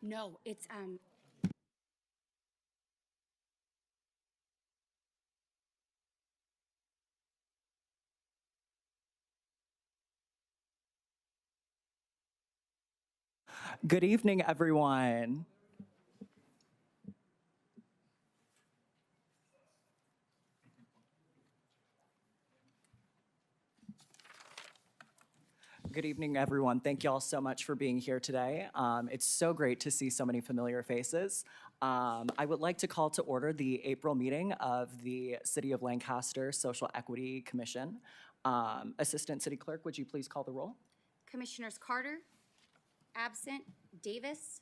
No, it's Good evening, everyone. Good evening, everyone. Thank you all so much for being here today. It's so great to see so many familiar faces. I would like to call to order the April meeting of the City of Lancaster Social Equity Commission. Assistant City Clerk, would you please call the roll? Commissioners Carter, absent, Davis,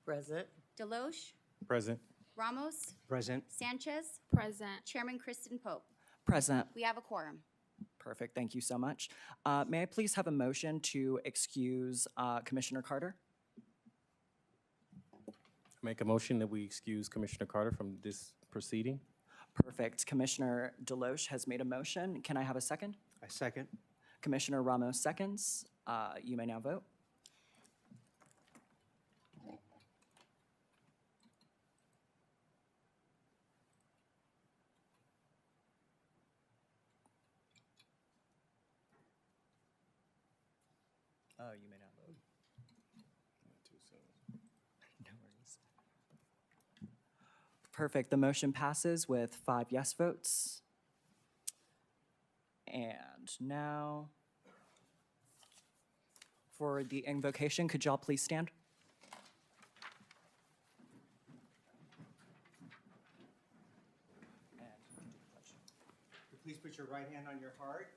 Present. Deloche, Present. Ramos, Present. Sanchez, Present. Chairman Kristen Pope. Present. We have a quorum. Perfect. Thank you so much. May I please have a motion to excuse Commissioner Carter? Make a motion that we excuse Commissioner Carter from this proceeding. Perfect. Commissioner Deloche has made a motion. Can I have a second? I second. Commissioner Ramos seconds. You may now vote. You may now vote. No worries. Perfect. The motion passes with 5 yes votes. And now, for the invocation, could y'all please stand? Please put your right hand on your heart.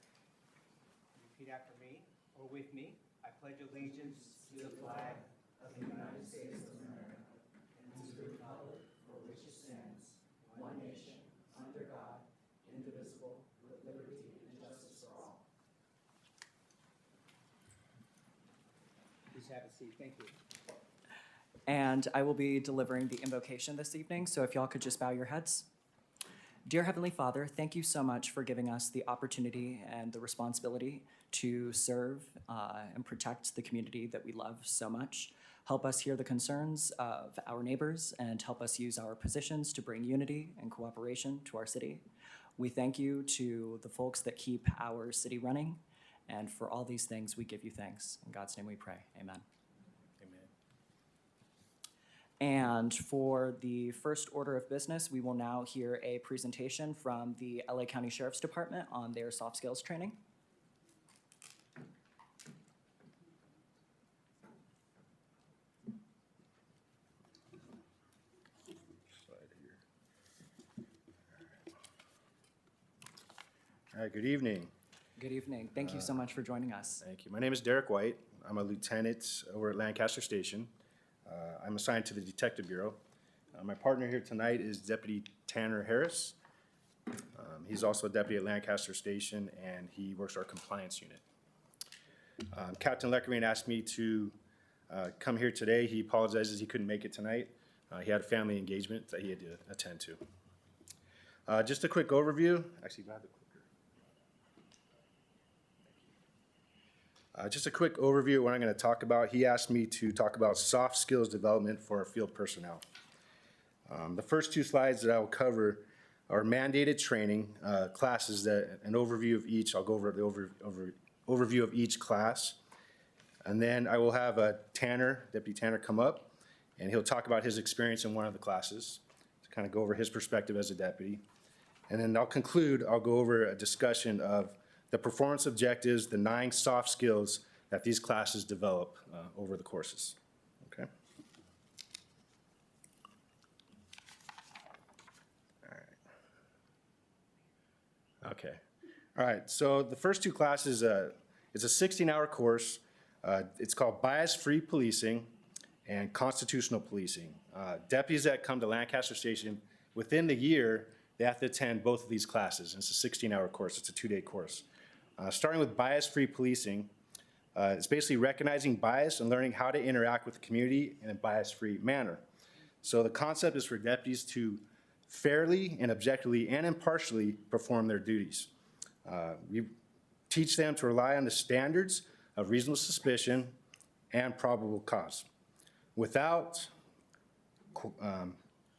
Repeat after me, or with me. I pledge allegiance to the flag of the United States of America and to the republic for which it stands, one nation, under God, indivisible, with liberty and justice for all. Please have a seat. Thank you. And I will be delivering the invocation this evening, so if y'all could just bow your heads. Dear Heavenly Father, thank you so much for giving us the opportunity and the responsibility to serve and protect the community that we love so much. Help us hear the concerns of our neighbors and help us use our positions to bring unity and cooperation to our city. We thank you to the folks that keep our city running, and for all these things, we give you thanks. In God's name we pray, amen. And for the first order of business, we will now hear a presentation from the LA County Sheriff's Department on their soft skills training. All right, good evening. Good evening. Thank you so much for joining us. Thank you. My name is Derek White. I'm a lieutenant over at Lancaster Station. I'm assigned to the Detective Bureau. My partner here tonight is Deputy Tanner Harris. He's also a deputy at Lancaster Station, and he works our compliance unit. Captain Leckerman asked me to come here today. He apologizes he couldn't make it tonight. He had a family engagement that he had to attend to. Just a quick overview. Actually, do I have the clicker? Just a quick overview of what I'm going to talk about. He asked me to talk about soft skills development for our field personnel. The first 2 slides that I will cover are mandated training classes, an overview of each. I'll go over the overview of each class. And then I will have Deputy Tanner come up, and he'll talk about his experience in one of the classes to kind of go over his perspective as a deputy. And then I'll conclude, I'll go over a discussion of the performance objectives, the 9 soft skills that these classes develop over the courses, okay? All right. Okay. All right, so the first 2 classes, it's a 16-hour course. It's called Bias-Free Policing and Constitutional Policing. Deputies that come to Lancaster Station, within the year, they have to attend both of these classes. And it's a 16-hour course. It's a 2-day course. Starting with bias-free policing, it's basically recognizing bias and learning how to interact with the community in a bias-free manner. So the concept is for deputies to fairly and objectively and impartially perform their duties. We teach them to rely on the standards of reasonable suspicion and probable cause. without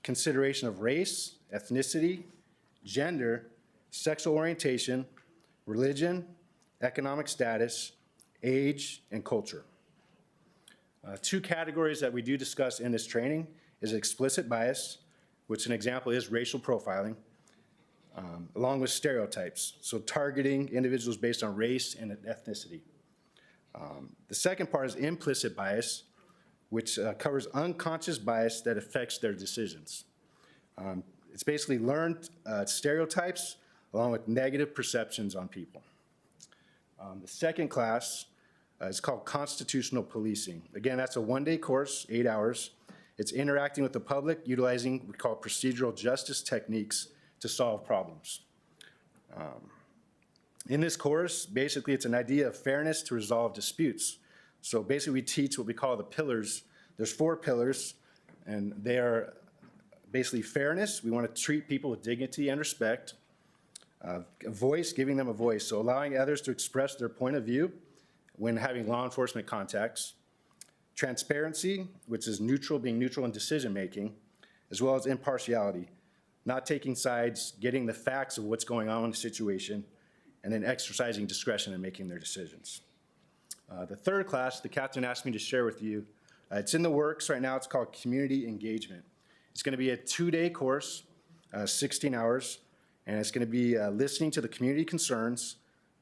consideration of race, ethnicity, gender, sexual orientation, religion, economic status, age, and culture. Two categories that we do discuss in this training is explicit bias, which an example is racial profiling, along with stereotypes, so targeting individuals based on race and ethnicity. The second part is implicit bias, which covers unconscious bias that affects their decisions. It's basically learned stereotypes along with negative perceptions on people. The second class is called constitutional policing. Again, that's a one-day course, 8 hours. It's interacting with the public, utilizing what we call procedural justice techniques to solve problems. In this course, basically it's an idea of fairness to resolve disputes. So basically we teach what we call the pillars. There's 4 pillars, and they are basically fairness. We want to treat people with dignity and respect. A voice, giving them a voice, so allowing others to express their point of view when having law enforcement contacts. Transparency, which is neutral, being neutral in decision-making, as well as impartiality, not taking sides, getting the facts of what's going on in the situation, and then exercising discretion in making their decisions. The third class, the captain asked me to share with you, it's in the works right now. It's called community engagement. It's going to be a 2-day course, 16 hours, and it's going to be listening to the community concerns,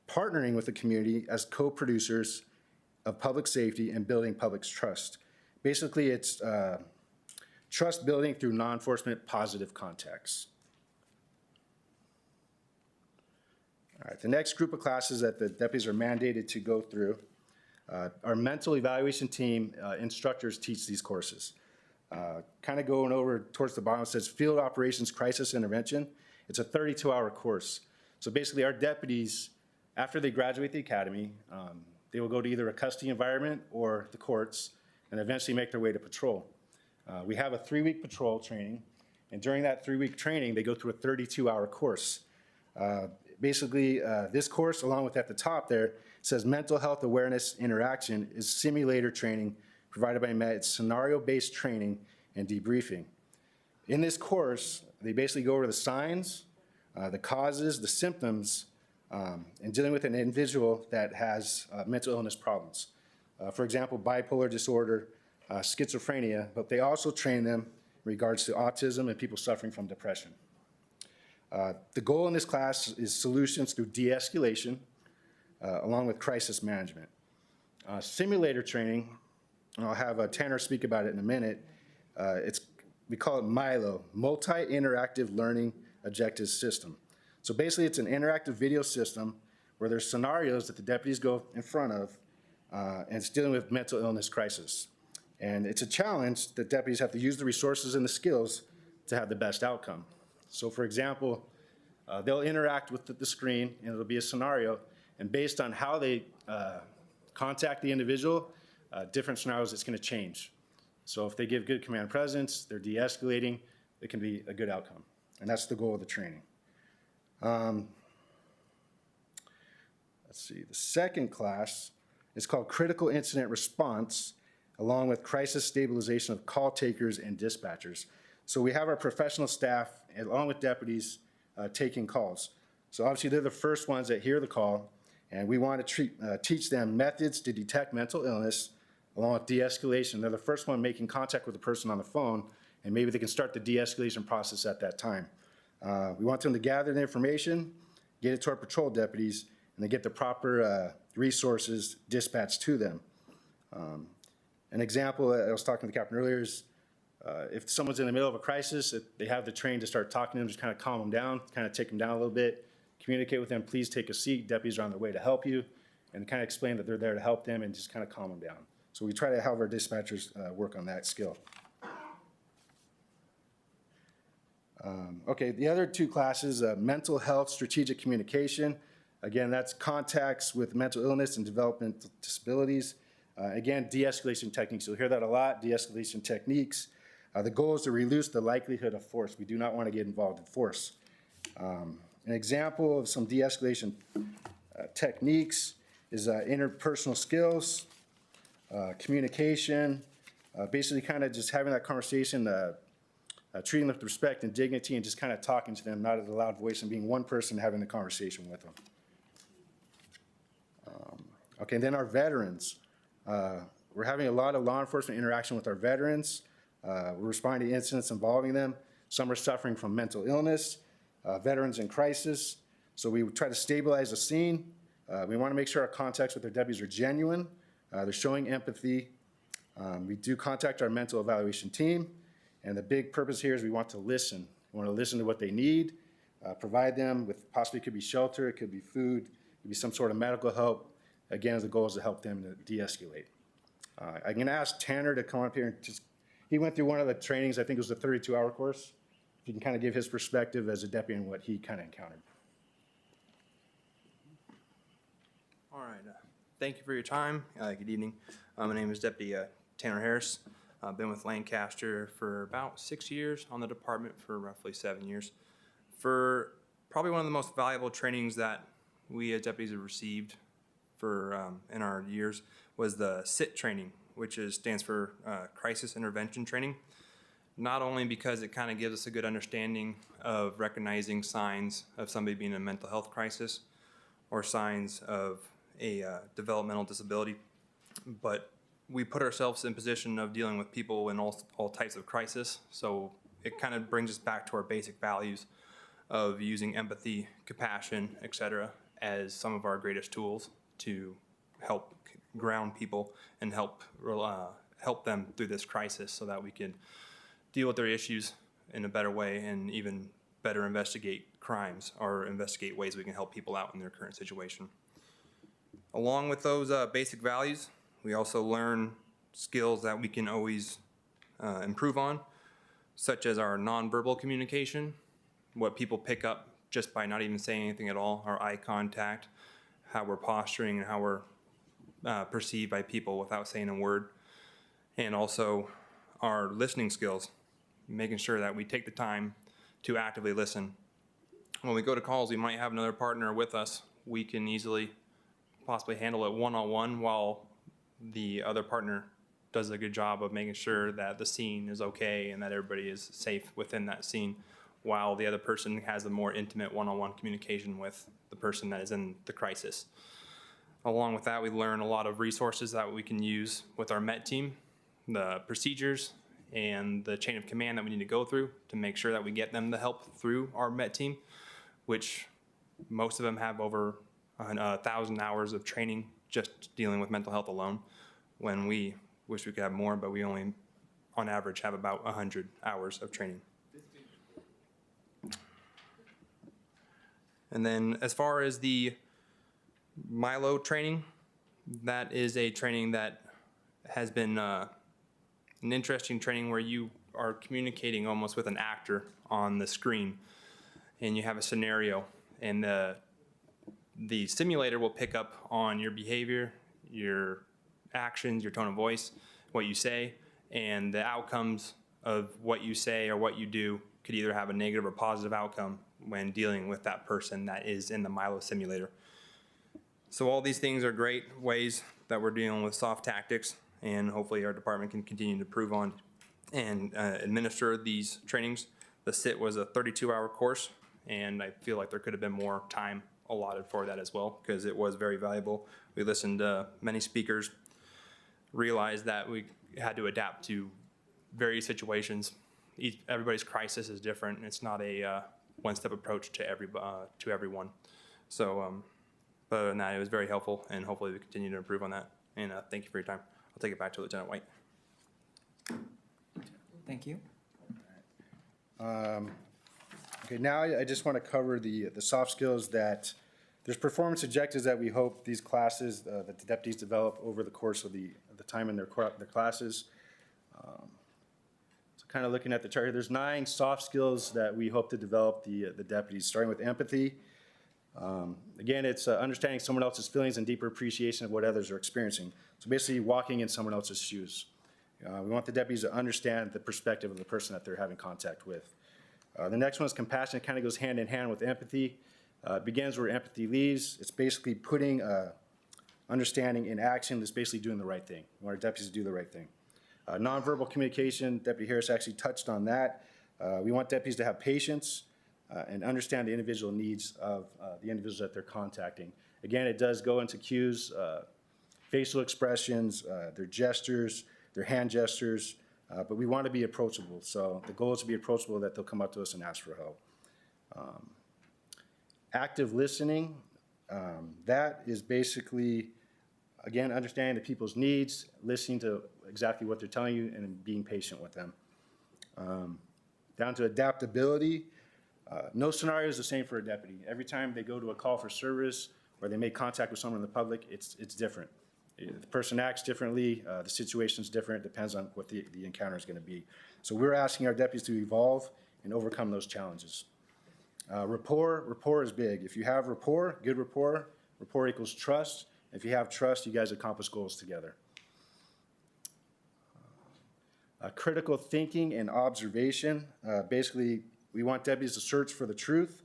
partnering with the community as co-producers of public safety and building public trust. Basically, it's trust building through law enforcement positive contacts. All right, the next group of classes that the deputies are mandated to go through, our mental evaluation team instructors teach these courses. Kind of going over towards the bottom, it says Field Operations Crisis Intervention. It's a 32-hour course. So basically our deputies, after they graduate the academy, they will go to either a custody environment or the courts and eventually make their way to patrol. We have a 3-week patrol training, and during that 3-week training, they go through a 32-hour course. Basically, this course, along with at the top there, says Mental Health Awareness Interaction is simulator training provided by MET. It's scenario-based training and debriefing. In this course, they basically go over the signs, the causes, the symptoms, and dealing with an individual that has mental illness problems. For example, bipolar disorder, schizophrenia, but they also train them in regards to autism and people suffering from depression. The goal in this class is solutions through de-escalation, along with crisis management. Simulator training, and I'll have Tanner speak about it in a minute. We call it MILO, Multi-Interactive Learning Objective System. So basically it's an interactive video system where there's scenarios that the deputies go in front of, and it's dealing with mental illness crisis. And it's a challenge that deputies have to use the resources and the skills to have the best outcome. So for example, they'll interact with the screen, and it'll be a scenario, and based on how they contact the individual, different scenarios, it's gonna change. So if they give good command presence, they're de-escalating, it can be a good outcome. And that's the goal of the training. Let's see, the second class is called Critical Incident Response, along with crisis stabilization of call takers and dispatchers. So we have our professional staff, along with deputies, taking calls. So obviously they're the first ones that hear the call, and we want to teach them methods to detect mental illness, along with de-escalation. They're the first one making contact with the person on the phone, and maybe they can start the de-escalation process at that time. We want them to gather the information, get it to our patrol deputies, and they get the proper resources dispatched to them. An example, I was talking to the captain earlier, is if someone's in the middle of a crisis, they have the train to start talking to them, just kind of calm them down, kind of take them down a little bit, communicate with them, please take a seat, deputies are on their way to help you, and kind of explain that they're there to help them and just kind of calm them down. So we try to have our dispatchers work on that skill. Okay, the other two classes, mental health, strategic communication. Again, that's contacts with mental illness and developmental disabilities. Again, de-escalation techniques. You'll hear that a lot, de-escalation techniques. The goal is to reduce the likelihood of force. We do not want to get involved in force. An example of some de-escalation techniques is interpersonal skills, communication, Basically kind of just having that conversation, treating them with respect and dignity and just kind of talking to them, not at a loud voice, and being one person having the conversation with them. Okay, and then our veterans. We're having a lot of law enforcement interaction with our veterans. We're responding to incidents involving them. Some are suffering from mental illness, veterans in crisis. So we try to stabilize the scene. We want to make sure our contacts with our deputies are genuine. They're showing empathy. We do contact our mental evaluation team. And the big purpose here is we want to listen. We want to listen to what they need, provide them with possibly could be shelter, it could be food, it could be some sort of medical help. Again, the goal is to help them to de-escalate. I'm going to ask Tanner to come up here and just, he went through one of the trainings, I think it was a 32-hour course. If you can kind of give his perspective as a deputy and what he kind of encountered. All right. Thank you for your time. Good evening. My name is Deputy Tanner Harris. I've been with Lancaster for about 6 years, on the department for roughly 7 years. For probably one of the most valuable trainings that we as deputies have received for in our years was the SIT training, which stands for Crisis Intervention Training. Not only because it kind of gives us a good understanding of recognizing signs of somebody being in a mental health crisis or signs of a developmental disability, but we put ourselves in position of dealing with people in all types of crisis. So it kind of brings us back to our basic values of using empathy, compassion, etc., as some of our greatest tools to help ground people and help them through this crisis so that we can deal with their issues in a better way and even better investigate crimes or investigate ways we can help people out in their current situation. Along with those basic values, we also learn skills that we can always improve on, such as our nonverbal communication, what people pick up just by not even saying anything at all, our eye contact, how we're posturing and how we're perceived by people without saying a word, and also our listening skills, making sure that we take the time to actively listen. When we go to calls, we might have another partner with us. We can easily possibly handle it one-on-one while the other partner does a good job of making sure that the scene is okay and that everybody is safe within that scene, while the other person has a more intimate one-on-one communication with the person that is in the crisis. Along with that, we learn a lot of resources that we can use with our MET team, the procedures and the chain of command that we need to go through to make sure that we get them the help through our MET team, which most of them have over 1,000 hours of training just dealing with mental health alone, when we wish we could have more, but we only, on average, have about 100 hours of training. And then as far as the Milo training, that is a training that has been an interesting training where you are communicating almost with an actor on the screen, and you have a scenario, and the simulator will pick up on your behavior, your actions, your tone of voice, what you say, and the outcomes of what you say or what you do could either have a negative or positive outcome when dealing with that person that is in the Milo simulator. So all these things are great ways that we're dealing with soft tactics, and hopefully our department can continue to improve on and administer these trainings. The SIT was a 32-hour course, and I feel like there could have been more time allotted for that as well, because it was very valuable. We listened to many speakers, realized that we had to adapt to various situations. Everybody's crisis is different, and it's not a one-step approach to everyone. So, but other than that, it was very helpful, and hopefully we continue to improve on that. And thank you for your time. I'll take it back to Lieutenant White. Thank you. Okay, now I just want to cover the soft skills that, there's performance objectives that we hope these classes, that the deputies develop over the course of the time in their classes. So kind of looking at the chart here, there's 9 soft skills that we hope to develop the deputies, starting with empathy. Again, it's understanding someone else's feelings and deeper appreciation of what others are experiencing. So basically walking in someone else's shoes. We want the deputies to understand the perspective of the person that they're having contact with. The next one is compassion. It kind of goes hand in hand with empathy. It begins where empathy leaves. It's basically putting understanding in action. It's basically doing the right thing. We want our deputies to do the right thing. Nonverbal communication, Deputy Harris actually touched on that. We want deputies to have patience and understand the individual needs of the individuals that they're contacting. Again, it does go into cues, facial expressions, their gestures, their hand gestures, but we want to be approachable. So the goal is to be approachable, that they'll come up to us and ask for help. Active listening, that is basically, again, understanding the people's needs, listening to exactly what they're telling you, and being patient with them. Down to adaptability, no scenario is the same for a deputy. Every time they go to a call for service or they make contact with someone in the public, it's different. The person acts differently, the situation's different, depends on what the encounter is gonna be. So we're asking our deputies to evolve and overcome those challenges. Rapport is big. If you have good rapport equals trust. If you have trust, you guys accomplish goals together. Critical thinking and observation. Basically, we want deputies to search for the truth,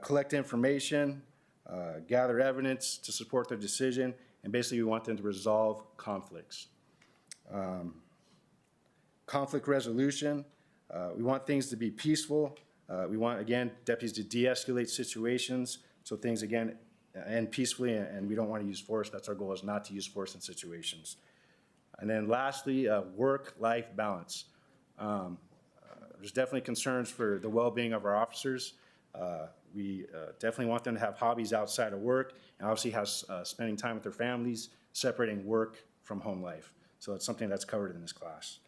collect information, gather evidence to support their decision, and basically we want them to resolve conflicts. Conflict resolution. We want things to be peaceful. We want, again, deputies to de-escalate situations so things, again, end peacefully, and we don't want to use force. That's our goal, is not to use force in situations. And then lastly, work-life balance. There's definitely concerns for the well-being of our officers. We definitely want them to have hobbies outside of work, and obviously have spending time with their families, separating work from home life. So it's something that's covered in this class.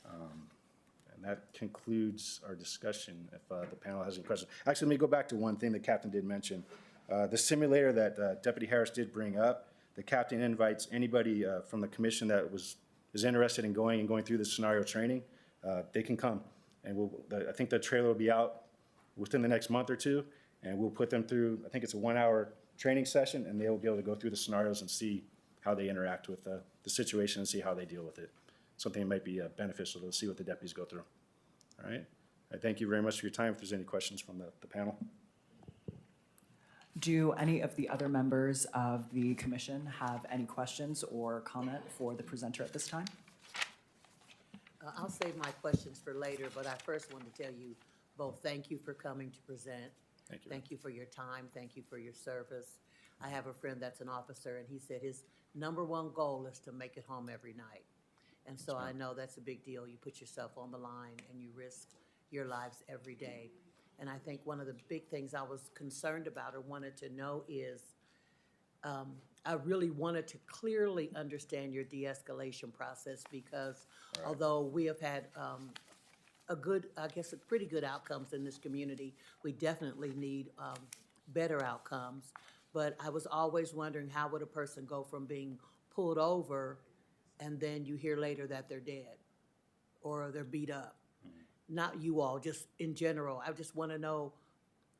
And that concludes our discussion, if the panel has any questions. Actually, let me go back to one thing the captain did mention. The simulator that Deputy Harris did bring up, the captain invites anybody from the commission that is interested in going through the scenario training. They can come, and I think the trailer will be out within the next month or two, and we'll put them through, I think it's a 1-hour training session, and they'll be able to go through the scenarios and see how they interact with the situation and see how they deal with it. Something that might be beneficial to see what the deputies go through. All right? I thank you very much for your time. If there's any questions from the panel. Do any of the other members of the commission have any questions or comment for the presenter at this time? I'll save my questions for later, but I first want to tell you both, thank you for coming to present. Thank you. Thank you for your time. Thank you for your service. I have a friend that's an officer, and he said his #1 goal is to make it home every night. And so I know that's a big deal. You put yourself on the line and you risk your lives every day. And I think one of the big things I was concerned about or wanted to know is, I really wanted to clearly understand your de-escalation process, because although we have had pretty good outcomes in this community, we definitely need better outcomes. But I was always wondering, how would a person go from being pulled over and then you hear later that they're dead or they're beat up? Not you all, just in general. I just want to know,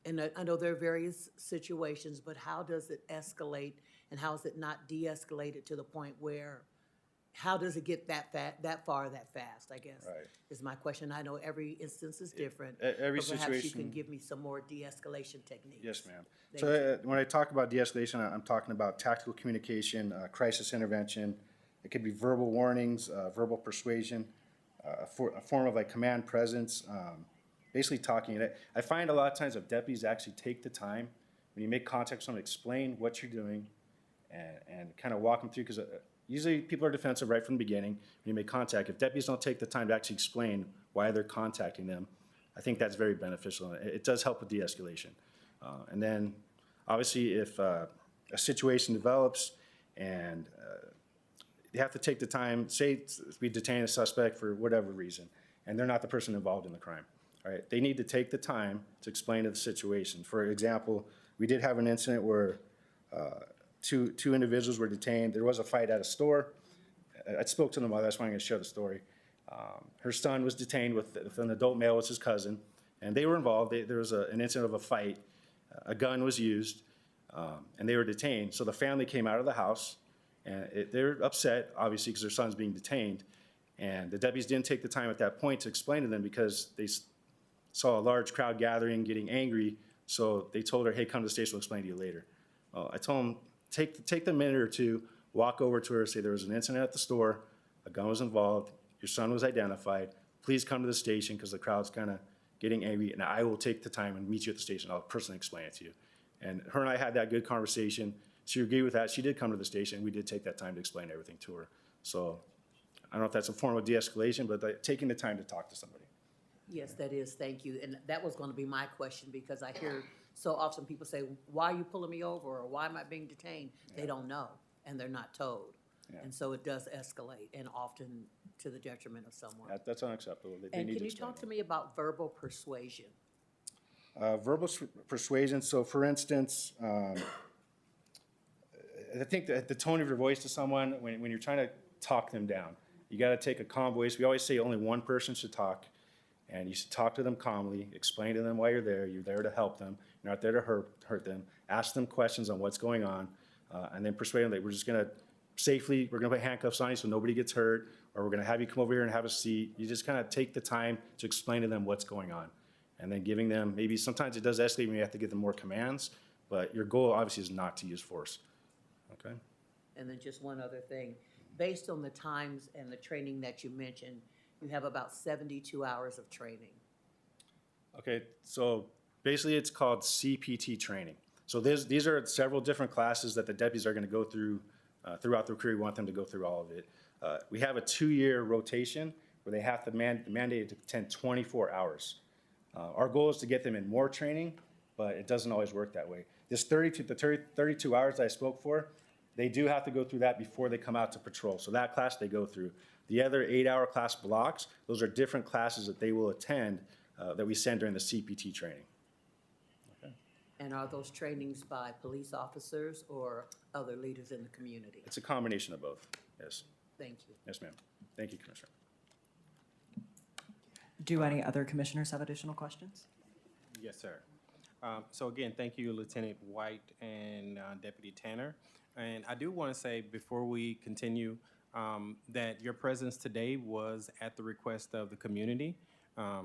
and I know there are various situations, but how does it escalate, and how is it not de-escalated to the point where, how does it get that far that fast, I guess, Right. is my question. I know every instance is different. Every but perhaps you situation- can give me some more de-escalation techniques. Yes, ma'am. Thank So when I talk about de-escalation, I'm talking about tactical communication, crisis intervention. It could be verbal warnings, verbal persuasion, a form of like command presence, basically talking. I find a lot of times if deputies actually take the time, when you make contact with someone, explain what you're doing and kind of walk them through, because usually people are defensive right from the beginning when you make contact. If deputies don't take the time to actually explain why they're contacting them, I think that's very beneficial. It does help with de-escalation. And then obviously if a situation develops and they have to take the time, say we detain a suspect for whatever reason, and they're not the person involved in the crime, all right? They need to take the time to explain to the situation. For example, we did have an incident where two individuals were detained. There was a fight at a store. I spoke to the mother, that's why I'm gonna share the story. Her son was detained with an adult male, was his cousin, and they were involved. There was an incident of a fight. A gun was used, and they were detained. So the family came out of the house, and they're upset, obviously, because their son's being detained. And the deputies didn't take the time at that point to explain to them, because they saw a large crowd gathering, getting angry. So they told her, hey, come to the station, we'll explain to you later. I told them, take the minute or two, walk over to her, say there was an incident at the store, a gun was involved, your son was identified. Please come to the station because the crowd's kind of getting angry, and I will take the time and meet you at the station. I'll personally explain it to you. And her and I had that good conversation. She agreed with that. She did come to the station. We did take that time to explain everything to her. So I don't know if that's a form of de-escalation, but taking the time to talk to somebody. Yes, that is, thank you. And that was gonna be my question, because I hear so often people say, why are you pulling me over, or why am I being detained? They don't know, and they're not told. Yeah. And so it does escalate, and often to the detriment of someone. That's unacceptable. They And need can you explain talk it. to me about verbal persuasion? Verbal persuasion, so for instance, I think that the tone of your voice to someone, when you're trying to talk them down, you gotta take a calm voice. We always say only one person should talk, and you should talk to them calmly, explain to them why you're there to help them, you're not there to hurt them, ask them questions on what's going on, and then persuade them that we're just gonna we're gonna put handcuffs on you so nobody gets hurt, or we're gonna have you come over here and have a seat. You just kind of take the time to explain to them what's going on. And then giving them, maybe sometimes it does escalate when you have to give them more commands, but your goal obviously is not to use force. Okay? And then just one other thing, based on the times and the training that you mentioned, you have about 72 hours of training. Okay, so basically it's called CPT training. So these are several different classes that the deputies are gonna go through throughout their career. We want them to go through all of it. We have a 2-year rotation where they have to mandated to attend 24 hours. Our goal is to get them in more training, but it doesn't always work that way. This 32 hours that I spoke for, they do have to go through that before they come out to patrol. So that class they go through. The other 8-hour class blocks, those are different classes that they will attend that we send during the CPT training. Okay. And are those trainings by police officers or other leaders in the community? It's a combination of both, yes. Thank you. Yes, ma'am. Thank you, Commissioner. Do any other commissioners have additional questions? Yes, sir. So again, thank you, Lieutenant White and Deputy Tanner. And I do want to say before we continue that your presence today was at the request of the community.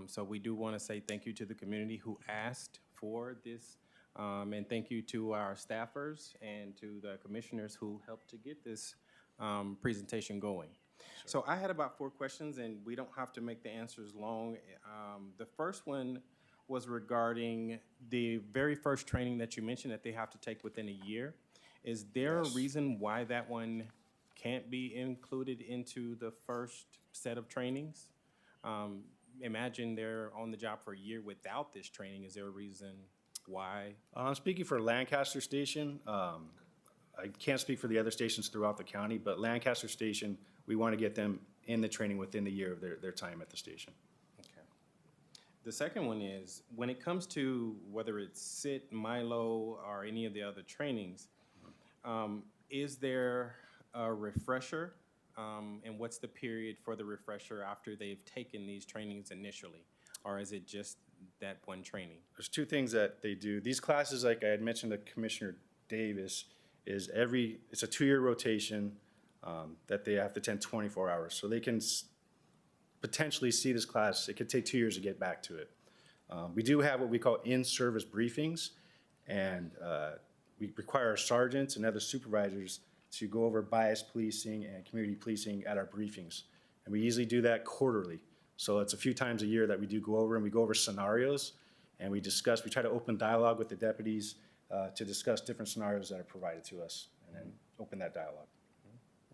So we do want to say thank you to the community who asked for this. And thank you to our staffers and to the commissioners who helped to get this presentation going. So I had about 4 questions, and we don't have to make the answers long. The first one was regarding the very first training that you mentioned that they have to take within a year. Is there a reason why that one can't be included into the first set of trainings? Imagine they're on the job for a year without this training. Is there a reason why? Speaking for Lancaster Station, I can't speak for the other stations throughout the county, but Lancaster Station, we want to get them in the training within the year of their time at the station. Okay. The second one is, when it comes to whether it's SIT, Milo, or any of the other trainings, is there a refresher? And what's the period for the refresher after they've taken these trainings initially? Or is it just that one training? There's 2 things that they do. These classes, like I had mentioned to Commissioner Davis, it's a 2-year rotation that they have to attend 24 hours. So they can potentially see this class. It could take 2 years to get back to it. We do have what we call in-service briefings, and we require our sergeants and other supervisors to go over bias policing and community policing at our briefings. And we usually do that quarterly. So it's a few times a year that we do go over, and we go over scenarios, and we try to open dialogue with the deputies to discuss different scenarios that are provided to us, and then open that dialogue.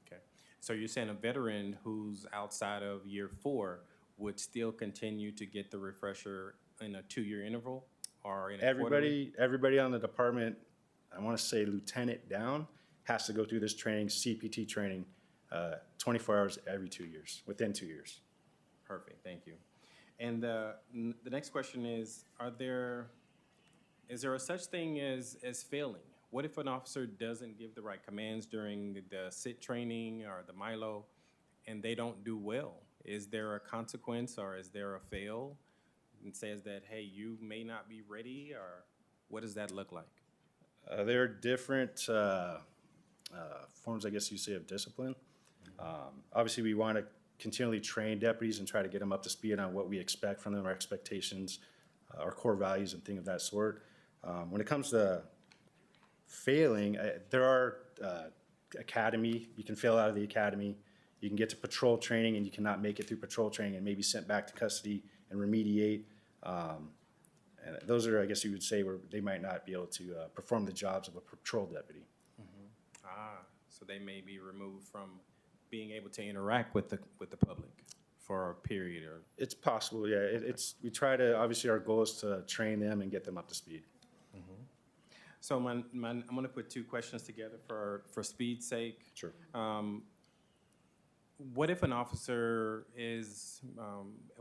Okay. So you're saying a veteran who's outside of year 4 would still continue to get the refresher in a 2-year interval or in a quarterly? Everybody on the department, I want to say lieutenant down, has to go through this training, CPT training, 24 hours every 2 years, within 2 years. Perfect, thank you. And the next question is there a such thing as failing? What if an officer doesn't give the right commands during the SIT training or the Milo and they don't do well? Is there a consequence, or is there a fail and says that, hey, you may not be ready, or what does that look like? There are different forms, I guess you say, of discipline. Obviously, we want to continually train deputies and try to get them up to speed on what we expect from them, our expectations, our core values, and things of that sort. When it comes to failing, there are academy. You can fail out of the academy. You can get to patrol training and you cannot make it through patrol training and maybe sent back to custody and remediate. And those are, I guess you would say, where they might not be able to perform the jobs of a patrol deputy. So they may be removed from being able to interact with the public for a period or. It's possible, yeah. We try to, obviously our goal is to train them and get them up to speed. So I'm gonna put two questions together for speed's sake. Sure. What if an officer is,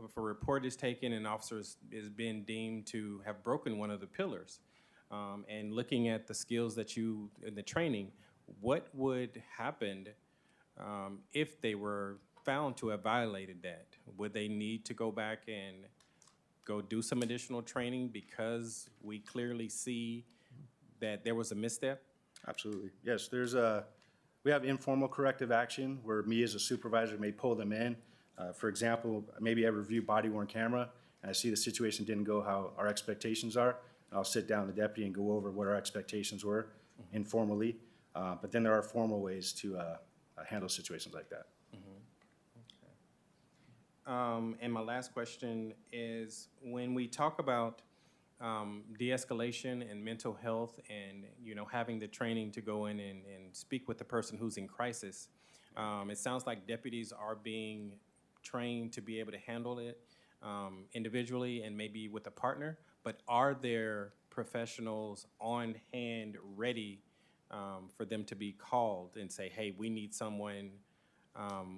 if a report is taken and an officer is being deemed to have broken one of the pillars? And looking at the skills that in the training, what would happen if they were found to have violated that? Would they need to go back and go do some additional training because we clearly see that there was a misstep? Absolutely. Yes, we have informal corrective action where me as a supervisor may pull them in. For example, maybe I review body-worn camera and I see the situation didn't go how our expectations are. And I'll sit down with the deputy and go over what our expectations were informally. But then there are formal ways to handle situations like that. And my last question is, when we talk about de-escalation and mental health and, having the training to go in and speak with the person who's in crisis, it sounds like deputies are being trained to be able to handle it individually and maybe with a partner, but are there professionals on hand ready for them to be called and say, hey, we need someone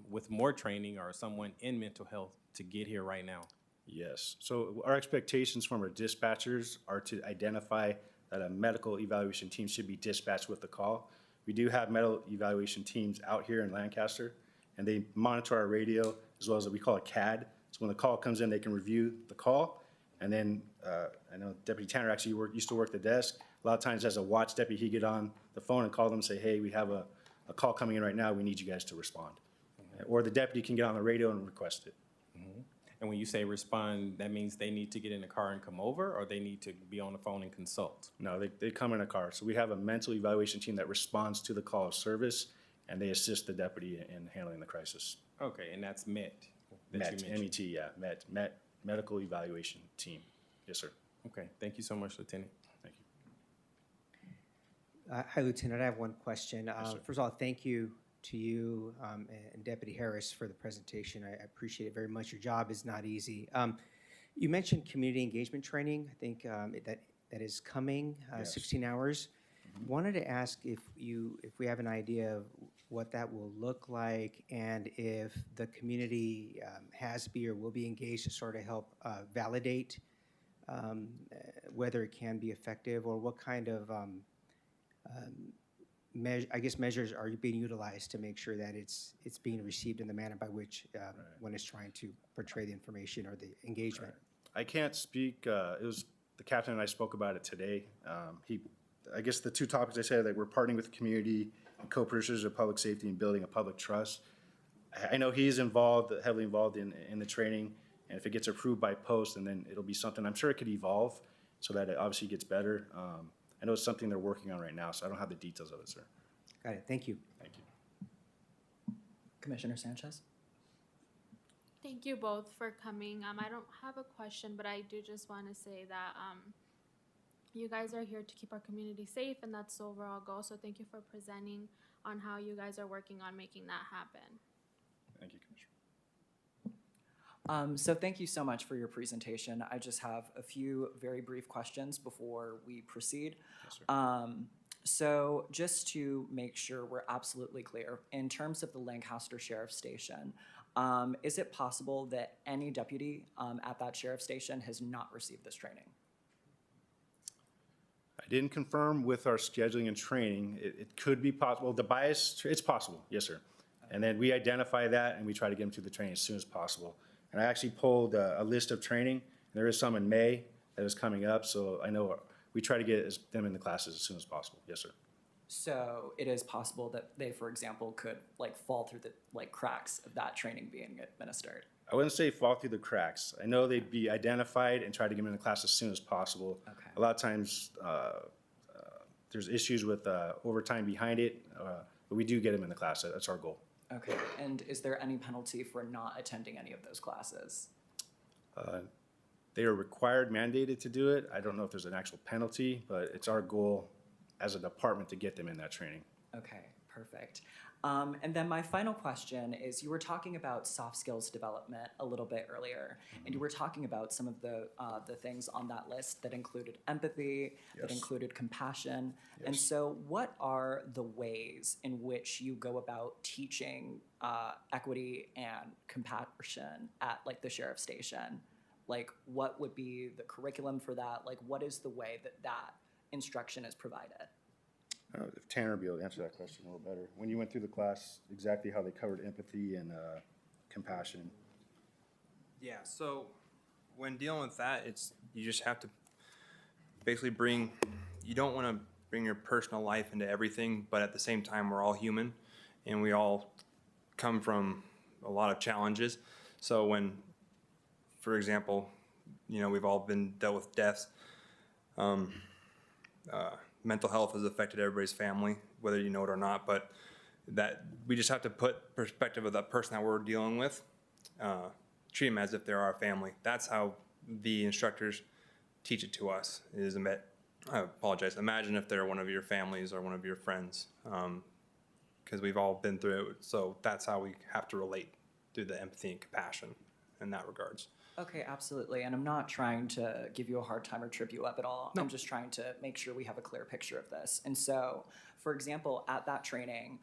with more training or someone in mental health to get here right now? Yes. So our expectations from our dispatchers are to identify that a medical evaluation team should be dispatched with the call. We do have medical evaluation teams out here in Lancaster, and they monitor our radio as well as we call a CAD. So when the call comes in, they can review the call. And then I know Deputy Tanner actually used to work the desk. A lot of times as a watch deputy, he'd get on the phone and call them and say, hey, we have a call coming in right now. We need you guys to respond. Or the deputy can get on the radio and request it. And when you say respond, that means they need to get in the car and come over, or they need to be on the phone and consult? No, they come in a car. So we have a mental evaluation team that responds to the call of service, and they assist the deputy in handling the crisis. Okay, and that's MET that MET, you mentioned? MET, yeah, MET, medical evaluation team. Yes, sir. Okay, thank you so much, Lieutenant. Thank you. Hi, Lieutenant. I have one question. sir. First of all, thank you to you and Deputy Harris for the presentation. I appreciate it very much. Your job is not easy. You mentioned community engagement training. I think that is coming, Yes. 16 hours. Wanted to ask if we have an idea of what that will look like and if the community has be or will be engaged to sort of help validate whether it can be effective, or what kind of measures are being utilized to make sure that it's being received in the manner by which one is trying to portray the information or the engagement. I can't speak, it was the captain and I spoke about it today. I guess the two topics I said, that we're partnering with the community and co-producers of public safety and building a public trust. I know he's heavily involved in the training, and if it gets approved by post, and then it'll be something, I'm sure it could evolve so that it obviously gets better. I know it's something they're working on right now, so I don't have the details of it, sir. Got it. Thank you. Thank you. Commissioner Sanchez? Thank you both for coming. I don't have a question, but I do just want to say that you guys are here to keep our community safe, and that's the overall goal. So thank you for presenting on how you guys are working on making that happen. Thank you, Commissioner. So thank you so much for your presentation. I just have a few very brief questions before we proceed. Yes, sir. So just to make sure we're absolutely clear, in terms of the Lancaster Sheriff's Station, is it possible that any deputy at that sheriff's station has not received this training? I didn't confirm with our scheduling and training. It could be possible. The bias, it's possible, yes, sir. And then we identify that and we try to get them through the training as soon as possible. And I actually pulled a list of training. There is some in May that is coming up, so I know we try to get them in the classes as soon as possible. Yes, sir. So it is possible that they, for example, could fall through the cracks of that training being administered. I wouldn't say fall through the cracks. I know they'd be identified and try to get them in the class as soon as possible. Okay. A lot of times there's issues with overtime behind it, but we do get them in the class. That's our goal. Okay, and is there any penalty for not attending any of those classes? They are required, mandated to do it. I don't know if there's an actual penalty, but it's our goal as a department to get them in that training. Okay, perfect. And then my final question is, you were talking about soft skills development a little bit earlier, and you were talking about some of the things on that list that included empathy, that Yes. included compassion. And Yes. so what are the ways in which you go about teaching equity and compassion at like the sheriff's station? Like, what would be the curriculum for that? Like, what is the way that that instruction is provided? I don't know if Tanner would be able to answer that question a little better. When you went through the class, exactly how they covered empathy and compassion. Yeah, so when dealing with that, you just have to basically you don't want to bring your personal life into everything, but at the same time, we're all human and we all come from a lot of challenges. So when, for example, we've all been dealt with deaths. Mental health has affected everybody's family, whether you know it or not, but that we just have to put perspective of that person that we're dealing with, treat them as if they're our family. That's how the instructors teach it to us. I apologize. Imagine if they're one of your families or one of your friends, because we've all been through it. So that's how we have to relate through the empathy and compassion in that regards. Okay, absolutely. And I'm not trying to give you a hard time or trip you up at all. No. I'm just trying to make sure we have a clear picture of this. And so, for example, at that training,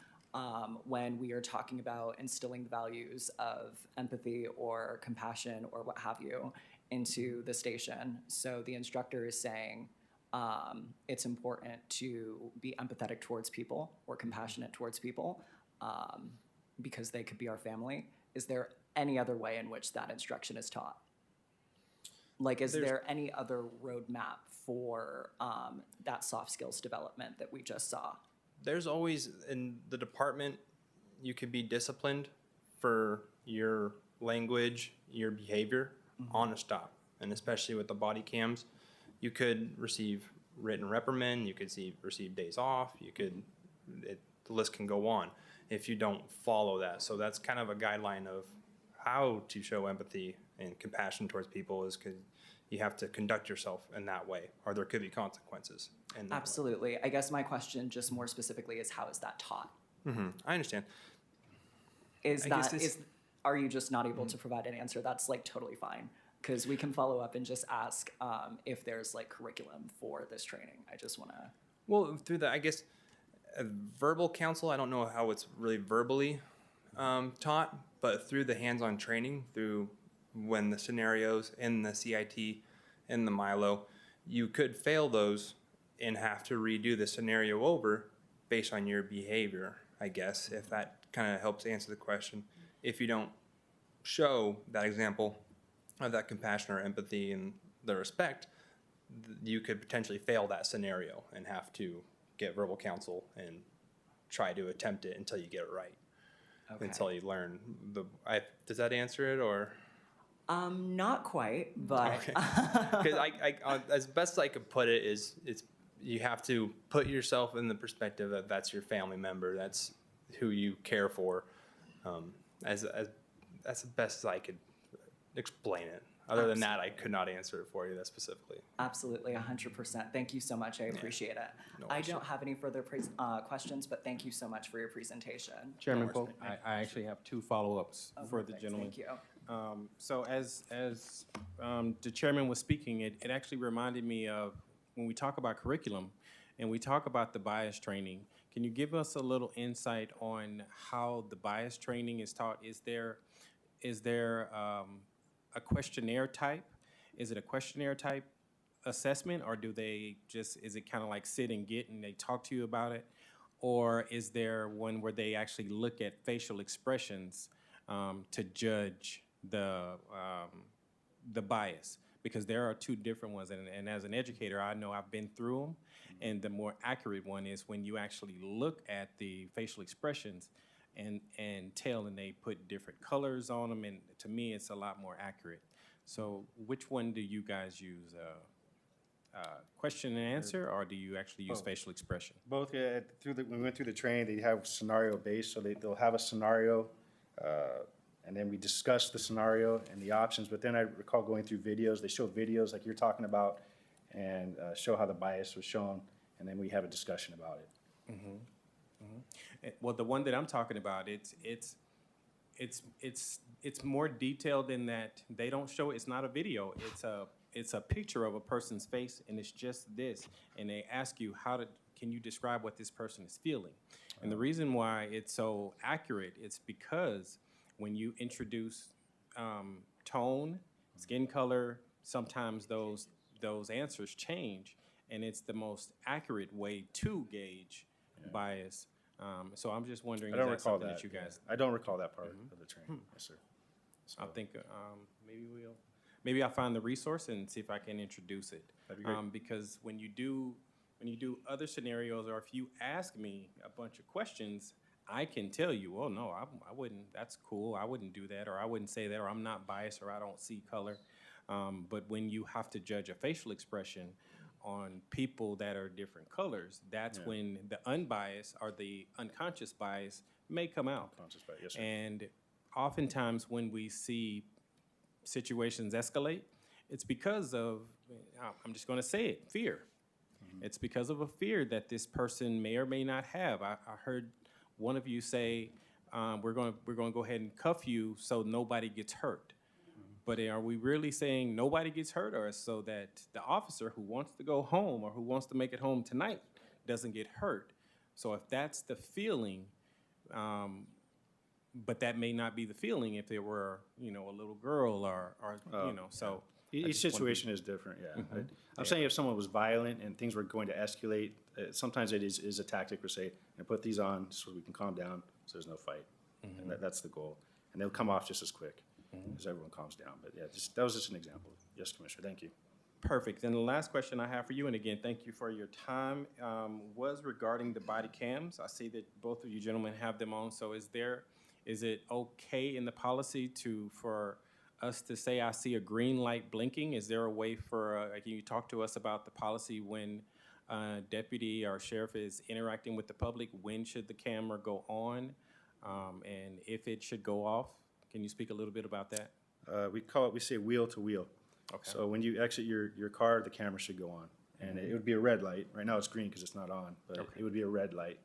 when we are talking about instilling the values of empathy or compassion or what have you into the station, so the instructor is saying it's important to be empathetic towards people or compassionate towards people because they could be our family. Is there any other way in which that instruction is taught? Like, is there any other roadmap for that soft skills development that we just saw? There's always, in the department, you could be disciplined for your language, your behavior on a stop. And especially with the body cams, you could receive written reprimand, you could receive days off, the list can go on if you don't follow that. So that's kind of a guideline of how to show empathy and compassion towards people, is because you have to conduct yourself in that way, or there could be consequences. Absolutely. I guess my question just more specifically is, how is that taught? I understand. Are you just not able to provide an answer? That's like totally fine, because we can follow up and just ask if there's like curriculum for this training. I just want to. Well, through the, I guess, verbal counsel, I don't know how it's really verbally taught, but through the hands-on training, through when the scenarios in the CIT and the Milo, you could fail those and have to redo the scenario over based on your behavior, I guess, if that kind of helps answer the question. If you don't show that example of that compassion or empathy and the respect, you could potentially fail that scenario and have to get verbal counsel and try to attempt it until you get it right. Okay. Until you learn does that answer it, or? Not quite, but. Okay. Because I as best I could put it is, you have to put yourself in the perspective that that's your family member, that's who you care for. As that's the best as I could explain it. Other than that, I could not answer it for you that specifically. Absolutely, 100%. Thank you so much. I appreciate it. No I worries. don't have any further questions, but thank you so much for your presentation. Chairman worries. Pope, I actually have two follow-ups Oh, for the perfect. gentleman. Thank you. So as the chairman was speaking, it actually reminded me of when we talk about curriculum and we talk about the bias training. Can you give us a little insight on how the bias training is taught? Is there a questionnaire type? Is it a questionnaire type assessment, or is it kind of like sit and get and they talk to you about it? Or is there one where they actually look at facial expressions to judge the bias? Because there are two different ones, and as an educator, I know I've been through them, and the more accurate one is when you actually look at the facial expressions and tell, and they put different colors on them, and to me, it's a lot more accurate. So which one do you guys use? question and answer, or do you actually use facial expression? Both, when we went through the training, they have scenario based, so they'll have a scenario, and then we discuss the scenario and the options, but then I recall going through videos, they show videos like you're talking about, and show how the bias was shown, and then we have a discussion about it. Well, the one that I'm talking about, it's more detailed in that they don't show, it's not a video, it's a picture of a person's face, and it's just this, and they ask you can you describe what this person is feeling? And the reason why it's so accurate, it's because when you introduce tone, skin color, sometimes those answers change, and it's the most accurate way to gauge bias. So I'm just wondering, I is don't that recall something that. that you guys? I don't recall that part of the training. Yes, sir. I think maybe I'll find the resource and see if I can introduce it. That'd be great. Because when you do other scenarios, or if you ask me a bunch of questions, I can tell you, oh no, I wouldn't. That's cool. I wouldn't do that, or I wouldn't say that, or I'm not biased, or I don't see color. But when you have to judge a facial expression on people that are different colors, that's when the unbiased or the unconscious bias may come out. Conscious bias, yes, sir. And oftentimes when we see situations escalate, it's because of, I'm just going to say it, fear. It's because of a fear that this person may or may not have. I heard one of you say, we're going to go ahead and cuff you so nobody gets hurt. But are we really saying nobody gets hurt, or so that the officer who wants to go home or who wants to make it home tonight doesn't get hurt? So if that's the feeling, but that may not be the feeling if it were, a little girl or so. Each situation is different, yeah. I'm saying if someone was violent and things were going to escalate, sometimes it is a tactic for say, and put these on so we can calm down, so there's no fight. And that's the goal. And they'll come off just as quick as everyone calms down. But yeah, that was just an example. Yes, Commissioner, thank you. Perfect. And the last question I have for you, and again, thank you for your time, was regarding the body cams. I see that both of you gentlemen have them on. So is it okay in the policy for us to say, I see a green light blinking? Is there a way can you talk to us about the policy when deputy or sheriff is interacting with the public? When should the camera go on? And if it should go off? Can you speak a little bit about that? We say wheel to wheel. Okay. So when you exit your car, the camera should go on. And it would be a red light. Right now it's green because it's not on, but it would be a red light.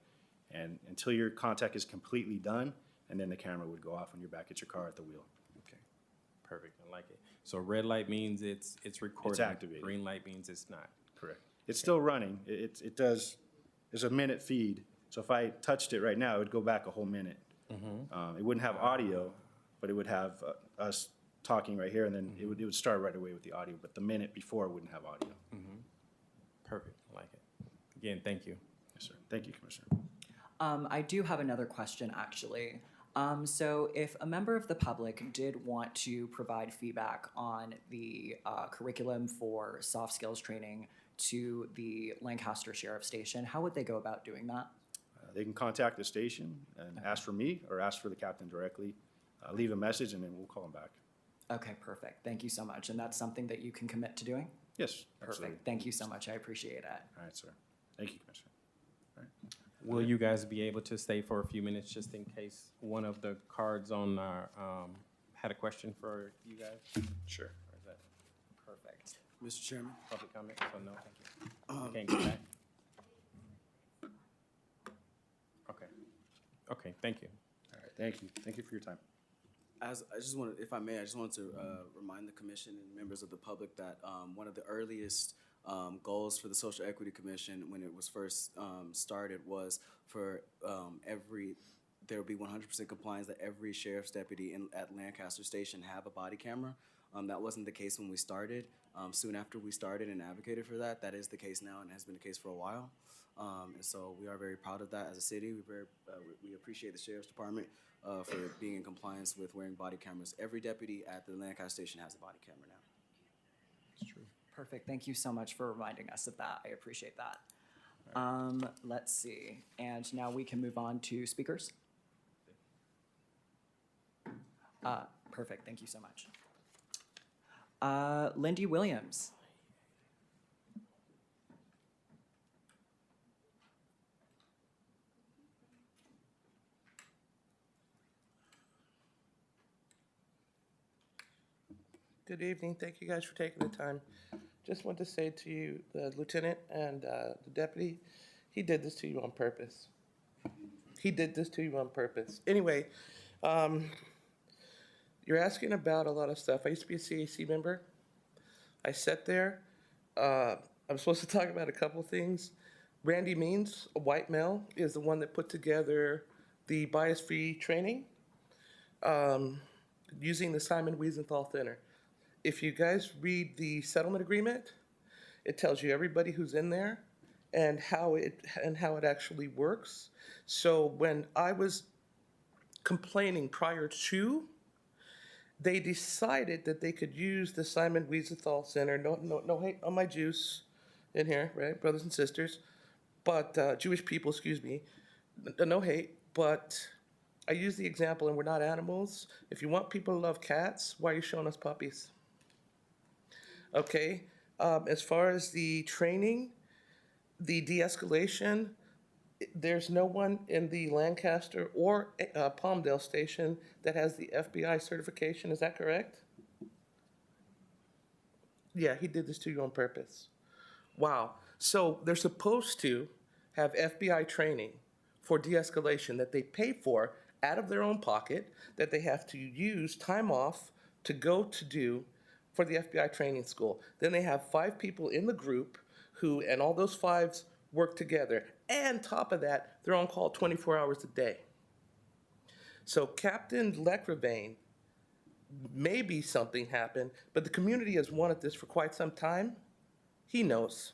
And until your contact is completely done, and then the camera would go off when you're back at your car at the wheel. Okay. Perfect. I like it. So red light means it's recording. It's activated. Green light means it's not. Correct. It's still running. There's a minute feed. So if I touched it right now, it would go back a whole minute. It wouldn't have audio, but it would have us talking right here, and then it would start right away with the audio, but the minute before wouldn't have audio. Perfect. I like it. Again, thank you. Yes, sir. Thank you, Commissioner. I do have another question, actually. So if a member of the public did want to provide feedback on the curriculum for soft skills training to the Lancaster Sheriff Station, how would they go about doing that? They can contact the station and ask for me or ask for the captain directly. Leave a message, and then we'll call them back. Okay, perfect. Thank you so much. And that's something that you can commit to doing? Yes, absolutely. Perfect. Thank you so much. I appreciate it. All right, sir. Thank you, Commissioner. All right. Will you guys be able to stay for a few minutes just in case one of the cards on our had a question for you guys? Sure. Or is that Perfect. Mr. Chairman, public comment? So no, thank you. Can't go back. Okay. Okay, thank you. All right, thank you. Thank you for your time. as I just wanted, if I may, I just wanted to remind the commission and members of the public that one of the earliest goals for the Social Equity Commission when it was first started was for there would be 100% compliance that every sheriff's deputy at Lancaster Station have a body camera. That wasn't the case when we started. Soon after we started and advocated for that, that is the case now and has been the case for a while. And so we are very proud of that as a city. We appreciate the Sheriff's Department for being in compliance with wearing body cameras. Every deputy at the Lancaster Station has a body camera now. It's true. Perfect. Thank you so much for reminding us of that. I appreciate that. Let's see. And now we can move on to speakers. Perfect. Thank you so much. Lindy Williams. Good evening. Thank you guys for taking the time. Just want to say to you, the lieutenant and the deputy, he did this to you on purpose. He did this to you on purpose. Anyway, you're asking about a lot of stuff. I used to be a CAC member. I sat there. I'm supposed to talk about a couple things. Randy Means, a white male, is the one that put together the bias-free training using the Simon Wiesenthal Thinner. If you guys read the settlement agreement, it tells you everybody who's in there and how it actually works. So when I was complaining prior to, they decided that they could use the Simon Wiesenthal Center. No hate on my Jews in here, right, brothers and sisters, but Jewish people, excuse me. No hate, but I use the example, and we're not animals. If you want people to love cats, why are you showing us puppies? Okay, as far as the training, the de-escalation, there's no one in the Lancaster or Palmdale station that has the FBI certification. Is that correct? Yeah, he did this to you on purpose. Wow. So they're supposed to have FBI training for de-escalation that they pay for out of their own pocket, that they have to use time off to go to do for the FBI training school. Then they have 5 people in the group who, and all those 5s work together. And top of that, they're on call 24 hours a day. So Captain Lecravane, maybe something happened, but the community has wanted this for quite some time. He knows.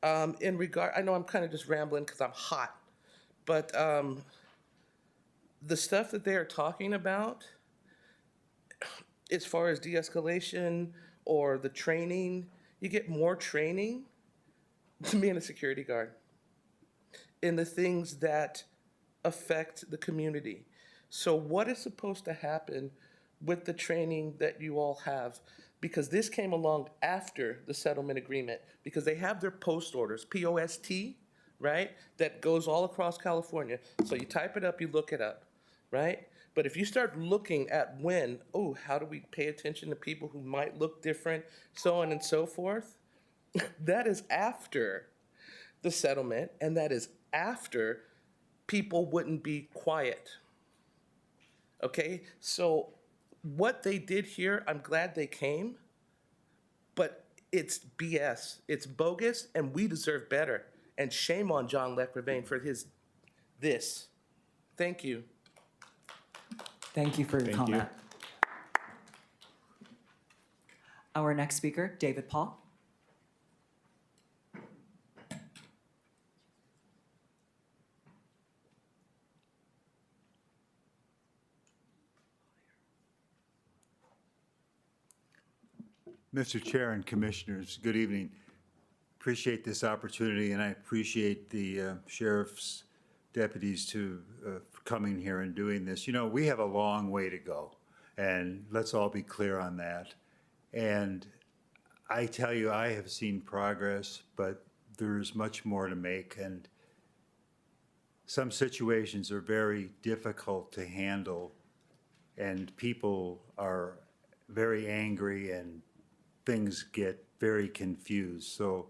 In regard, I know I'm kind of just rambling because I'm hot, but the stuff that they are talking about, as far as de-escalation or the training, you get more training to being a security guard in the things that affect the community. So what is supposed to happen with the training that you all have? Because this came along after the settlement agreement, because they have their post orders, P-O-S-T, right? That goes all across California. So you type it up, you look it up, right? But if you start looking at when, oh, how do we pay attention to people who might look different, so on and so forth, that is after the settlement, and that is after people wouldn't be quiet. Okay? So what they did here, I'm glad they came, but it's BS. It's bogus, and we deserve better. And shame on John Lecravane for this. Thank you. Thank you for your Thank you. comment. Our next speaker, David Paul. Mr. Chair and Commissioners, good evening. Appreciate this opportunity, and I appreciate the sheriff's deputies for coming here and doing this. You know, we have a long way to go, and let's all be clear on that. And I tell you, I have seen progress, but there's much more to make, and some situations are very difficult to handle, and people are very angry, and things get very confused. So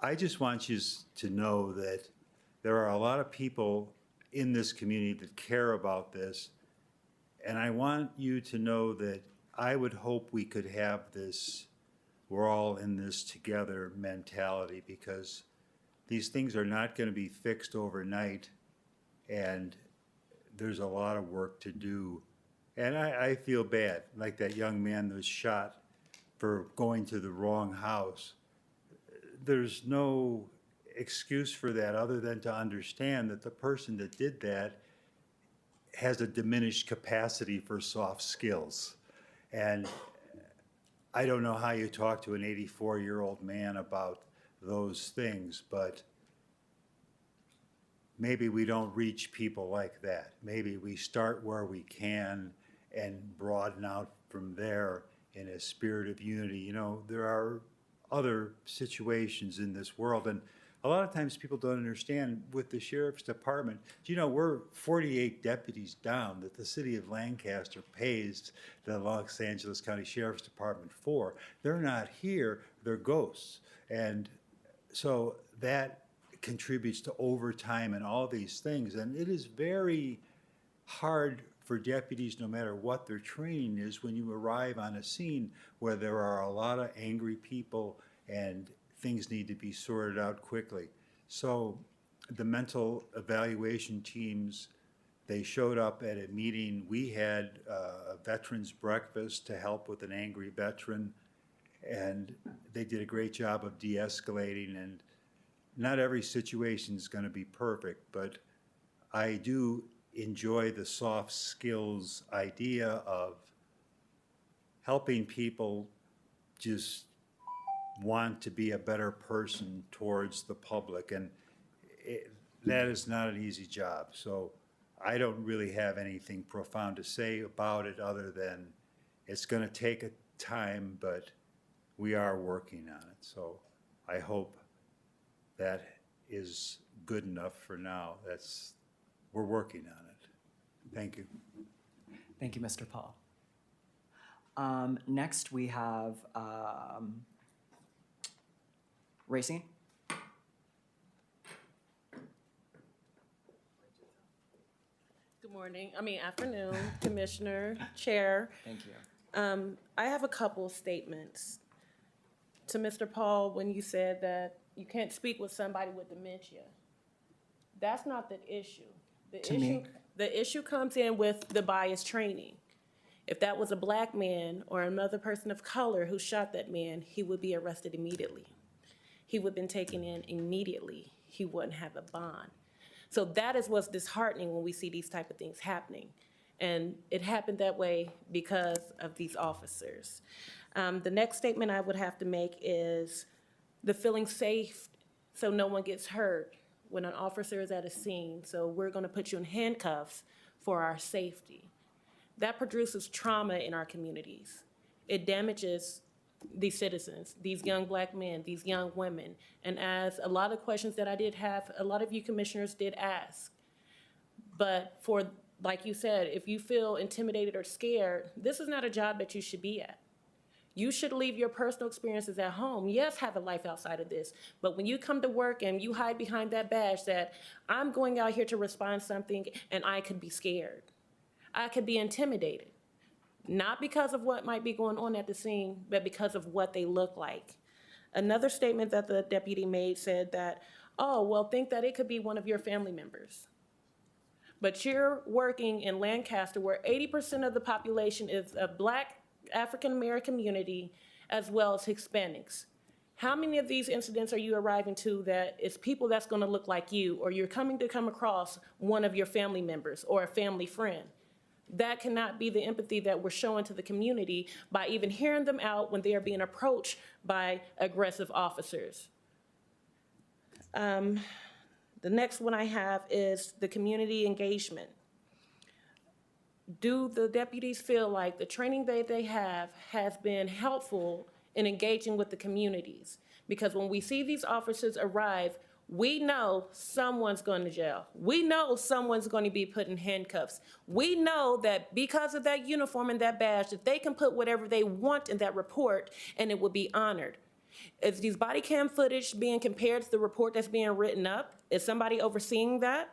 I just want you to know that there are a lot of people in this community that care about this, and I want you to know that I would hope we could have this, we're all in this together mentality, because these things are not going to be fixed overnight, and there's a lot of work to do. And I feel bad, like that young man that was shot for going to the wrong house. There's no excuse for that other than to understand that the person that did that has a diminished capacity for soft skills. And I don't know how you talk to an 84-year-old man about those things, but maybe we don't reach people like that. Maybe we start where we can and broaden out from there in a spirit of unity. You know, there are other situations in this world, and a lot of times people don't understand with the sheriff's department, you know, we're 48 deputies down that the city of Lancaster pays the Los Angeles County Sheriff's Department for. They're not here, they're ghosts. And so that contributes to overtime and all these things. And it is very hard for deputies, no matter what their training is, when you arrive on a scene where there are a lot of angry people and things need to be sorted out quickly. So the mental evaluation teams, they showed up at a meeting. We had a veterans breakfast to help with an angry veteran, and they did a great job of de-escalating. And not every situation is going to be perfect, but I do enjoy the soft skills idea of helping people just want to be a better person towards the public. And that is not an easy job. So I don't really have anything profound to say about it other than it's going to take a time, but we are working on it. So I hope that is good enough for now. We're working on it. Thank you. Thank you, Mr. Paul. Next, we have Racine. Good morning, afternoon, Commissioner, Chair. Thank you. I have a couple of statements. To Mr. Paul, when you said that you can't speak with somebody with dementia, that's not the issue. The issue comes in with the bias training. If that was a black man or another person of color who shot that man, he would be arrested immediately. He would have been taken in immediately. He wouldn't have a bond. So that is what's disheartening when we see these type of things happening. And it happened that way because of these officers. The next statement I would have to make is the feeling safe so no one gets hurt when an officer is at a scene. So we're gonna put you in handcuffs for our safety. That produces trauma in our communities. It damages these citizens, these young black men, these young women. And as a lot of questions that I did have, a lot of you commissioners did ask. But for, like you said, if you feel intimidated or scared, this is not a job that you should be at. You should leave your personal experiences at home. Yes, have a life outside of this. But when you come to work and you hide behind that badge that I'm going out here to respond to something and I could be scared. I could be intimidated. Not because of what might be going on at the scene, but because of what they look like. Another statement that the deputy made said that, oh, well, think that it could be one of your family members. But you're working in Lancaster where 80% of the population is a black African-American community as well as Hispanics. How many of these incidents are you arriving to that it's people that's gonna look like you, or you're coming to come across one of your family members or a family friend? That cannot be the empathy that we're showing to the community by even hearing them out when they are being approached by aggressive officers. The next one I have is the community engagement. Do the deputies feel like the training that they have has been helpful in engaging with the communities? Because when we see these officers arrive, we know someone's going to jail. We know someone's going to be put in handcuffs. We know that because of that uniform and that badge, that they can put whatever they want in that report and it will be honored. Is these body cam footage being compared to the report that's being written up? Is somebody overseeing that?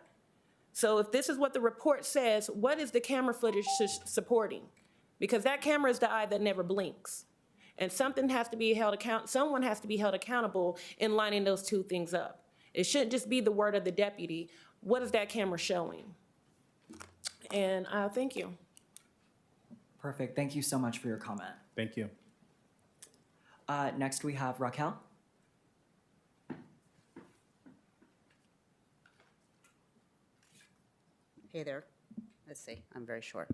So if this is what the report says, what is the camera footage supporting? Because that camera is the eye that never blinks. And someone has to be held accountable in lining those two things up. It shouldn't just be the word of the deputy. What is that camera showing? And thank you. Perfect. Thank you so much for your comment. Thank you. Next, we have Raquel. Hey there. Let's see, I'm very short.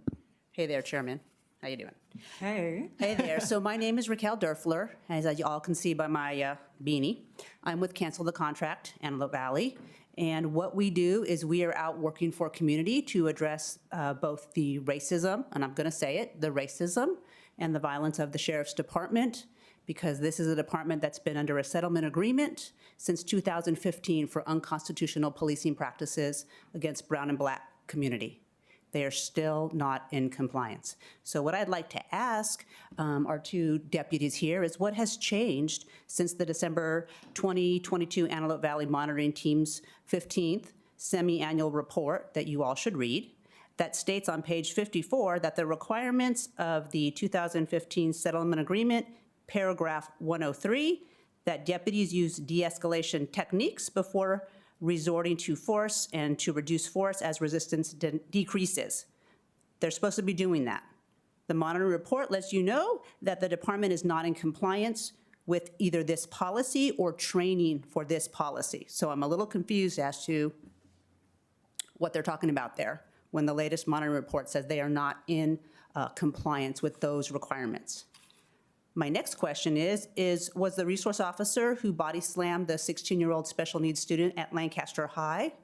Hey there, Chairman. How you doing? Hey. Hey there. So my name is Raquel Durfler, as you all can see by my beanie. I'm with Cancel the Contract, Antelope Valley. And what we do is we are out working for community to address both the racism, and I'm going to say it, the racism and the violence of the Sheriff's Department, because this is a department that's been under a settlement agreement since 2015 for unconstitutional policing practices against brown and black community. They are still not in compliance. So what I'd like to ask our two deputies here is what has changed since the December 2022 Antelope Valley Monitoring Team's 15th semi-annual report that you all should read, that states on page 54 that the requirements of the 2015 settlement agreement, paragraph 103, that deputies use de-escalation techniques before resorting to force and to reduce force as resistance decreases. They're supposed to be doing that. The monitoring report lets you know that the department is not in compliance with either this policy or training for this policy. So I'm a little confused as to what they're talking about there when the latest monitoring report says they are not in compliance with those requirements. My next question is was the resource officer who body slammed the 16-year-old special needs student at Lancaster High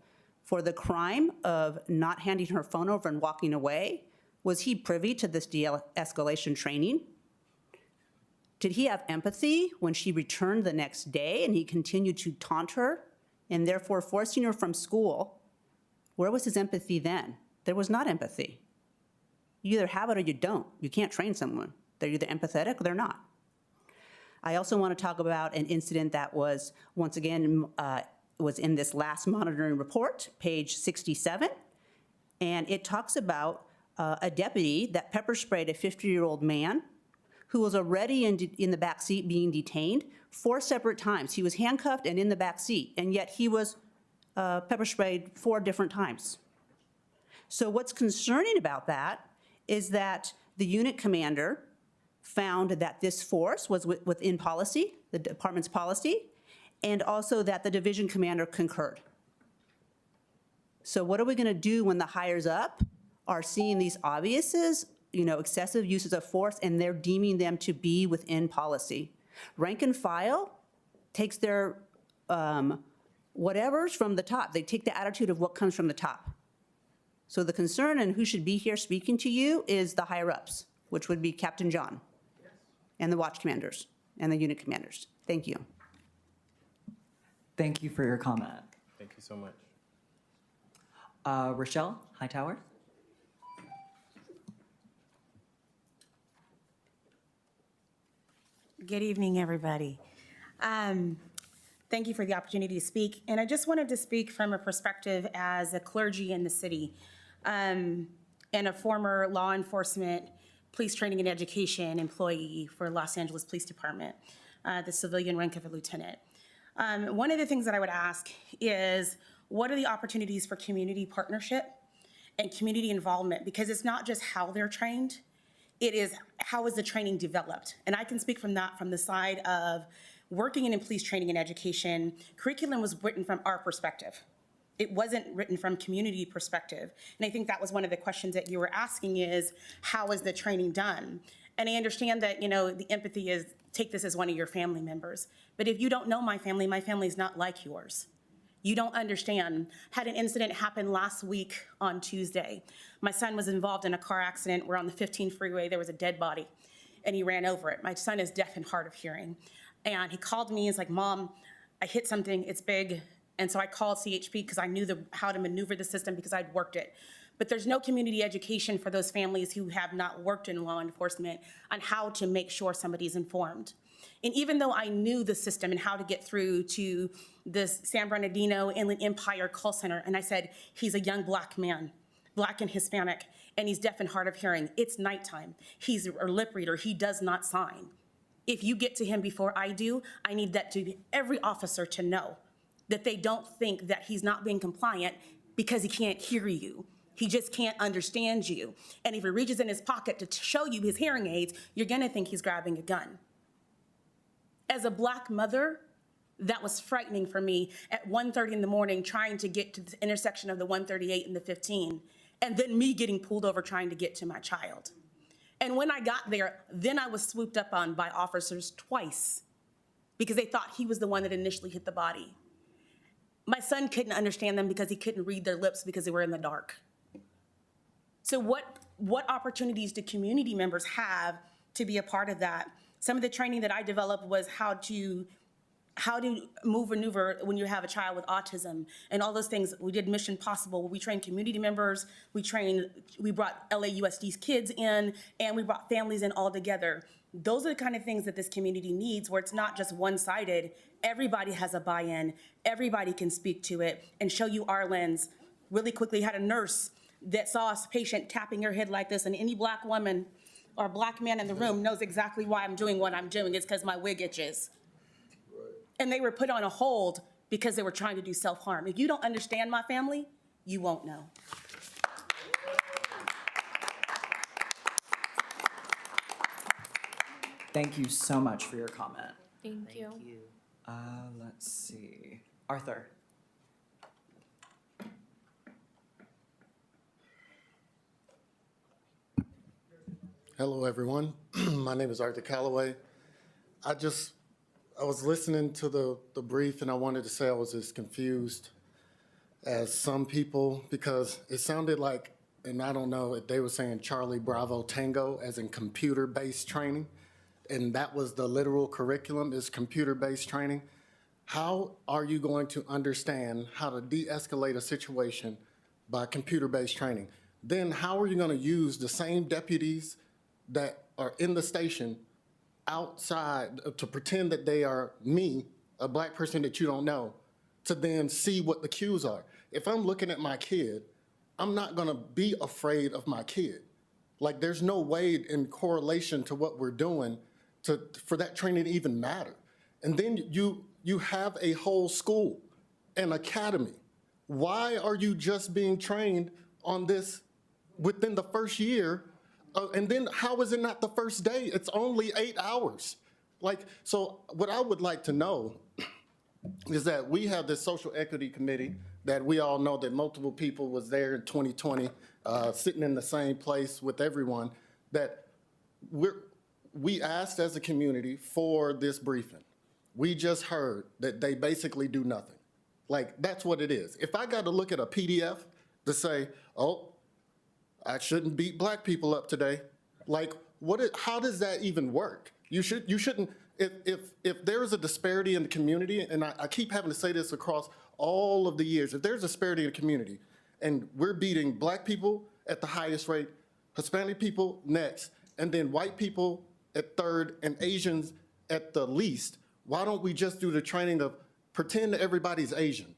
for the crime of not handing her phone over and walking away, was he privy to this de-escalation training? Did he have empathy when she returned the next day and he continued to taunt her and therefore forcing her from school? Where was his empathy then? There was not empathy. You either have it or you don't. You can't train someone. They're either empathetic or they're not. I also want to talk about an incident that was, once again, was in this last monitoring report, page 67. And it talks about a deputy that pepper sprayed a 50-year-old man who was already in the back seat being detained 4 separate times. He was handcuffed and in the back seat, and yet he was pepper sprayed 4 different times. So what's concerning about that is that the unit commander found that this force was within policy, the department's policy, and also that the division commander concurred. So what are we gonna do when the higher up are seeing these obviouses, excessive uses of force, and they're deeming them to be within policy? Rank and file takes their whatever's from the top. They take the attitude of what comes from the top. So the concern and who should be here speaking to you is the higher ups, which would be Captain John and the watch commanders and the unit commanders. Thank you. Thank you for your comment. Thank you so much. Rochelle Hightower. Good evening, everybody. Thank you for the opportunity to speak. And I just wanted to speak from a perspective as a clergy in the city and a former law enforcement, police training and education employee for Los Angeles Police Department, the civilian rank of a lieutenant. One of the things that I would ask is, what are the opportunities for community partnership and community involvement? Because it's not just how they're trained, it is how is the training developed? And I can speak from that from the side of working in police training and education. Curriculum was written from our perspective. It wasn't written from community perspective. And I think that was one of the questions that you were asking is, how is the training done? And I understand that, the empathy is, take this as one of your family members. But if you don't know my family is not like yours. You don't understand. Had an incident happen last week on Tuesday. My son was involved in a car accident. We're on the 15 freeway. There was a dead body, and he ran over it. My son is deaf and hard of hearing. And he called me. He's like, Mom, I hit something. It's big. And so I called CHP because I knew how to maneuver the system because I'd worked it. But there's no community education for those families who have not worked in law enforcement on how to make sure somebody's informed. And even though I knew the system and how to get through to the San Bernardino Inland Empire call center, and I said, he's a young black man, black and Hispanic, and he's deaf and hard of hearing. It's nighttime. He's a lip reader. He does not sign. If you get to him before I do, I need that to be every officer to know that they don't think that he's not being compliant because he can't hear you. He just can't understand you. And if he reaches in his pocket to show you his hearing aids, you're gonna think he's grabbing a gun. As a black mother, that was frightening for me at 1:30 in the morning trying to get to the intersection of the 138 and the 15, and then me getting pulled over trying to get to my child. And when I got there, then I was swooped up on by officers twice because they thought he was the one that initially hit the body. My son couldn't understand them because he couldn't read their lips because they were in the dark. So what opportunities do community members have to be a part of that? Some of the training that I developed was how to maneuver when you have a child with autism and all those things. We did Mission Possible. We trained community members. We brought LAUSD's kids in, and we brought families in all together. Those are the kind of things that this community needs, where it's not just one-sided. Everybody has a buy-in. Everybody can speak to it and show you our lens. Really quickly, had a nurse that saw a patient tapping her head like this, and any black woman or black man in the room knows exactly why I'm doing what I'm doing. It's because my wig itches. And they were put on a hold because they were trying to do self-harm. If you don't understand my family, you won't know. Thank you so much for your comment. Thank you. Let's see. Arthur. Hello, everyone. My name is Arthur Calloway. I was listening to the brief, and I wanted to say I was as confused as some people, because it sounded like, and I don't know if they were saying Charlie Bravo Tango as in computer-based training, and that was the literal curriculum, is computer-based training. How are you going to understand how to de-escalate a situation by computer-based training? Then how are you going to use the same deputies that are in the station outside to pretend that they are me, a black person that you don't know, to then see what the cues are? If I'm looking at my kid, I'm not gonna be afraid of my kid. Like, there's no way in correlation to what we're doing for that training to even matter. And then you have a whole school, an academy. Why are you just being trained on this within the first year? And then how is it not the first day? It's only 8 hours. Like, so what I would like to know is that we have this social equity committee that we all know that multiple people was there in 2020, sitting in the same place with everyone, that we asked as a community for this briefing. We just heard that they basically do nothing. Like, that's what it is. If I got to look at a PDF to say, oh, I shouldn't beat black people up today. Like, how does that even work? You shouldn't, if there is a disparity in the community, and I keep having to say this across all of the years, if there's a disparity in the community and we're beating black people at the highest rate, Hispanic people next, and then white people at third and Asians at the least, why don't we just do the training of pretend everybody's Asian?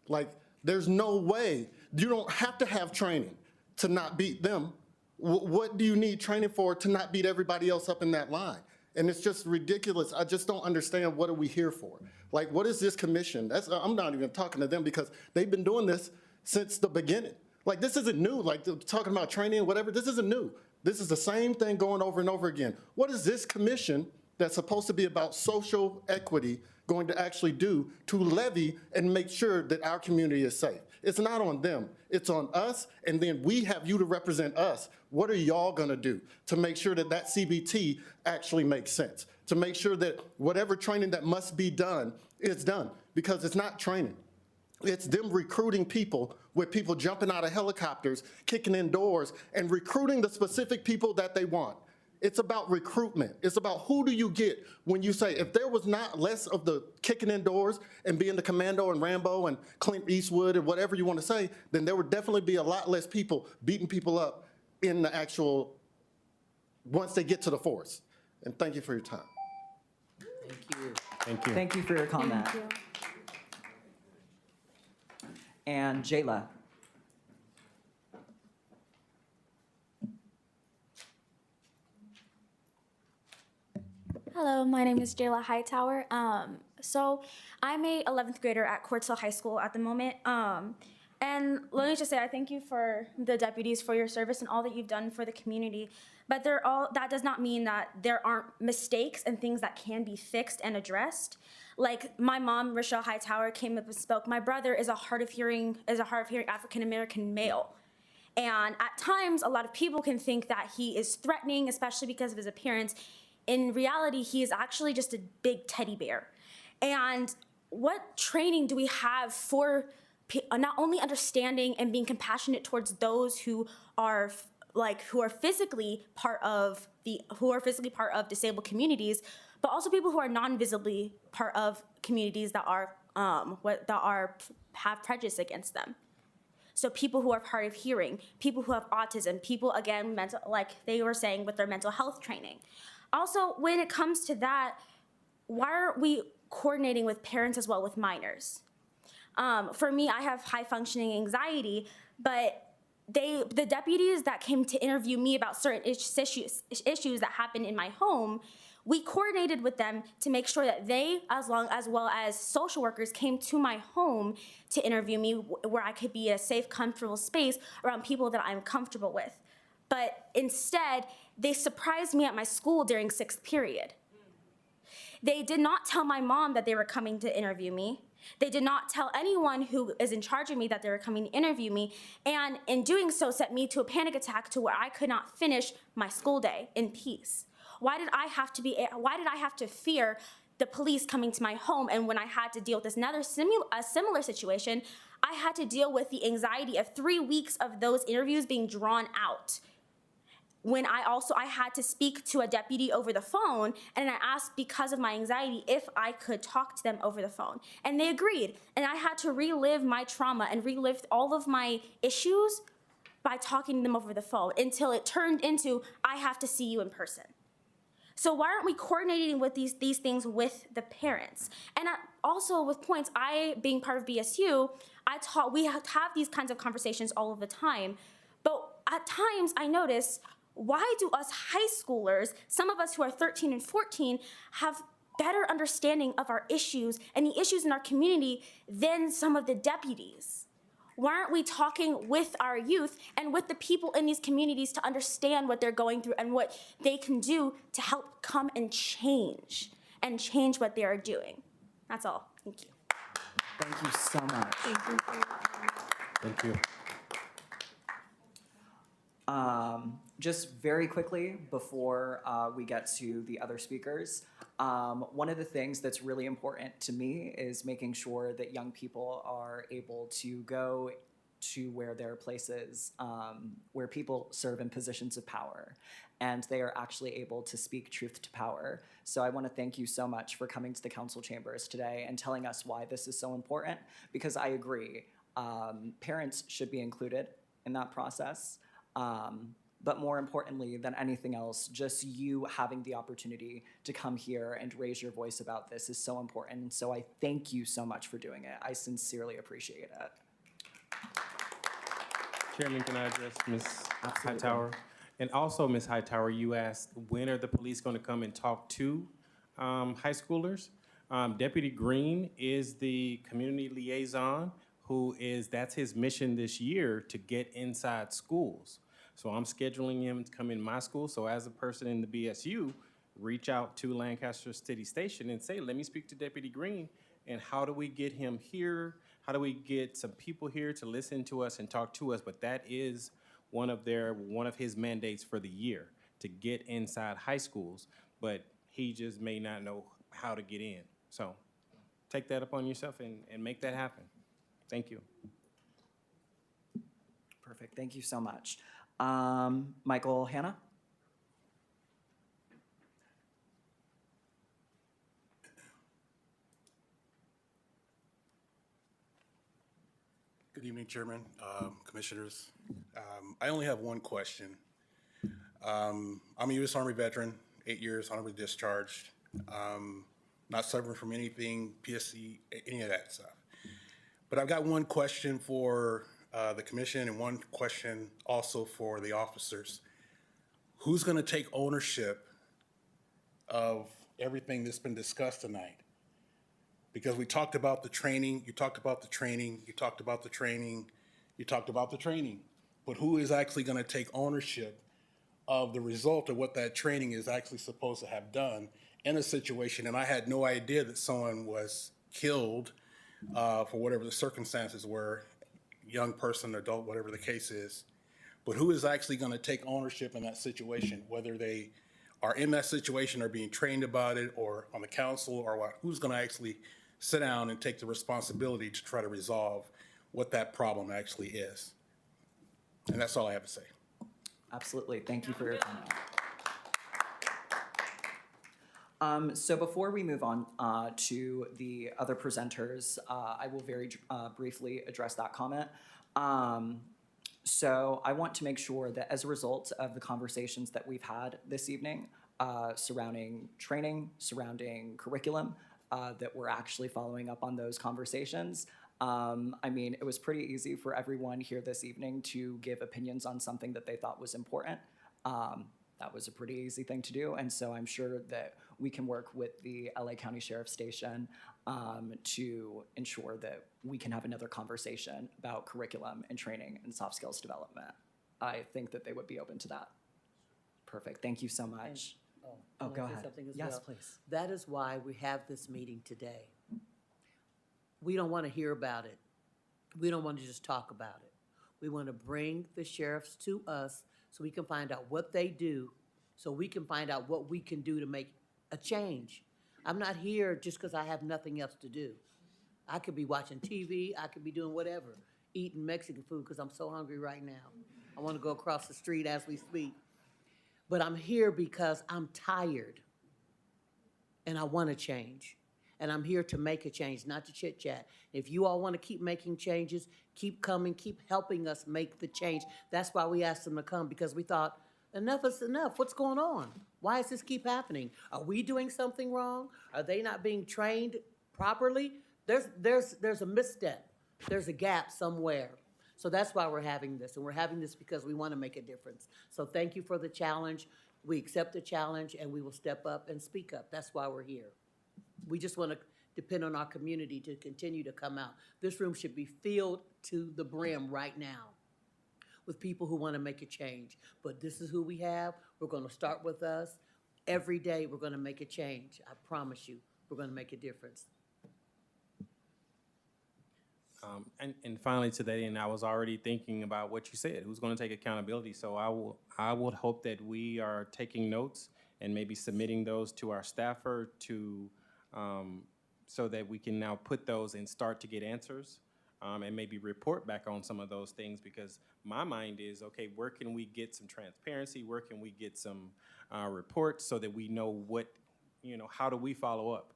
Like, there's no way. You don't have to have training to not beat them. What do you need training for to not beat everybody else up in that line? And it's just ridiculous. I just don't understand, what are we here for? Like, what is this commission? I'm not even talking to them, because they've been doing this since the beginning. Like, this isn't new, like talking about training and whatever, this isn't new. This is the same thing going over and over again. What is this commission that's supposed to be about social equity going to actually do to levy and make sure that our community is safe? It's not on them, it's on us, and then we have you to represent us. What are y'all gonna do to make sure that that CBT actually makes sense? To make sure that whatever training that must be done is done, because it's not training. It's them recruiting people, with people jumping out of helicopters, kicking in doors, and recruiting the specific people that they want. It's about recruitment. It's about who do you get when you say, if there was not less of the kicking in doors and being the Commando and Rambo and Clint Eastwood and whatever you want to say, then there would definitely be a lot less people beating people up in the actual, once they get to the force. And thank you for your time. Thank you. Thank you. Thank you for your comment. Thank you. And Jayla. Hello, my name is Jayla Hightower. So I'm a 11th grader at Courtsville High School at the moment. And let me just say, I thank you for the deputies for your service and all that you've done for the community. But that does not mean that there aren't mistakes and things that can be fixed and addressed. Like my mom, Rochelle Hightower, came up and spoke. My brother is a hard of hearing African American male. And at times, a lot of people can think that he is threatening, especially because of his appearance. In reality, he is actually just a big teddy bear. And what training do we have for not only understanding and being compassionate towards those who are who are physically part of disabled communities, but also people who are non-visibly part of communities that have prejudice against them. So people who are hard of hearing, people who have autism, people, again, like they were saying, with their mental health training. Also, when it comes to that, why aren't we coordinating with parents as well with minors? For me, I have high functioning anxiety, but the deputies that came to interview me about certain issues that happen in my home, we coordinated with them to make sure that they, as well as social workers, came to my home to interview me, where I could be in a safe, comfortable space around people that I'm comfortable with. But instead, they surprised me at my school during 6th period. They did not tell my mom that they were coming to interview me. They did not tell anyone who is in charge of me that they were coming to interview me, and in doing so sent me to a panic attack to where I could not finish my school day in peace. Why did I have to fear the police coming to my home? And when I had to deal with a similar situation, I had to deal with the anxiety of 3 weeks of those interviews being drawn out. When I had to speak to a deputy over the phone, and I asked, because of my anxiety, if I could talk to them over the phone. And they agreed. And I had to relive my trauma and relive all of my issues by talking to them over the phone, until it turned into, I have to see you in person. So why aren't we coordinating with these things with the parents? And also with points, being part of BSU, we have these kinds of conversations all of the time. But at times I notice, why do us high schoolers, some of us who are 13 and 14, have better understanding of our issues and the issues in our community than some of the deputies? Why aren't we talking with our youth and with the people in these communities to understand what they're going through and what they can do to help come and change what they are doing? That's all. Thank you. Thank you so much. Thank you. Just very quickly before we get to the other speakers, one of the things that's really important to me is making sure that young people are able to go to where there are places where people serve in positions of power, and they are actually able to speak truth to power. So I want to thank you so much for coming to the council chambers today and telling us why this is so important, because I agree, parents should be included in that process. But more importantly than anything else, just you having the opportunity to come here and raise your voice about this is so important. And so I thank you so much for doing it. I sincerely appreciate it. Chairman, can I address Ms. Hightower? And also, Ms. Hightower, you asked, when are the police going to come and talk to high schoolers? Deputy Green is the community liaison that's his mission this year, to get inside schools. So I'm scheduling him to come in my school. So as a person in the BSU, reach out to Lancaster City Station and say, let me speak to Deputy Green, and how do we get him here? How do we get some people here to listen to us and talk to us? But that is one of his mandates for the year, to get inside high schools, but he just may not know how to get in. So take that upon yourself and make that happen. Thank you. Perfect. Thank you so much. Michael Hanna? Good evening, Chairman, Commissioners. I only have one question. I'm a U.S. Army veteran, 8 years, honorably discharged, not suffering from anything, PSC, any of that stuff. But I've got one question for the commission and one question also for the officers. Who's going to take ownership of everything that's been discussed tonight? Because we talked about the training, you talked about the training, you talked about the training, you talked about the training. But who is actually going to take ownership of the result of what that training is actually supposed to have done in a situation? And I had no idea that someone was killed for whatever the circumstances were, young person, adult, whatever the case is. But who is actually going to take ownership in that situation, whether they are in that situation or being trained about it or on the council or what? Who's going to actually sit down and take the responsibility to try to resolve what that problem actually is? And that's all I have to say. Absolutely. Thank you for your time. So before we move on to the other presenters, I will very briefly address that comment. So I want to make sure that as a result of the conversations that we've had this evening surrounding training, surrounding curriculum, that we're actually following up on those conversations. I mean, it was pretty easy for everyone here this evening to give opinions on something that they thought was important. That was a pretty easy thing to do, and so I'm sure that we can work with the LA County Sheriff's Station to ensure that we can have another conversation about curriculum and training and soft skills development. I think that they would be open to that. Perfect. Thank you so much. Can I go say ahead. something as Yes, well? please. That is why we have this meeting today. We don't want to hear about it. We don't want to just talk about it. We want to bring the sheriffs to us so we can find out what they do, so we can find out what we can do to make a change. I'm not here just because I have nothing else to do. I could be watching TV, I could be doing whatever, eating Mexican food because I'm so hungry right now. I want to go across the street as we speak. But I'm here because I'm tired and I want to change. And I'm here to make a change, not to chit chat. If you all want to keep making changes, keep coming, keep helping us make the change. That's why we asked them to come, because we thought, enough is enough. What's going on? Why does this keep happening? Are we doing something wrong? Are they not being trained properly? There's a misstep. There's a gap somewhere. So that's why we're having this, and we're having this because we want to make a difference. So thank you for the challenge. We accept the challenge, and we will step up and speak up. That's why we're here. We just want to depend on our community to continue to come out. This room should be filled to the brim right now with people who want to make a change. But this is who we have. We're going to start with us. Every day, we're going to make a change. I promise you, we're going to make a difference. And finally, to that end, I was already thinking about what you said. Who's going to take accountability? So I would hope that we are taking notes and maybe submitting those to our staffer to so that we can now put those and start to get answers and maybe report back on some of those things, because my mind is, okay, where can we get some transparency? Where can we get some reports so that we know what, how do we follow up?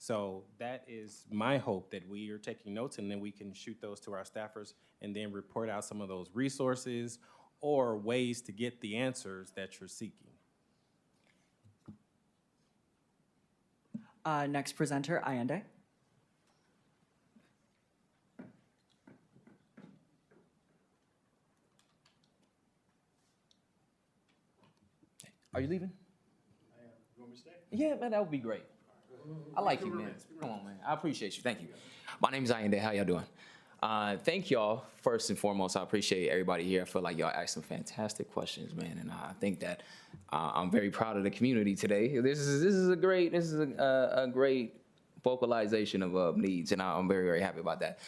So that is my hope, that we are taking notes and then we can shoot those to our staffers and then report out some of those resources or ways to get the answers that you're seeking. Next presenter, Ayende. Are you leaving? I am. You want me to stay? Yeah, man, that would be great. I like you, man. Come on, man. I appreciate you. Thank you. My name is Ayende. How y'all doing? Thank y'all. First and foremost, I appreciate everybody here. I feel like y'all asked some fantastic questions, man, and I think that I'm very proud of the community today. This is a great vocalization of needs, and I'm very, very happy about that.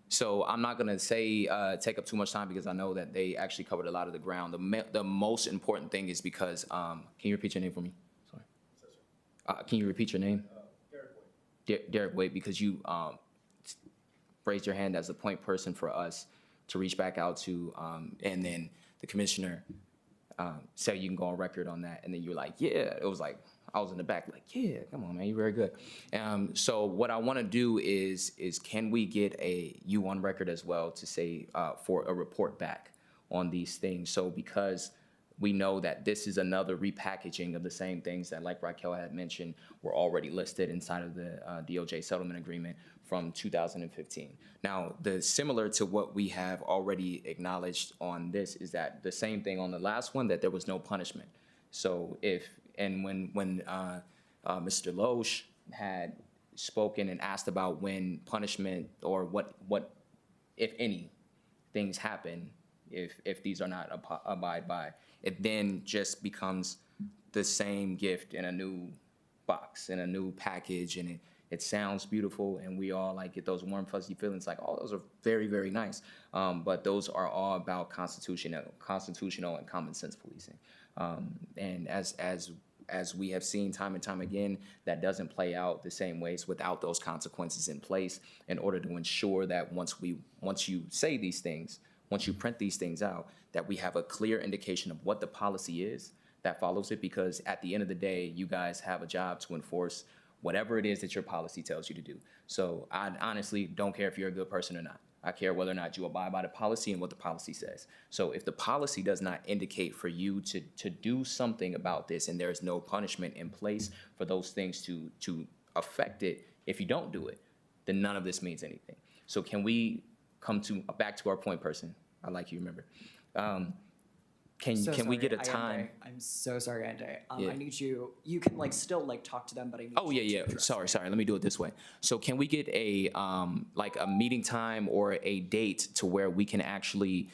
So I'm not gonna say take up too much time because I know that they actually covered a lot of the ground. The most important thing is because can you repeat your name for me? Sorry. Can you repeat your name? Derek Wade. Derek Wade, because you raised your hand as a point person for us to reach back out to, and then the commissioner said you can go on record on that, and then you're like, yeah. It was like, I was in the back like, yeah, come on, man, you're very good. So what I want to do is can we get you on record as well to say for a report back on these things? So because we know that this is another repackaging of the same things that, like Raquel had mentioned, were already listed inside of the DOJ settlement agreement from 2015. Now, similar to what we have already acknowledged on this is that the same thing on the last one, that there was no punishment. So when Mr. Loesch had spoken and asked about when punishment or what if any things happen if these are not abide by, it then just becomes the same gift in a new box, in a new package, and it sounds beautiful, and we all like get those warm fuzzy feelings like, oh, those are very, very nice. But those are all about constitutional and common sense policing. And as we have seen time and time again, that doesn't play out the same ways without those consequences in place in order to ensure that once you say these things, once you print these things out, that we have a clear indication of what the policy is that follows it, because at the end of the day, you guys have a job to enforce whatever it is that your policy tells you to do. So I honestly don't care if you're a good person or not. I care whether or not you abide by the policy and what the policy says. So if the policy does not indicate for you to do something about this, and there is no punishment in place for those things to affect it, if you don't do it, then none of this means anything. So can we come back to our point person? I like you, remember. Can we get a time? I'm so sorry, Andy. Yeah. I need you can like still like talk to them, but I need Oh, you yeah, to yeah. address Sorry. Let me do it this way. So can we get a, like a meeting time or a date to where we can actually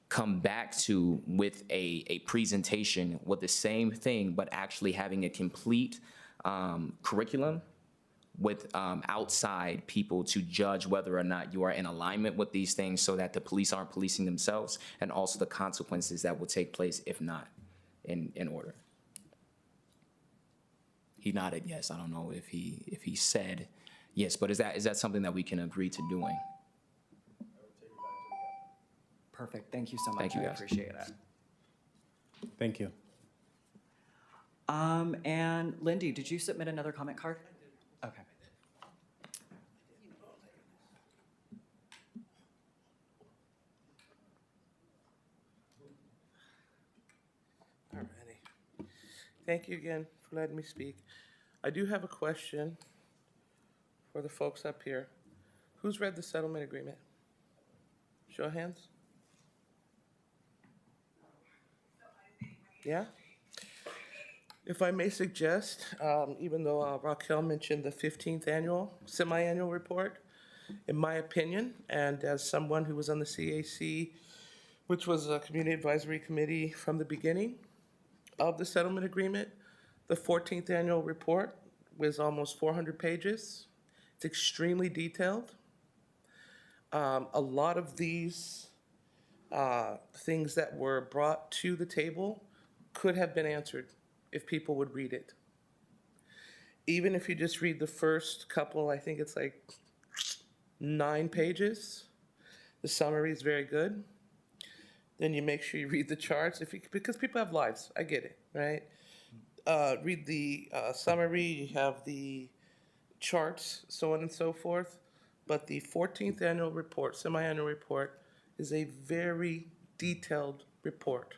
come back to with a presentation with the same thing, but actually having a complete curriculum with outside people to judge whether or not you are in alignment with these things, so that the police aren't policing themselves, and also the consequences that will take place if not in order. He nodded yes. I don't know if he said yes, but is that something that we can agree to doing? Perfect. Thank you so much. Thank you, I guys. appreciate it. Thank you. And Lindy, did you submit another comment card? Okay. Alrighty. Thank you again for letting me speak. I do have a question for the folks up here. Who's read the settlement agreement? Show of hands. Yeah? If I may suggest, even though Raquel mentioned the 15th annual, semi-annual report, in my opinion, and as someone who was on the CAC, which was a community advisory committee from the beginning of the settlement agreement, the 14th annual report was almost 400 pages. It's extremely detailed. A lot of these things that were brought to the table could have been answered if people would read it. Even if you just read the first couple, I think it's like 9 pages, the summary is very good. Then you make sure you read the charts, because people have lives, I get it, right? Read the summary, you have the charts, so on and so forth. But the 14th annual report, semi-annual report, is a very detailed report.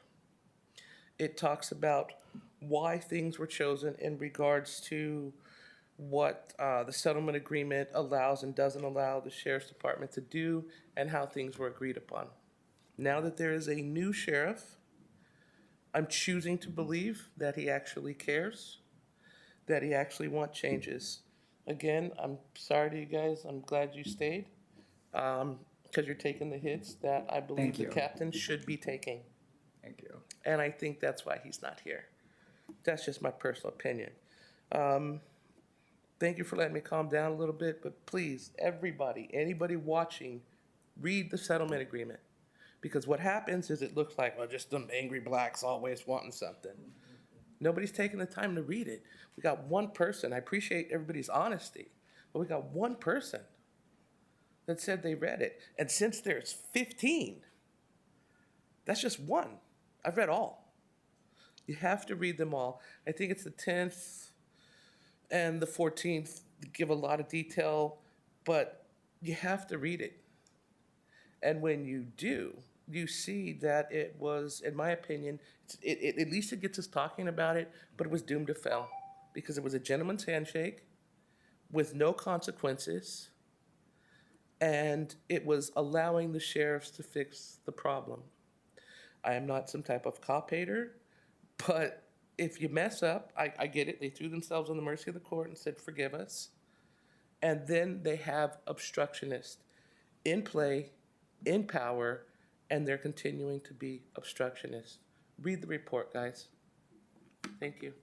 It talks about why things were chosen in regards to what the settlement agreement allows and doesn't allow the sheriff's department to do, and how things were agreed upon. Now that there is a new sheriff, I'm choosing to believe that he actually cares, that he actually wants changes. Again, I'm sorry to you guys, I'm glad you stayed, because you're taking the hits that I believe Thank the you. captain should be taking. Thank you. And I think that's why he's not here. That's just my personal opinion. Thank you for letting me calm down a little bit, but please, everybody, anybody watching, read the settlement agreement. Because what happens is it looks like, well, just them angry blacks always wanting something. Nobody's taking the time to read it. We got one person, I appreciate everybody's honesty, but we got one person that said they read it. And since there's 15, that's just one. I've read all. You have to read them all. I think it's the 10th and the 14th give a lot of detail, but you have to read it. And when you do, you see that it was, in my opinion, at least it gets us talking about it, but it was doomed to fail because it was a gentleman's handshake with no consequences, and it was allowing the sheriffs to fix the problem. I am not some type of cop hater, but if you mess up, I get it. They threw themselves on the mercy of the court and said, forgive us. And then they have obstructionists in play, in power, and they're continuing to be obstructionists. Read the report, guys. Thank you.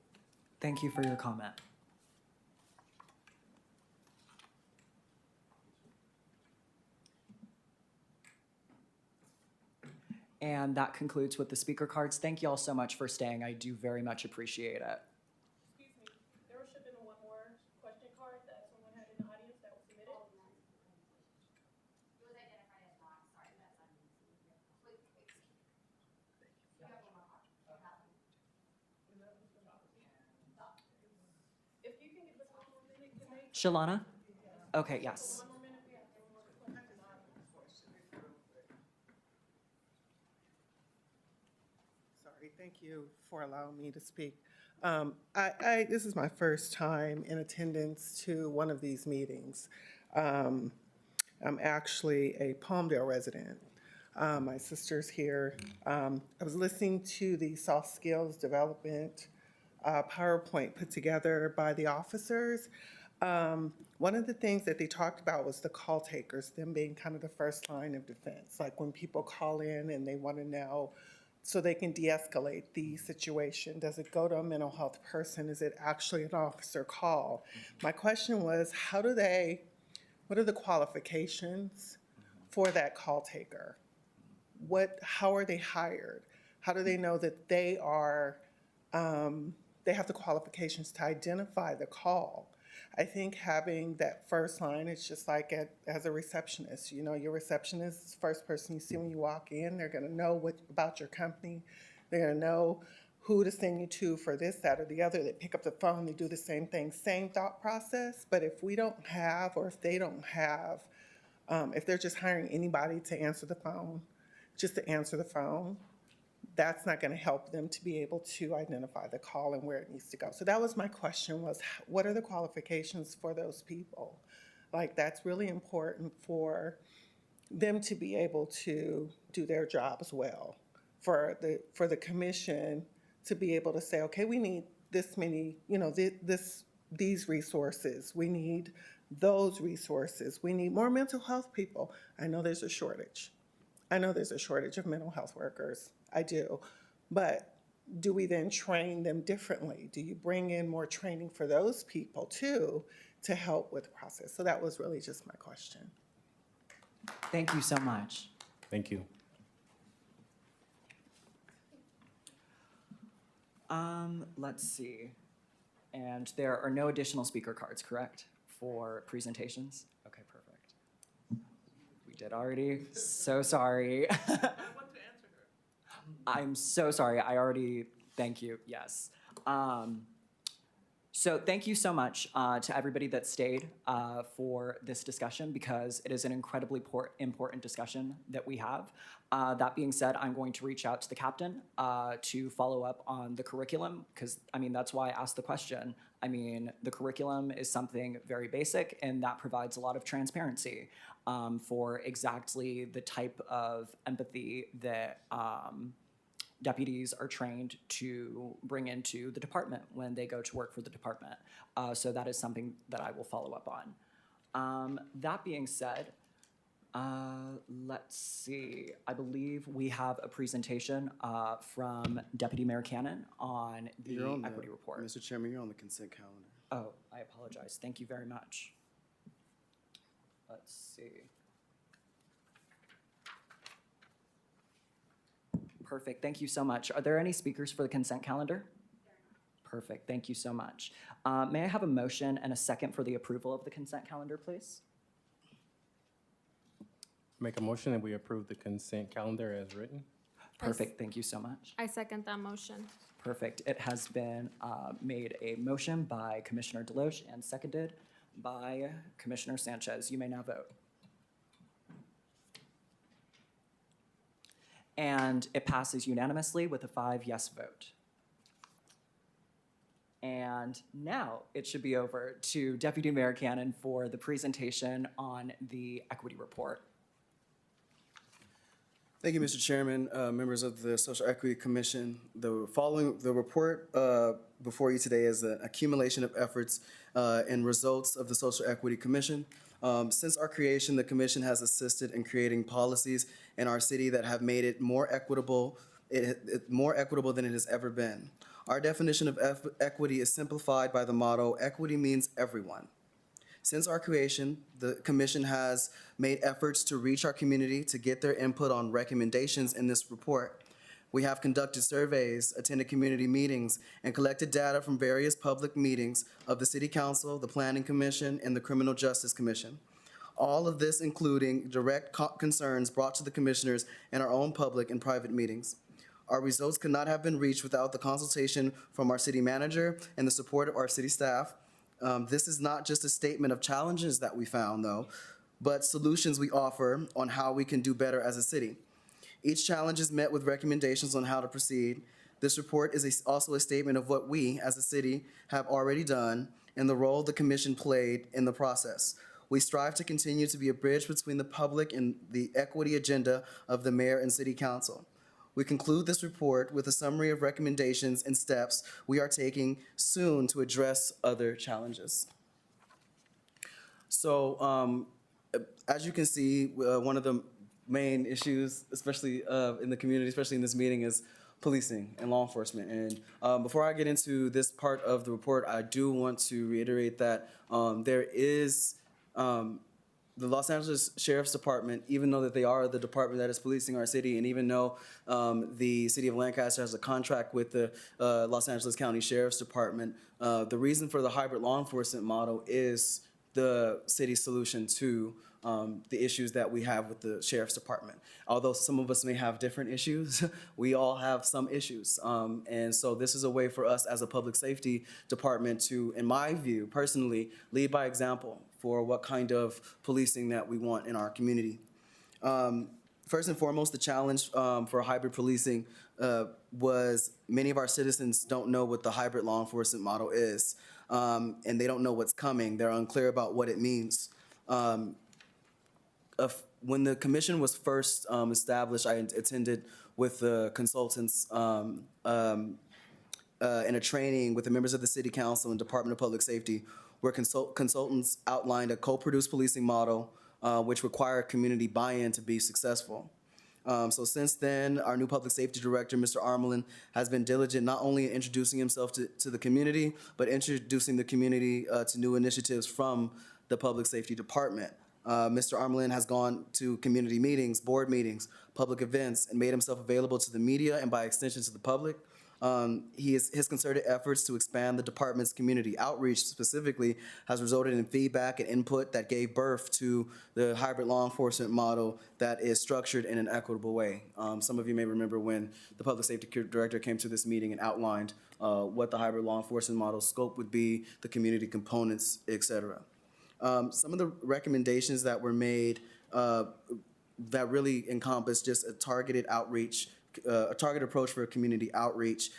Thank you for your comment. And that concludes with the speaker cards. Thank you all so much for staying. I do very much appreciate it. Excuse me, there should have been one more question card that someone had in the audience that was submitted. Shalana? Okay, yes. Sorry, thank you for allowing me to speak. This is my first time in attendance to one of these meetings. I'm actually a Palmdale resident. My sister's here. I was listening to the soft skills development PowerPoint put together by the officers. One of the things that they talked about was the call takers, them being kind of the first line of defense. Like when people call in and they want to know so they can de-escalate the situation. Does it go to a mental health person? Is it actually an officer call? My question was, what are the qualifications for that call taker? How are they hired? How do they know that they have the qualifications to identify the call? I think having that first line, it's just like as a receptionist, your receptionist is the first person you see when you walk in. They're gonna know about your company. They're gonna know who to send you to for this, that, or the other. They pick up the phone, they do the same thing, same thought process. But if we don't have, or if they don't have, if they're just hiring anybody to answer the phone, just to answer the phone, that's not going to help them to be able to identify the call and where it needs to go. So that was my question, was what are the qualifications for those people? Like, that's really important for them to be able to do their jobs well, for the commission to be able to say, okay, we need this many, these resources, we need those resources, we need more mental health people. I know there's a shortage. I know there's a shortage of mental health workers. I do. But do we then train them differently? Do you bring in more training for those people too to help with the process? So that was really just my question. Thank you so much. Thank you. Let's see. And there are no additional speaker cards, correct, for presentations? Okay, perfect. We did already. So sorry. I'm so sorry. Thank you. Yes. So thank you so much to everybody that stayed for this discussion, because it is an incredibly important discussion that we have. That being said, I'm going to reach out to the captain to follow up on the curriculum, because that's why I asked the question. The curriculum is something very basic, and that provides a lot of transparency for exactly the type of empathy that deputies are trained to bring into the department when they go to work for the department. So that is something that I will follow up on. That being said, let's see. I believe we have a presentation from Deputy Mayor Cannon on the equity report. Mr. Chairman, you're on the consent calendar. Oh, I apologize. Thank you very much. Let's see. Perfect. Thank you so much. Are there any speakers for the consent calendar? Perfect. Thank you so much. May I have a motion and a second for the approval of the consent calendar, please? Make a motion that we approve the consent calendar as written. Perfect. Thank you so much. I second that motion. Perfect. It has been made a motion by Commissioner Deloche and seconded by Commissioner Sanchez. You may now vote. And it passes unanimously with a 5 yes vote. And now it should be over to Deputy Mayor Cannon for the presentation on the equity report. Thank you, Mr. Chairman, members of the Social Equity Commission. The report before you today is an accumulation of efforts and results of the Social Equity Commission. Since our creation, the Commission has assisted in creating policies in our city that have made it more equitable, more equitable than it has ever been. Our definition of equity is simplified by the motto, equity means everyone. Since our creation, the Commission has made efforts to reach our community to get their input on recommendations in this report. We have conducted surveys, attended community meetings, and collected data from various public meetings of the City Council, the Planning Commission, and the Criminal Justice Commission. All of this including direct concerns brought to the commissioners in our own public and private meetings. Our results could not have been reached without the consultation from our city manager and the support of our city staff, This is not just a statement of challenges that we found, though, but solutions we offer on how we can do better as a city. Each challenge is met with recommendations on how to proceed. This report is also a statement of what we, as a city, have already done and the role the commission played in the process. We strive to continue to be a bridge between the public and the equity agenda of the mayor and city council. We conclude this report with a summary of recommendations and steps we are taking soon to address other challenges. So, as you can see, one of the main issues, especially in the community, especially in this meeting, is policing and law enforcement. And before I get into this part of the report, I do want to reiterate that there is the Los Angeles Sheriff's Department, even though that they are the department that is policing our city, and even though the city of Lancaster has a contract with the Los Angeles County Sheriff's Department, the reason for the hybrid law enforcement model is the city's solution to the issues that we have with the Sheriff's Department. Although some of us may have different issues, we all have some issues. And so this is a way for us as a public safety department to, in my view, personally, lead by example for what kind of policing that we want in our community. First and foremost, the challenge for hybrid policing was many of our citizens don't know what the hybrid law enforcement model is, and they don't know what's coming. They're unclear about what it means. When the commission was first established, I attended with the consultants in a training with the members of the City Council and Department of Public Safety, where consultants outlined a co-produced policing model which required community buy-in to be successful. So since then, our new Public Safety Director, Mr. Armelin, has been diligent not only in introducing himself to the community, but introducing the community to new initiatives from the Public Safety Department. Mr. Armelin has gone to community meetings, board meetings, public events, and made himself available to the media and by extension to the public. His concerted efforts to expand the department's community outreach specifically has resulted in feedback and input that gave birth to the hybrid law enforcement model that is structured in an equitable way. Some of you may remember when the Public Safety Director came to this meeting and outlined what the hybrid law enforcement model scope would be, the community components, et cetera. Some of the recommendations that were made that really encompass just a targeted outreach, a targeted approach for community outreach.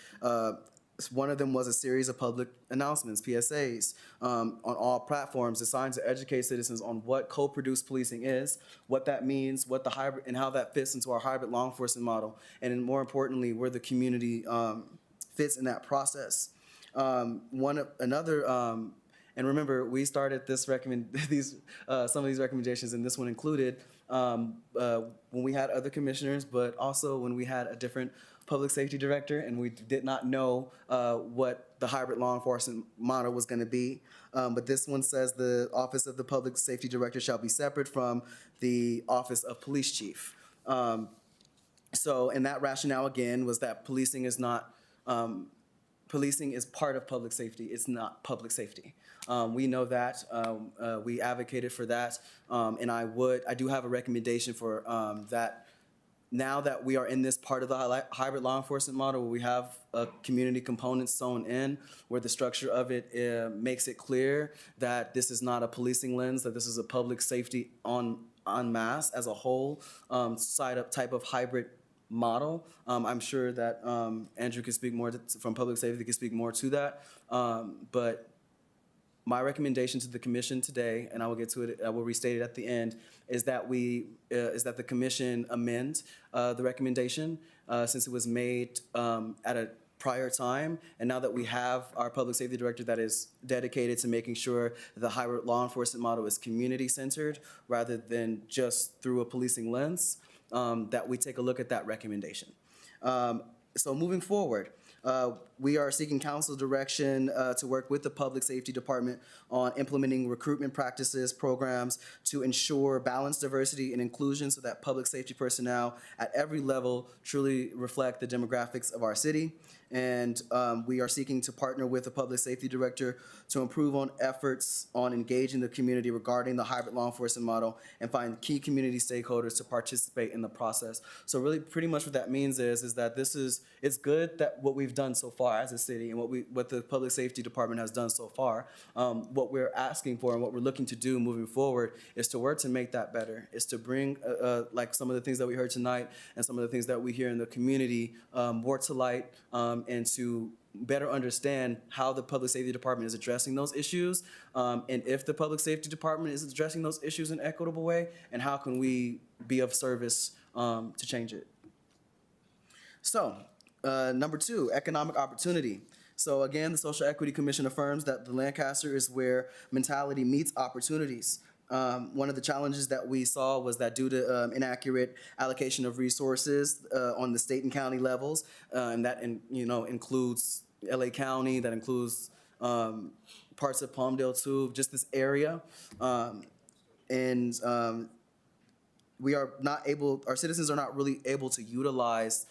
One of them was a series of public announcements, PSAs, on all platforms designed to educate citizens on what co-produced policing is, what that means, what the hybrid, and how that fits into our hybrid law enforcement model, and more importantly, where the community fits in that process. And remember, we started some of these recommendations, and this one included when we had other commissioners, but also when we had a different public safety director, and we did not know what the hybrid law enforcement model was going to be. But this one says the Office of the Public Safety Director shall be separate from the Office of Police Chief. So, and that rationale again was that policing is not. Policing is part of public safety. It's not public safety. We know that. We advocated for that. And I do have a recommendation for that. Now that we are in this part of the hybrid law enforcement model, where we have a community component sewn in, where the structure of it makes it clear that this is not a policing lens, that this is a public safety en masse as a whole type of hybrid model. I'm sure that Andrew can speak more from public safety, can speak more to that. But my recommendation to the commission today, and I will get to it, I will restate it at the end, is that the commission amend the recommendation since it was made at a prior time, and now that we have our public safety director that is dedicated to making sure the hybrid law enforcement model is community-centered rather than just through a policing lens, that we take a look at that recommendation. So moving forward, we are seeking council direction to work with the Public Safety Department on implementing recruitment practices, programs to ensure balanced diversity and inclusion so that public safety personnel at every level truly reflect the demographics of our city. And we are seeking to partner with the public safety director to improve on efforts on engaging the community regarding the hybrid law enforcement model and find key community stakeholders to participate in the process. So really pretty much what that means is that it's good that what we've done so far as a city and what the public safety department has done so far. What we're asking for and what we're looking to do moving forward is to work to make that better, is to bring like some of the things that we heard tonight and some of the things that we hear in the community more to light, and to better understand how the public safety department is addressing those issues, and if the public safety department is addressing those issues in an equitable way, and how can we be of service to change it. So, number 2, economic opportunity. So again, the Social Equity Commission affirms that the Lancaster is where mentality meets opportunities. One of the challenges that we saw was that due to inaccurate allocation of resources on the state and county levels, and that includes LA County, that includes parts of Palmdale too, just this area, we are not able, our citizens are not really able to utilize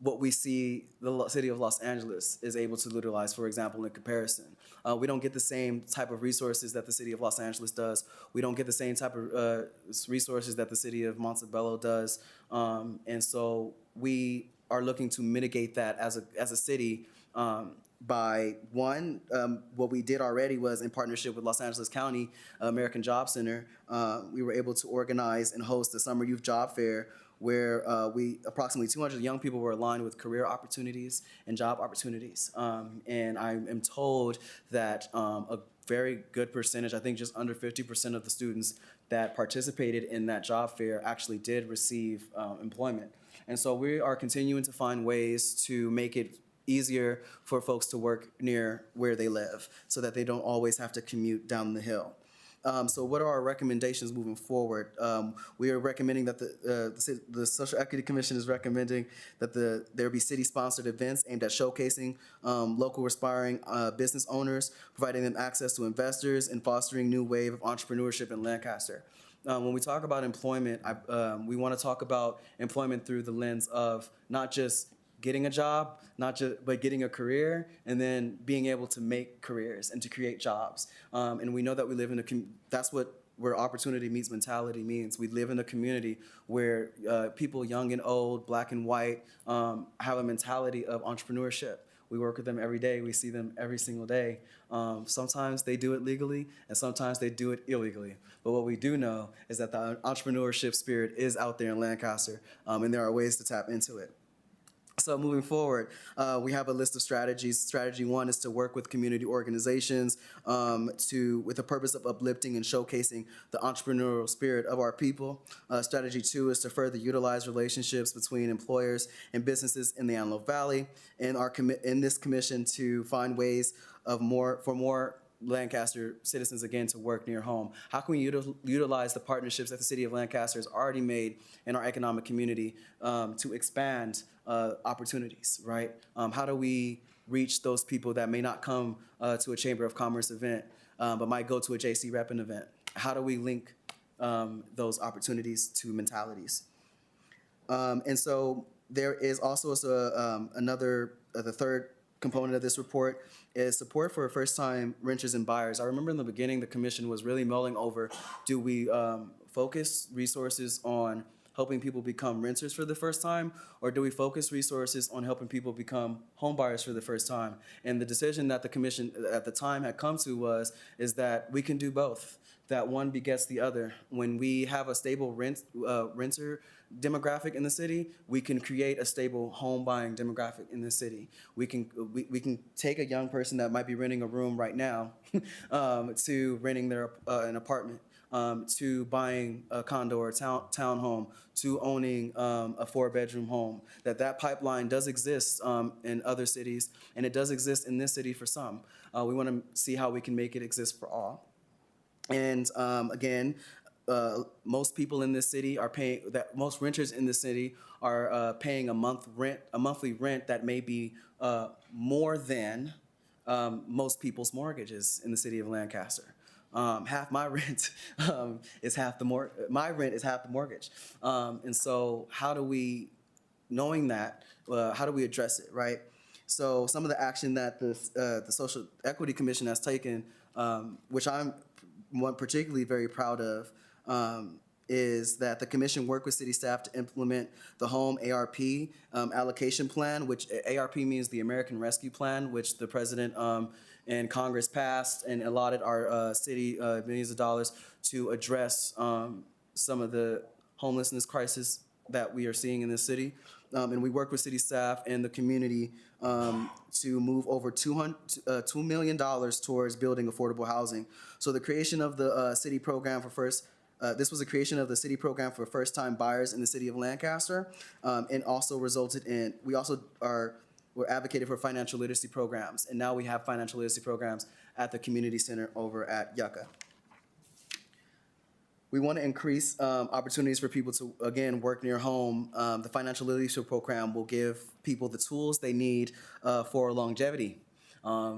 what we see the city of Los Angeles is able to utilize, for example, in comparison. We don't get the same type of resources that the city of Los Angeles does. We don't get the same type of resources that the city of Montebello does. And so we are looking to mitigate that as a city by one, what we did already was in partnership with Los Angeles County American Job Center, we were able to organize and host a summer youth job fair where approximately 200 young people were aligned with career opportunities and job opportunities. And I am told that a very good percentage, I think just under 50% of the students that participated in that job fair actually did receive employment. And so we are continuing to find ways to make it easier for folks to work near where they live so that they don't always have to commute down the hill. So what are our recommendations moving forward? We are recommending that the Social Equity Commission is recommending that there be city-sponsored events aimed at showcasing local aspiring business owners, providing them access to investors, and fostering new wave of entrepreneurship in Lancaster. When we talk about employment, we want to talk about employment through the lens of not just getting a job, but getting a career, and then being able to make careers and to create jobs. And we know that we live in that's where opportunity meets mentality means. We live in a community where people young and old, black and white, have a mentality of entrepreneurship. We work with them every day. We see them every single day. Sometimes they do it legally, and sometimes they do it illegally. But what we do know is that the entrepreneurship spirit is out there in Lancaster, and there are ways to tap into it. So moving forward, we have a list of strategies. Strategy 1 is to work with community organizations with the purpose of uplifting and showcasing the entrepreneurial spirit of our people. Strategy 2 is to further utilize relationships between employers and businesses in the Antelope Valley. And in this commission to find ways for more Lancaster citizens, again, to work near home. How can we utilize the partnerships that the city of Lancaster has already made in our economic community to expand opportunities, right? How do we reach those people that may not come to a Chamber of Commerce event, but might go to a JC Reppin event? How do we link those opportunities to mentalities? And so there is also the third component of this report is support for first-time renters and buyers. I remember in the beginning, the commission was really mulling over, do we focus resources on helping people become renters for the first time, or do we focus resources on helping people become home buyers for the first time? And the decision that the commission at the time had come to is that we can do both, that one begets the other. When we have a stable renter demographic in the city, we can create a stable home buying demographic in the city. We can take a young person that might be renting a room right now to renting an apartment, to buying a condo or a townhome, to owning a 4-bedroom home. That pipeline does exist in other cities, and it does exist in this city for some. We want to see how we can make it exist for all. And again, most people in this city are most renters in this city are paying a monthly rent that may be more than most people's mortgages in the city of Lancaster. Half my rent is half my rent is half the mortgage. And so how do we, knowing that, how do we address it, right? So some of the action that the Social Equity Commission has taken, which I'm one particularly very proud of, is that the commission worked with city staff to implement the home ARP allocation plan, which ARP means the American Rescue Plan, which the president and Congress passed and allotted our city millions of dollars to address some of the homelessness crisis that we are seeing in this city. And we work with city staff and the community to move over $2 million towards building affordable housing. So the creation of the city program for this was a creation of the city program for first-time buyers in the city of Lancaster, and also resulted in, we're advocating for financial literacy programs, and now we have financial literacy programs at the community center over at Yucca. We want to increase opportunities for people to, again, work near home. The financial literacy program will give people the tools they need for longevity.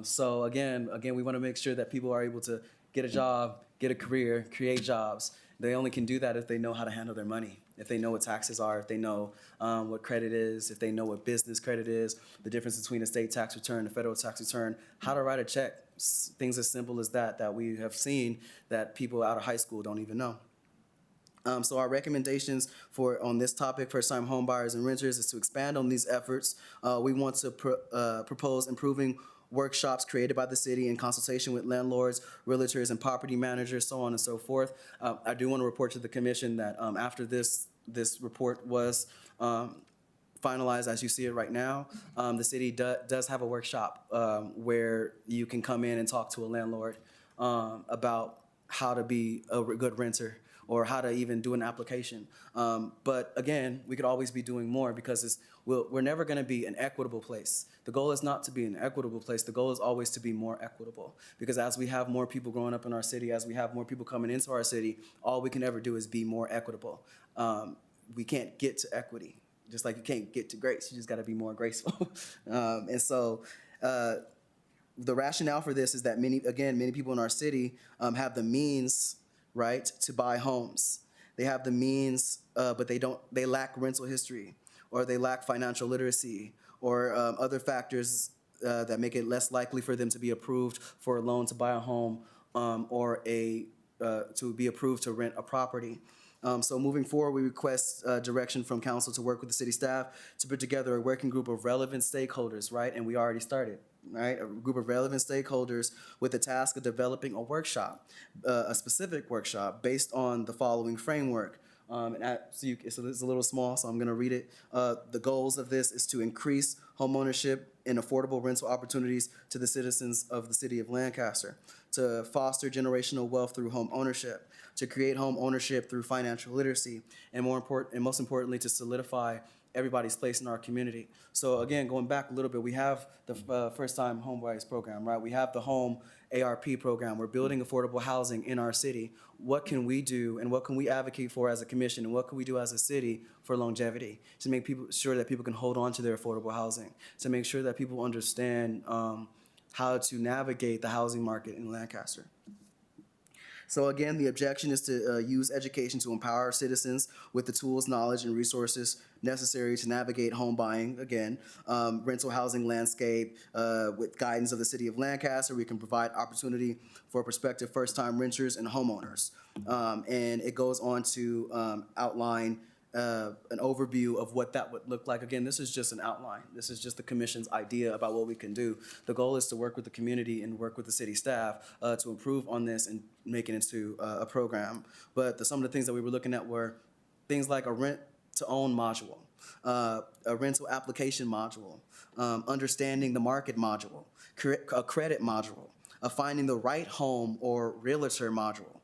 So again, we want to make sure that people are able to get a job, get a career, create jobs. They only can do that if they know how to handle their money, if they know what taxes are, if they know what credit is, if they know what business credit is, the difference between a state tax return, a federal tax return, how to write a check, things as simple as that we have seen that people out of high school don't even know. So our recommendations on this topic, first-time home buyers and renters, is to expand on these efforts. We want to propose improving workshops created by the city in consultation with landlords, realtors, and property managers, so on and so forth. I do want to report to the commission that after this report was finalized, as you see it right now, the city does have a workshop where you can come in and talk to a landlord about how to be a good renter, or how to even do an application. But again, we could always be doing more because we're never gonna be an equitable place. The goal is not to be an equitable place. The goal is always to be more equitable. Because as we have more people growing up in our city, as we have more people coming into our city, all we can ever do is be more equitable. We can't get to equity. Just like you can't get to grace, you just gotta be more graceful. And so, the rationale for this is that many people in our city have the means, right, to buy homes. They have the means, but they lack rental history, or they lack financial literacy, or other factors that make it less likely for them to be approved for a loan to buy a home, or to be approved to rent a property. So moving forward, we request direction from council to work with the city staff to put together a working group of relevant stakeholders, right? And we already started, right? A group of relevant stakeholders with the task of developing a workshop, a specific workshop based on the following framework. So it's a little small, so I'm gonna read it. The goals of this is to increase homeownership and affordable rental opportunities to the citizens of the city of Lancaster, to foster generational wealth through home ownership, to create home ownership through financial literacy, and most importantly, to solidify everybody's place in our community. So again, going back a little bit, we have the first-time home buyers program, right? We have the home ARP program. We're building affordable housing in our city. What can we do, and what can we advocate for as a commission, and what can we do as a city for longevity, to make sure that people can hold on to their affordable housing, to make sure that people understand how to navigate the housing market in Lancaster. So again, the objection is to use education to empower our citizens with the tools, knowledge, and resources necessary to navigate home buying, again, rental housing landscape. With guidance of the city of Lancaster, we can provide opportunity for prospective first-time renters and homeowners. And it goes on to outline an overview of what that would look like. Again, this is just an outline. This is just the commission's idea about what we can do. The goal is to work with the community and work with the city staff to improve on this and make it into a program. But some of the things that we were looking at were things like a rent-to-own module, a rental application module, understanding the market module, a credit module, a finding the right home or realtor module,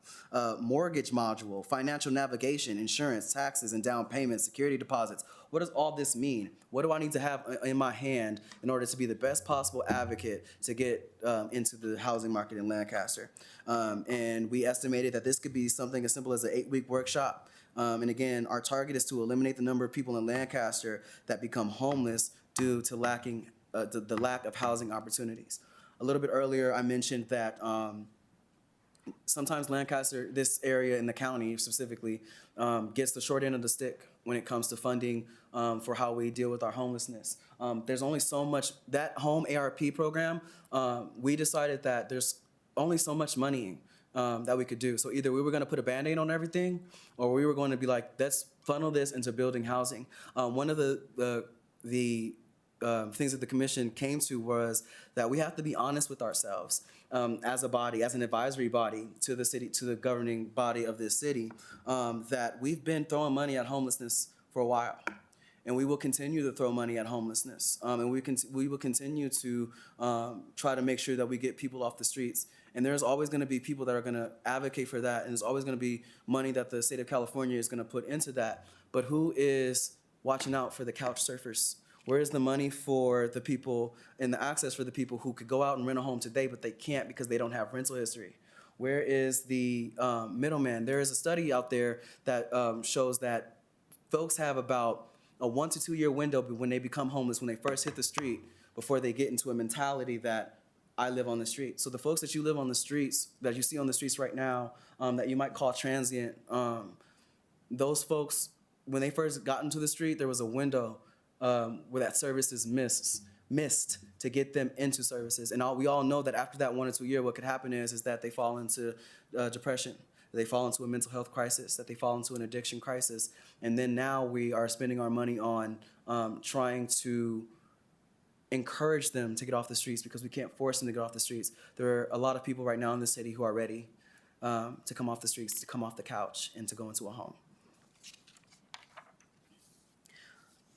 mortgage module, financial navigation, insurance, taxes, and down payments, security deposits. What does all this mean? What do I need to have in my hand in order to be the best possible advocate to get into the housing market in Lancaster? And we estimated that this could be something as simple as an 8-week workshop. And again, our target is to eliminate the number of people in Lancaster that become homeless due to the lack of housing opportunities. A little bit earlier, I mentioned that sometimes Lancaster, this area in the county specifically, gets the short end of the stick when it comes to funding for how we deal with our homelessness. There's only so much, that home ARP program, we decided that there's only so much money that we could do. So either we were gonna put a Band-Aid on everything, or we were going to be like, let's funnel this into building housing. One of the things that the commission came to was that we have to be honest with ourselves as a body, as an advisory body to the city, to the governing body of this city, that we've been throwing money at homelessness for a while. And we will continue to throw money at homelessness. And we will continue to try to make sure that we get people off the streets. And there's always gonna be people that are gonna advocate for that, and there's always gonna be money that the state of California is gonna put into that. But who is watching out for the couch surfers? Where is the money for the people and the access for the people who could go out and rent a home today, but they can't because they don't have rental history? Where is the middleman? There is a study out there that shows that folks have about a 1 to 2 year window when they become homeless, when they first hit the street, before they get into a mentality that I live on the street. So the folks that you live on the streets, that you see on the streets right now, that you might call transient, those folks, when they first got into the street, there was a window where that service is missed to get them into services. And we all know that after that 1 or 2 year, what could happen is that they fall into depression, they fall into a mental health crisis, that they fall into an addiction crisis. And then now we are spending our money on trying to encourage them to get off the streets, because we can't force them to get off the streets. There are a lot of people right now in the city who are ready to come off the streets, to come off the couch, and to go into a home.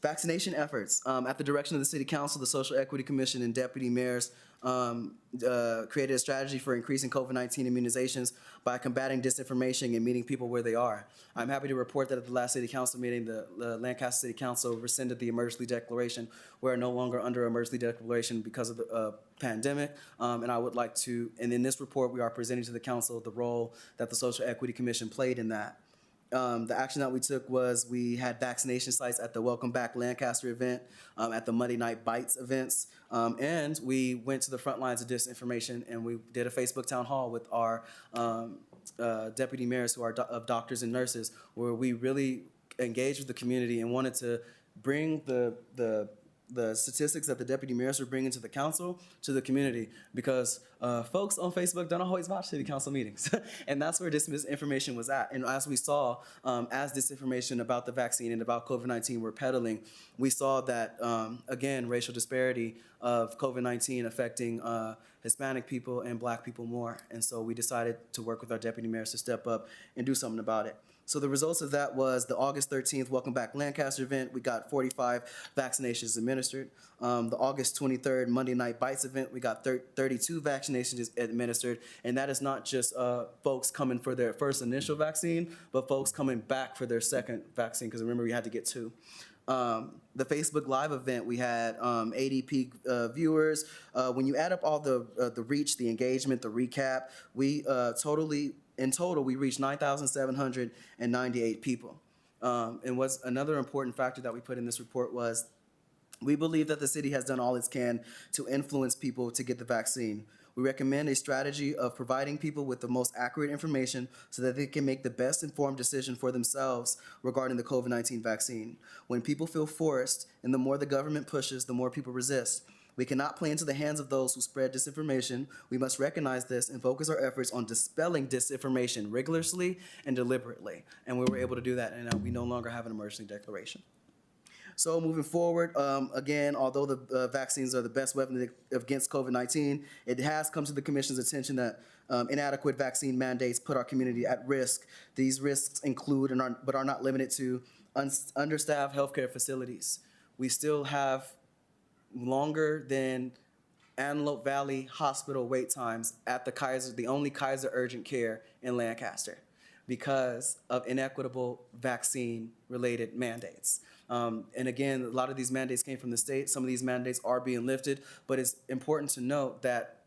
Vaccination efforts. At the direction of the City Council, the Social Equity Commission, and deputy mayors created a strategy for increasing COVID-19 immunizations by combating disinformation and meeting people where they are. I'm happy to report that at the last City Council meeting, the Lancaster City Council rescinded the emergency declaration. We're no longer under emergency declaration because of the pandemic. And I would like to, and in this report, we are presenting to the council the role that the Social Equity Commission played in that. The action that we took was we had vaccination sites at the Welcome Back Lancaster event, at the Monday Night Bites events, and we went to the front lines of disinformation, and we did a Facebook town hall with our deputy mayors who are of doctors and nurses, where we really engaged with the community and wanted to bring the statistics that the deputy mayors were bringing to the council to the community, because folks on Facebook don't always watch city council meetings. And that's where this misinformation was at. And as we saw, as disinformation about the vaccine and about COVID-19 were peddling, we saw that, again, racial disparity of COVID-19 affecting Hispanic people and Black people more. And so we decided to work with our deputy mayors to step up and do something about it. So the results of that was the August 13th Welcome Back Lancaster event. We got 45 vaccinations administered. The August 23rd Monday Night Bites event, we got 32 vaccinations administered. And that is not just folks coming for their first initial vaccine, but folks coming back for their second vaccine, because remember, we had to get 2. The Facebook Live event, we had 80 peak viewers. When you add up all the reach, the engagement, the recap, we in total, we reached 9,798 people. And what's another important factor that we put in this report was we believe that the city has done all it can to influence people to get the vaccine. We recommend a strategy of providing people with the most accurate information so that they can make the best informed decision for themselves regarding the COVID-19 vaccine. When people feel forced, and the more the government pushes, the more people resist. We cannot play into the hands of those who spread disinformation. We must recognize this and focus our efforts on dispelling disinformation rigorously and deliberately. And we were able to do that, and we no longer have an emergency declaration. So moving forward, again, although the vaccines are the best weapon against COVID-19, it has come to the Commission's attention that inadequate vaccine mandates put our community at risk. These risks include, but are not limited to, understaffed healthcare facilities. We still have longer than Antelope Valley Hospital wait times at the only Kaiser urgent care in Lancaster, because of inequitable vaccine-related mandates. And again, a lot of these mandates came from the state. Some of these mandates are being lifted, but it's important to note that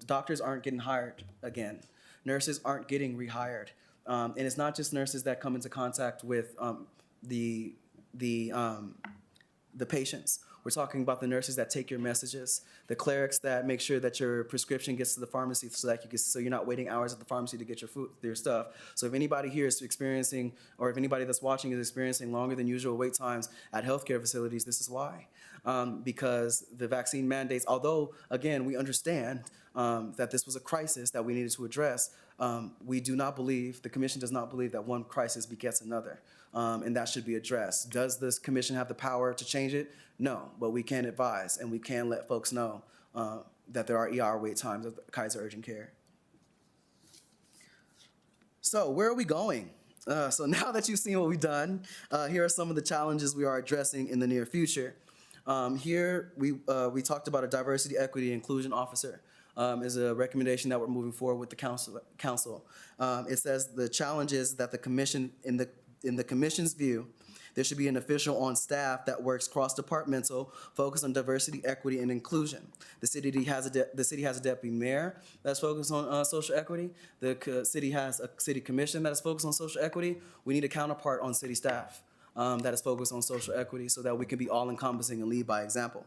doctors aren't getting hired again. Nurses aren't getting rehired. And it's not just nurses that come into contact with the patients. We're talking about the nurses that take your messages, the clerics that make sure that your prescription gets to the pharmacy so you're not waiting hours at the pharmacy to get your stuff. So if anybody here is experiencing, or if anybody that's watching is experiencing longer than usual wait times at healthcare facilities, this is why. Because the vaccine mandates, although, again, we understand that this was a crisis that we needed to address, we do not believe, the commission does not believe that one crisis begets another, and that should be addressed. Does this commission have the power to change it? No, but we can advise and we can let folks know that there are ER wait times of Kaiser Urgent Care. So where are we going? So now that you've seen what we've done, here are some of the challenges we are addressing in the near future. Here we talked about a diversity, equity, inclusion officer. Is a recommendation that we're moving forward with the council. It says the challenge is that the commission, in the commission's view, there should be an official on staff that works cross-departmental, focused on diversity, equity, and inclusion. The city has a deputy mayor that's focused on social equity. The city has a city commission that is focused on social equity. We need a counterpart on city staff that is focused on social equity so that we can be all-encompassing and lead by example.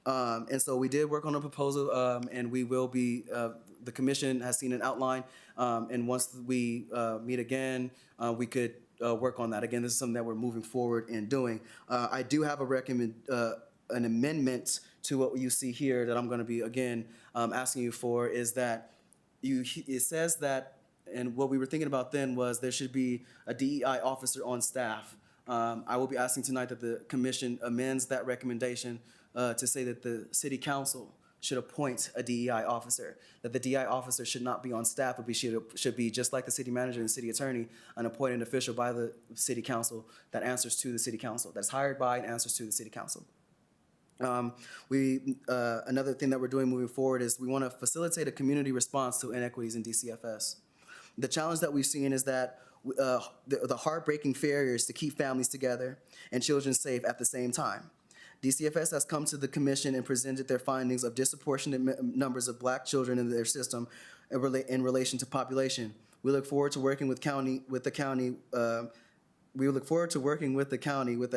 And so we did work on a proposal, and we will be, the commission has seen an outline, and once we meet again, we could work on that. Again, this is something that we're moving forward in doing. I do have an amendment to what you see here that I'm going to be, again, asking you for, is that it says that, and what we were thinking about then was there should be a DEI officer on staff. I will be asking tonight that the commission amends that recommendation to say that the city council should appoint a DEI officer, that the DEI officer should not be on staff, but should be just like the city manager and city attorney, an appointed official by the city council that answers to the city council, that's hired by and answers to the city council. Another thing that we're doing moving forward is we want to facilitate a community response to inequities in DCFS. The challenge that we've seen is that the heartbreaking failures to keep families together and children safe at the same time. DCFS has come to the commission and presented their findings of disproportionate numbers of Black children in their system in relation to population. We look forward to working with the county with the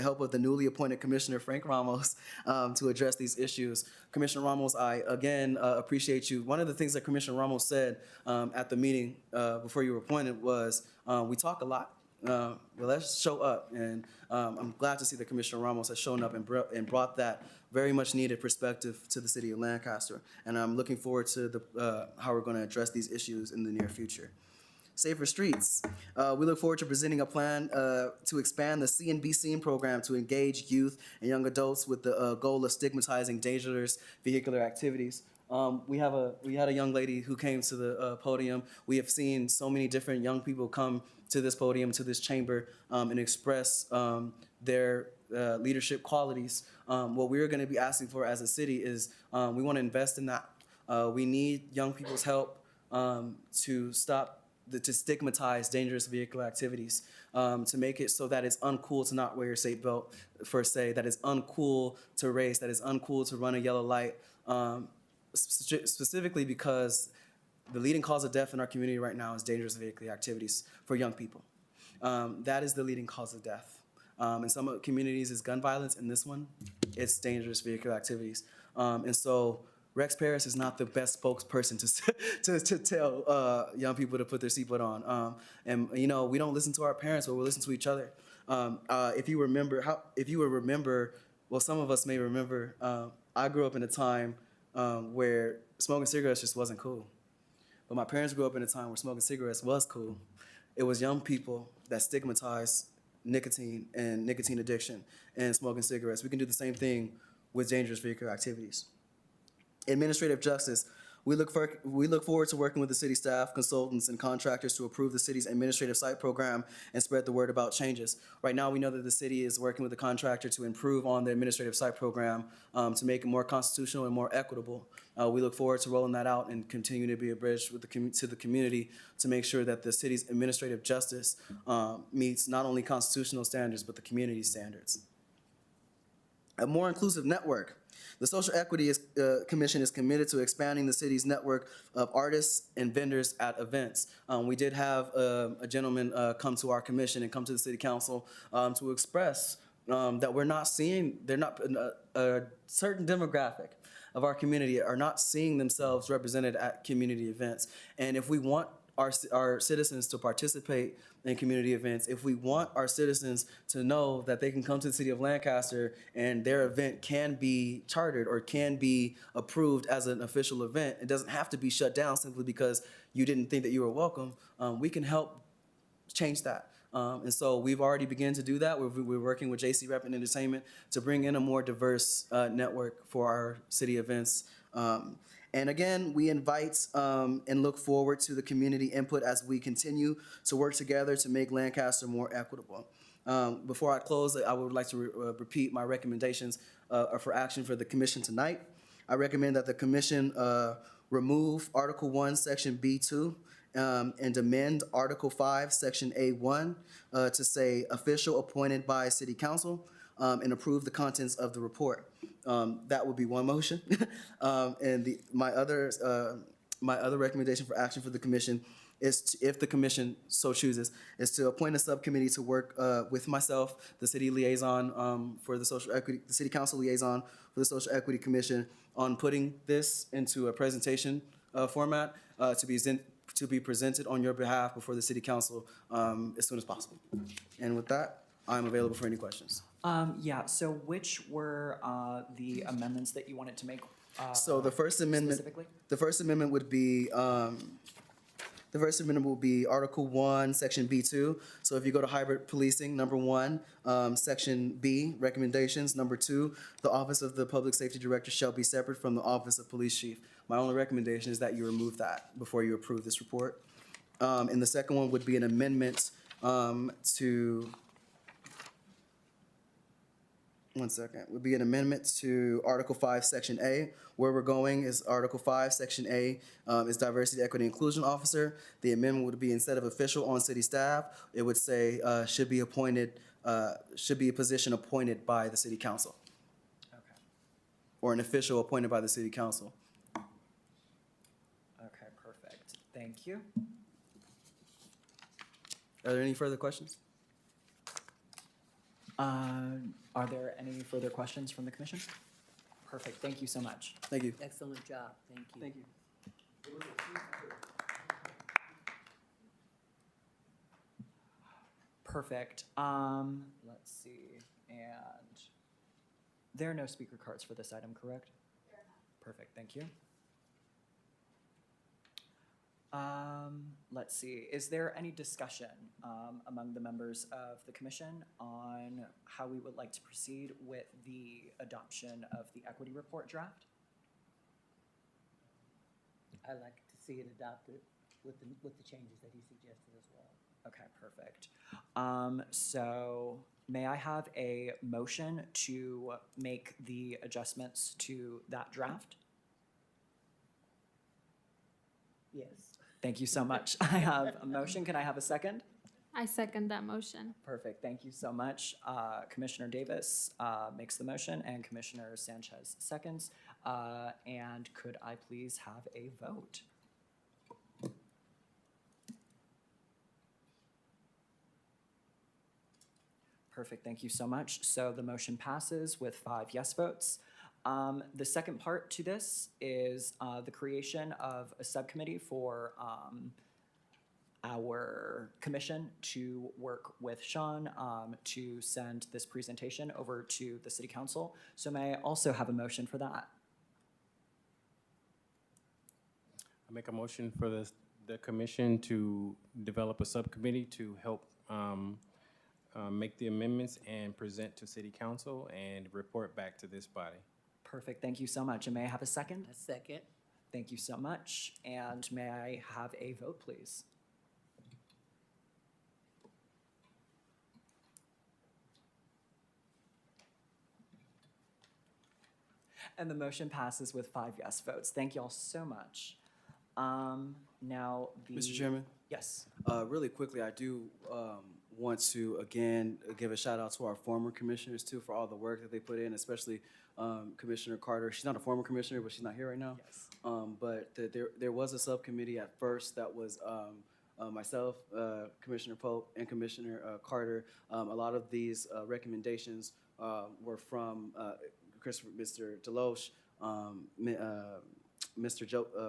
help of the newly appointed Commissioner Frank Ramos to address these issues. Commissioner Ramos, I again appreciate you. One of the things that Commissioner Ramos said at the meeting before you were appointed was, we talk a lot. Well, let's show up, and I'm glad to see that Commissioner Ramos has shown up and brought that very much needed perspective to the city of Lancaster, and I'm looking forward to how we're going to address these issues in the near future. Safer streets. We look forward to presenting a plan to expand the See and Be Seen program to engage youth and young adults with the goal of stigmatizing dangerous vehicular activities. We had a young lady who came to the podium. We have seen so many different young people come to this podium, to this chamber, and express their leadership qualities. What we're going to be asking for as a city is we want to invest in that. We need young people's help to to stigmatize dangerous vehicular activities, to make it so that it's uncool to not wear your seatbelt, per se, that it's uncool to race, that it's uncool to run a yellow light, specifically because the leading cause of death in our community right now is dangerous vehicular activities for young people. That is the leading cause of death. In some communities, it's gun violence. In this one, it's dangerous vehicular activities. And so Rex Parrish is not the best spokesperson to tell young people to put their seatbelt on. And we don't listen to our parents, but we listen to each other. If you remember, well, some of us may remember, I grew up in a time where smoking cigarettes just wasn't cool. But my parents grew up in a time where smoking cigarettes was cool. It was young people that stigmatized nicotine and nicotine addiction and smoking cigarettes. We can do the same thing with dangerous vehicular activities. Administrative justice. We look forward to working with the city staff, consultants, and contractors to approve the city's administrative site program and spread the word about changes. Right now, we know that the city is working with the contractor to improve on the administrative site program to make it more constitutional and more equitable. We look forward to rolling that out and continue to be a bridge with to the community to make sure that the city's administrative justice meets not only constitutional standards, but the community standards. A more inclusive network. The Social Equity Commission is committed to expanding the city's network of artists and vendors at events. We did have a gentleman come to our commission and come to the city council to express that we're not seeing, they're not, a certain demographic of our community are not seeing themselves represented at community events. And if we want our citizens to participate in community events, if we want our citizens to know that they can come to the city of Lancaster and their event can be chartered or can be approved as an official event, it doesn't have to be shut down simply because you didn't think that you were welcome, we can help change that. And so we've already begun to do that. We're working with JC Rep and Entertainment to bring in a more diverse network for our city events. And again, we invite and look forward to the community input as we continue to work together to make Lancaster more equitable. Before I close, I would like to repeat my recommendations for action for the commission tonight. I recommend that the commission remove Article 1, Section B2, and amend Article 5, Section A1 to say official appointed by City Council and approve the contents of the report. That would be one motion. And my other recommendation for action for the commission is, if the commission so chooses, is to appoint a subcommittee to work with myself, the city liaison for the social equity, the city council liaison for the Social Equity Commission, on putting this into a presentation format to be presented on your behalf before the city council as soon as possible. And with that, I'm available for any questions. Yeah, so which were the amendments that you wanted to make? So the First Amendment, specifically? the First Amendment would be, the First Amendment will be Article 1, Section B2. So if you go to hybrid policing, number 1, Section B, recommendations, number 2, the Office of the Public Safety Director shall be separate from the Office of Police Chief. My only recommendation is that you remove that before you approve this report. And the second one would be an amendment to, one second, would be an amendment to Article 5, Section A. Where we're going is Article 5, Section A is Diversity, Equity, Inclusion Officer. The amendment would be, instead of official on city staff, it would say should be appointed, should be a position appointed by the city council. Okay. Or an official appointed by the city council. Okay, perfect. Thank you. Are there any further questions? Are there any further questions from the commission? Perfect, thank you so much. Thank you. Excellent job, thank you. Thank you. Perfect. Let's see, and there are no speaker cards for this item, correct? Perfect, thank you. Let's see, is there any discussion among the members of the commission on how we would like to proceed with the adoption of the equity report draft? I'd like to see it adopted with the changes that he suggested as well. Okay, perfect. So may I have a motion to make the adjustments to that draft? Yes. Thank you so much. I have a motion. Can I have a second? I second that motion. Perfect. Thank you so much. Commissioner Davis makes the motion and Commissioner Sanchez seconds. And could I please have a vote? Perfect. Thank you so much. So the motion passes with 5 yes votes. The second part to this is the creation of a subcommittee for our commission to work with Sean to send this presentation over to the city council. So may I also have a motion for that? I make a motion for the commission to develop a subcommittee to help make the amendments and present to city council and report back to this body. Perfect, thank you so much. And may I have a second? A second. Thank you so much. And may I have a vote, please? And the motion passes with 5 yes votes. Thank you all so much. Now the— Mr. Chairman? Yes. Really quickly, I do want to, again, give a shout out to our former commissioners too for all the work that they put in, especially Commissioner Carter. She's not a former commissioner, but she's not here right now. Yes. But there was a subcommittee at first that was myself, Commissioner Pope, and Commissioner Carter. A lot of these recommendations were from Mr. Deloche,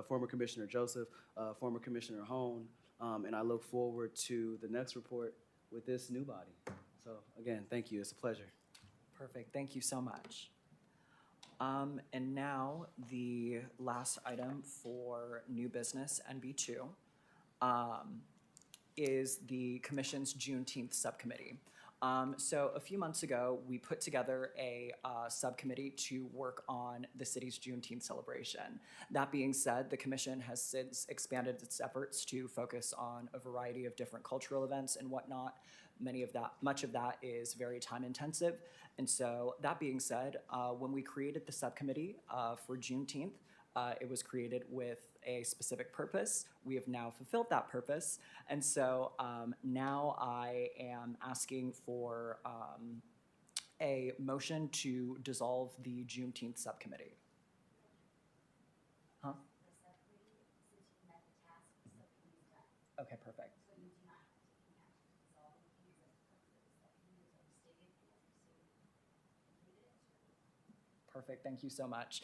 former Commissioner Joseph, former Commissioner Hone, and I look forward to the next report with this new body. So again, thank you. It's a pleasure. Perfect. Thank you so much. And now the last item for new business NB2 is the Commission's Juneteenth subcommittee. So a few months ago, we put together a subcommittee to work on the city's Juneteenth celebration. That being said, the Commission has since expanded its efforts to focus on a variety of different cultural events and whatnot. Much of that is very time intensive. And so that being said, when we created the subcommittee for Juneteenth, it was created with a specific purpose. We have now fulfilled that purpose. And so now I am asking for a motion to dissolve the Juneteenth subcommittee. Huh? Okay, perfect. Perfect, thank you so much.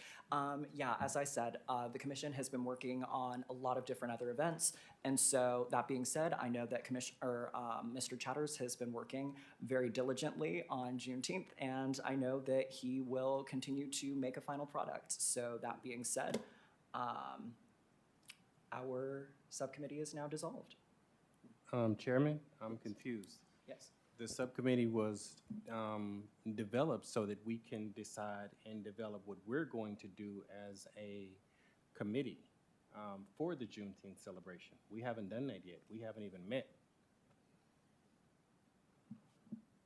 Yeah, as I said, the commission has been working on a lot of different other events. And so that being said, I know that Mr. Chatters has been working very diligently on Juneteenth, and I know that he will continue to make a final product. So that being said, our subcommittee is now dissolved. Chairman, I'm confused. Yes. The subcommittee was developed so that we can decide and develop what we're going to do as a committee for the Juneteenth celebration. We haven't done that yet. We haven't even met.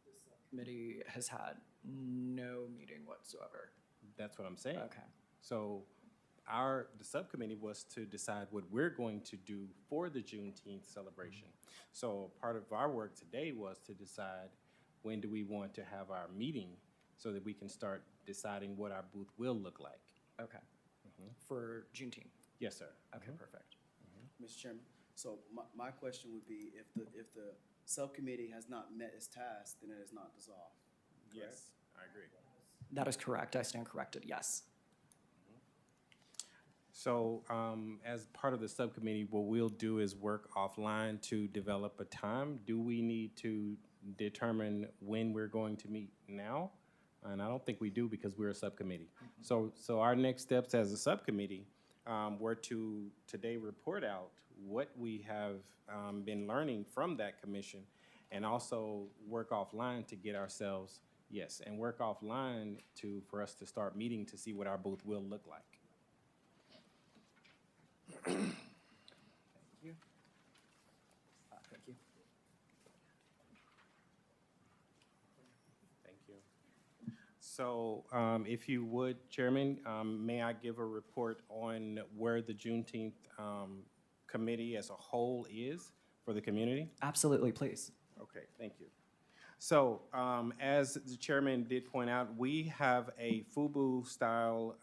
The subcommittee has had no meeting whatsoever. That's what I'm saying. Okay. So the subcommittee was to decide what we're going to do for the Juneteenth celebration. So part of our work today was to decide when do we want to have our meeting so that we can start deciding what our booth will look like. Okay. For Juneteenth? Yes, sir. Okay, perfect. Mr. Chairman, so my question would be, if the subcommittee has not met its task, then it is not dissolved. Correct? Yes, I agree. That is correct. I stand corrected, yes. So as part of the subcommittee, what we'll do is work offline to develop a time. Do we need to determine when we're going to meet now? And I don't think we do because we're a subcommittee. So our next steps as a subcommittee were to today report out what we have been learning from that commission and also work offline to get ourselves, and work offline for us to start meeting to see what our booth will look like. Thank you. Thank you. Thank you. So if you would, Chairman, may I give a report on where the Juneteenth committee as a whole is for the community? Absolutely, please. Okay, thank you. So as the chairman did point out, we have a FUBU-style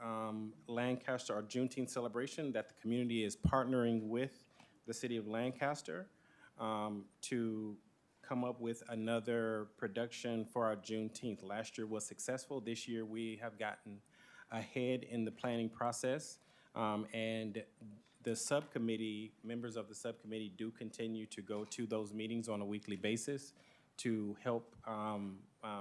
Lancaster or Juneteenth celebration that the community is partnering with the city of Lancaster to come up with another production for our Juneteenth. Last year was successful. This year we have gotten ahead in the planning process. And the subcommittee, members of the subcommittee do continue to go to those meetings on a weekly basis to help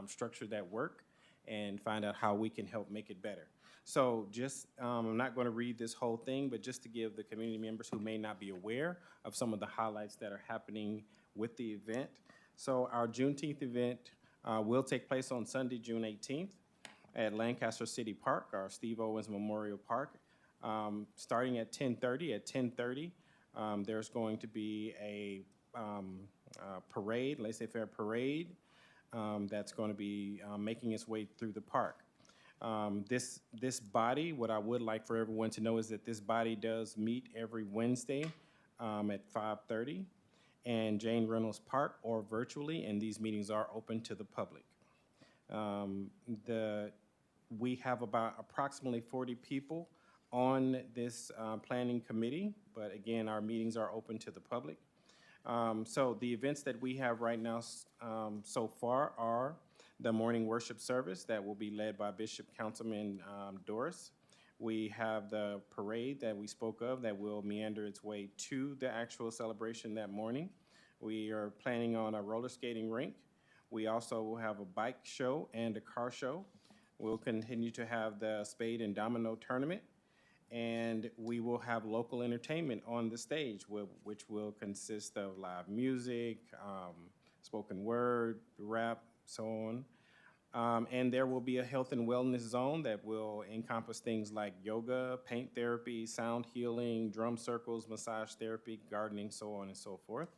structure that work and find out how we can help make it better. So just, I'm not going to read this whole thing, but just to give the community members who may not be aware of some of the highlights that are happening with the event. So our Juneteenth event will take place on Sunday, June 18th at Lancaster City Park, our Steve Owens Memorial Park, starting at 10:30. At 10:30, there's going to be a parade, laissez-faire parade, that's going to be making its way through the park. This body, what I would like for everyone to know is that this body does meet every Wednesday at 5:30 in Jane Reynolds Park or virtually, and these meetings are open to the public. We have about approximately 40 people on this planning committee, but again, our meetings are open to the public. So the events that we have right now so far are the morning worship service that will be led by Bishop Councilman Doris. We have the parade that we spoke of that will meander its way to the actual celebration that morning. We are planning on a roller skating rink. We also will have a bike show and a car show. We'll continue to have the spade and domino tournament. And we will have local entertainment on the stage, which will consist of live music, spoken word, rap, so on. And there will be a health and wellness zone that will encompass things like yoga, paint therapy, sound healing, drum circles, massage therapy, gardening, so on and so forth.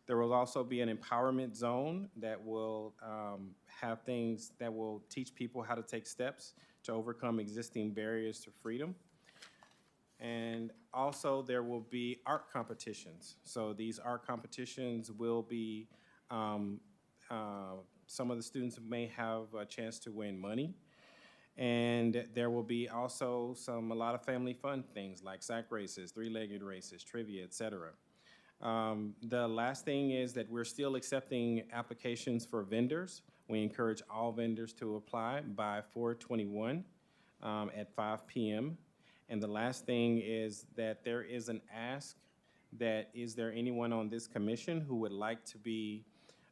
There will also be an empowerment zone that will have things that will teach people how to take steps to overcome existing barriers to freedom. And also there will be art competitions. So these art competitions will be, some of the students may have a chance to win money. And there will be also a lot of family fun things like sack races, three-legged races, trivia, et cetera. The last thing is that we're still accepting applications for vendors. We encourage all vendors to apply by 4/21 at 5 p.m. And the last thing is that there is an ask that is there anyone on this commission who would like to be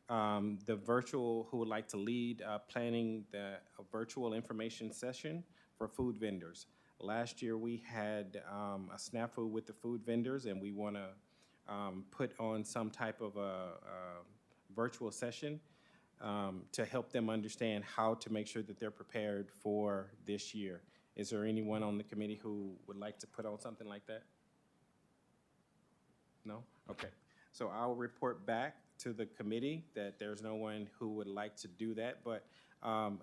who would like to lead planning a virtual information session for food vendors. Last year we had a snafu with the food vendors, and we want to put on some type of a virtual session to help them understand how to make sure that they're prepared for this year. Is there anyone on the committee who would like to put on something like that? No? Okay. So I'll report back to the committee that there's no one who would like to do that. But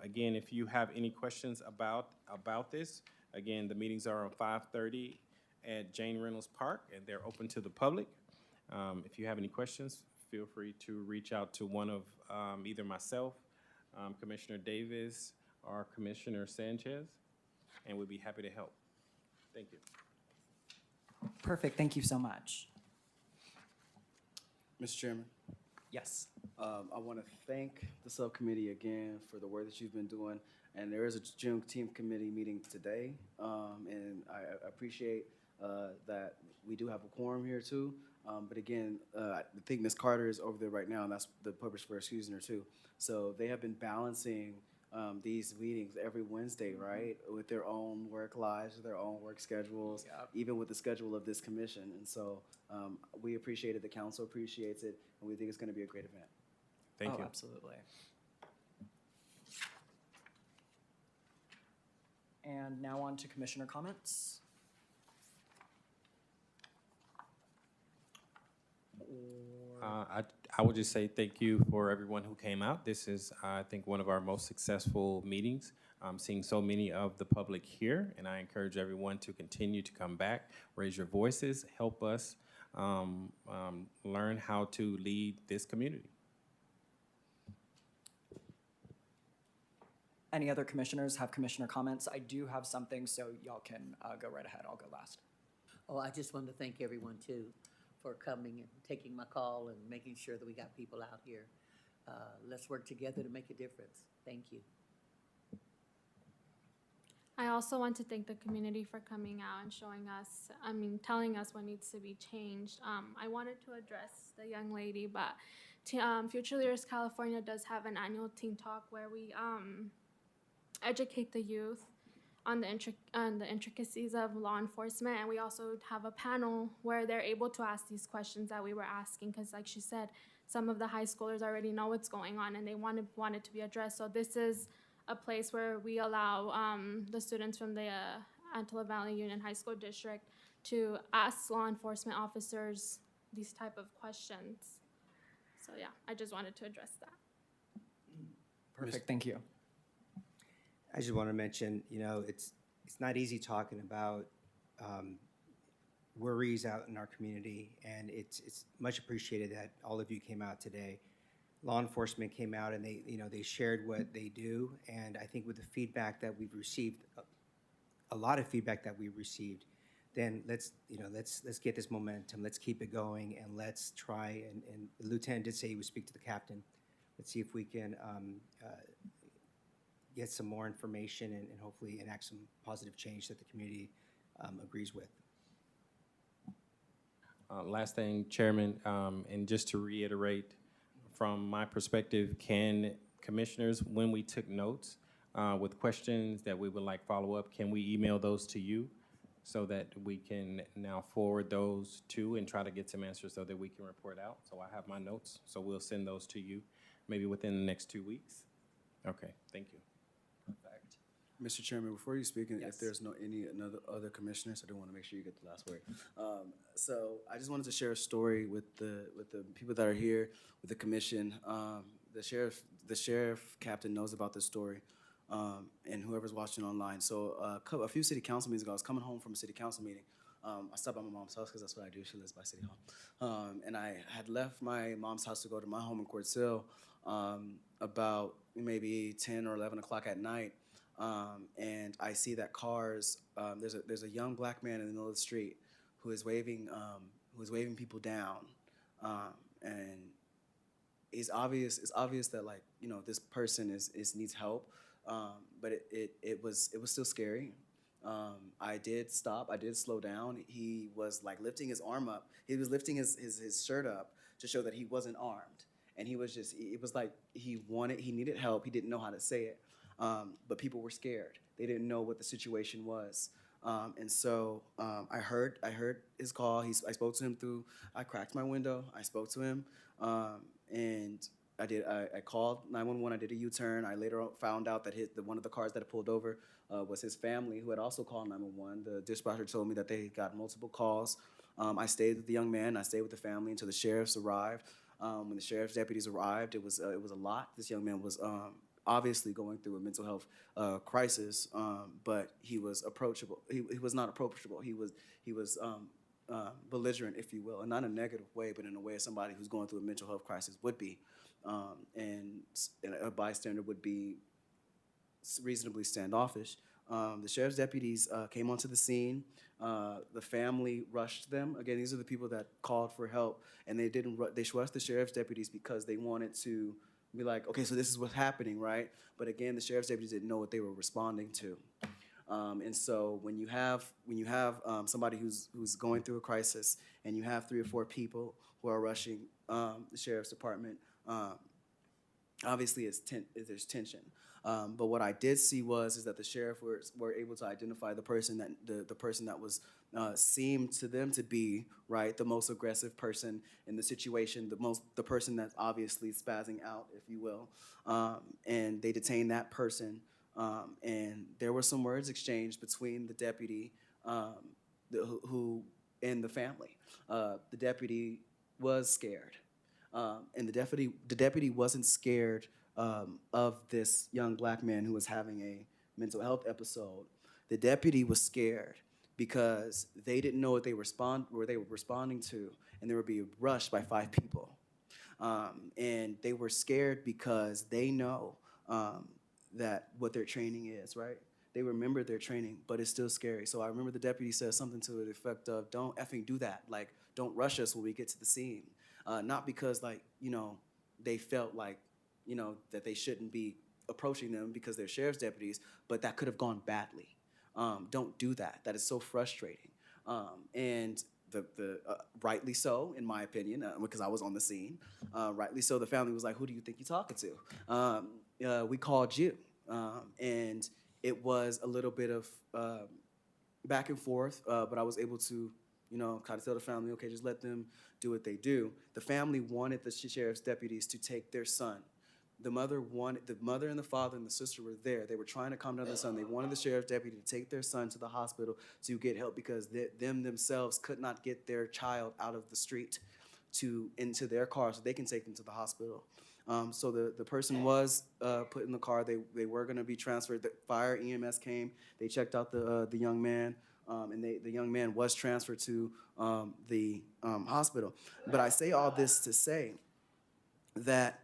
again, if you have any questions about this, again, the meetings are on 5:30 at Jane Reynolds Park, and they're open to the public. If you have any questions, feel free to reach out to one of either myself, Commissioner Davis, or Commissioner Sanchez, and we'd be happy to help. Thank you. Perfect, thank you so much. Mr. Chairman? Yes. I want to thank the subcommittee again for the work that you've been doing. And there is a Juneteenth committee meeting today, and I appreciate that we do have a quorum here too. But again, I think Ms. Carter is over there right now, and that's the purpose for excusing her too. So they have been balancing these meetings every Wednesday, right, with their own work lives, their own work schedules, even with the schedule of this commission. And so we appreciate it, the council appreciates it, and we think it's going to be a great event. Thank you. Absolutely. And now on to commissioner comments. I would just say thank you for everyone who came out. This is, I think, one of our most successful meetings. I'm seeing so many of the public here, and I encourage everyone to continue to come back, raise your voices, help us learn how to lead this community. Any other commissioners have commissioner comments? I do have something, so y'all can go right ahead. I'll go last. Oh, I just wanted to thank everyone too for coming and taking my call and making sure that we got people out here. Let's work together to make a difference. Thank you. I also want to thank the community for coming out and showing us, telling us what needs to be changed. I wanted to address the young lady, but Future Leaders California does have an annual teen talk where we educate the youth on the intricacies of law enforcement, and we also have a panel where they're able to ask these questions that we were asking, because like she said, some of the high schoolers already know what's going on and they want it to be addressed. So this is a place where we allow the students from the Antelope Valley Union High School District to ask law enforcement officers these type of questions. So yeah, I just wanted to address that. Perfect, thank you. I just want to mention, it's not easy talking about worries out in our community, and it's much appreciated that all of you came out today. Law enforcement came out and they shared what they do, and I think with the feedback that we've received, a lot of feedback that we've received, then let's get this momentum. Let's keep it going, and let's try. And the lieutenant did say he would speak to the captain. Let's see if we can get some more information and hopefully enact some positive change that the community agrees with. Last thing, Chairman, and just to reiterate, from my perspective, can commissioners, when we took notes with questions that we would like follow-up, can we email those to you so that we can now forward those to and try to get some answers so that we can report out? So I have my notes, so we'll send those to you maybe within the next 2 weeks. Okay, thank you. Perfect. Mr. Chairman, before you speak, Yes. if there's other commissioners, I do want to make sure you get the last word. So I just wanted to share a story with the people that are here, with the commission. The sheriff captain knows about this story, and whoever's watching online. So a few city council meetings ago, I was coming home from a city council meeting. I stopped by my mom's house because that's what I do. She lives by City Hall. And I had left my mom's house to go to my home in Quartz Hill about maybe 10 or 11 o'clock at night. And I see that cars, there's a young black man in the middle of the street who is waving people down. And it's obvious that, like, this person needs help. But it was still scary. I did stop. I did slow down. He was like lifting his arm up. He was lifting his shirt up to show that he wasn't armed. And it was like he needed help. He didn't know how to say it. But people were scared. They didn't know what the situation was. And so I heard his call. I spoke to him I cracked my window. I spoke to him. And I called 911. I did a U-turn. I later found out that one of the cars that had pulled over was his family, who had also called 911. The dispatcher told me that they got multiple calls. I stayed with the young man. I stayed with the family until the sheriffs arrived. When the sheriff's deputies arrived, it was a lot. This young man was obviously going through a mental health crisis, but he was approachable. He was not approachable. He was belligerent, if you will, and not in a negative way, but in a way of somebody who's going through a mental health crisis would be. And a bystander would be reasonably standoffish. The sheriff's deputies came onto the scene. The family rushed them. Again, these are the people that called for help, and they rushed the sheriff's deputies because they wanted to be like, okay, so this is what's happening, right? But again, the sheriff's deputies didn't know what they were responding to. And so when you have somebody who's going through a crisis, and you have 3 or 4 people who are rushing the sheriff's department, obviously there's tension. But what I did see is that the sheriff were able to identify the person that was seemed to them to be, right, the most aggressive person in the situation, the person that's obviously spazzing out, if you will, and they detained that person. And there were some words exchanged between the deputy who and the family. The deputy was scared, and the deputy wasn't scared of this young black man who was having a mental health episode. The deputy was scared because they didn't know what they were responding to, and they were being rushed by 5 people. And they were scared because they know that what their training is, right? They remember their training, but it's still scary. So I remember the deputy said something to the effect of, "Don't effing do that. Like, don't rush us when we get to the scene." Not because, like, they felt like, that they shouldn't be approaching them because they're sheriff's deputies, but that could have gone badly. Don't do that. That is so frustrating. And rightly so, in my opinion, because I was on the scene. Rightly so, the family was like, "Who do you think you're talking to? We called you." And it was a little bit of back and forth, but I was able to, kind of tell the family, okay, just let them do what they do. The family wanted the sheriff's deputies to take their son. The mother and the father and the sister were there. They were trying to calm down their son. They wanted the sheriff's deputy to take their son to the hospital to get help because themselves could not get their child out of the street into their car so they can take them to the hospital. So the person was put in the car. They were going to be transferred. The fire EMS came. They checked out the young man, and the young man was transferred to the hospital. But I say all this to say that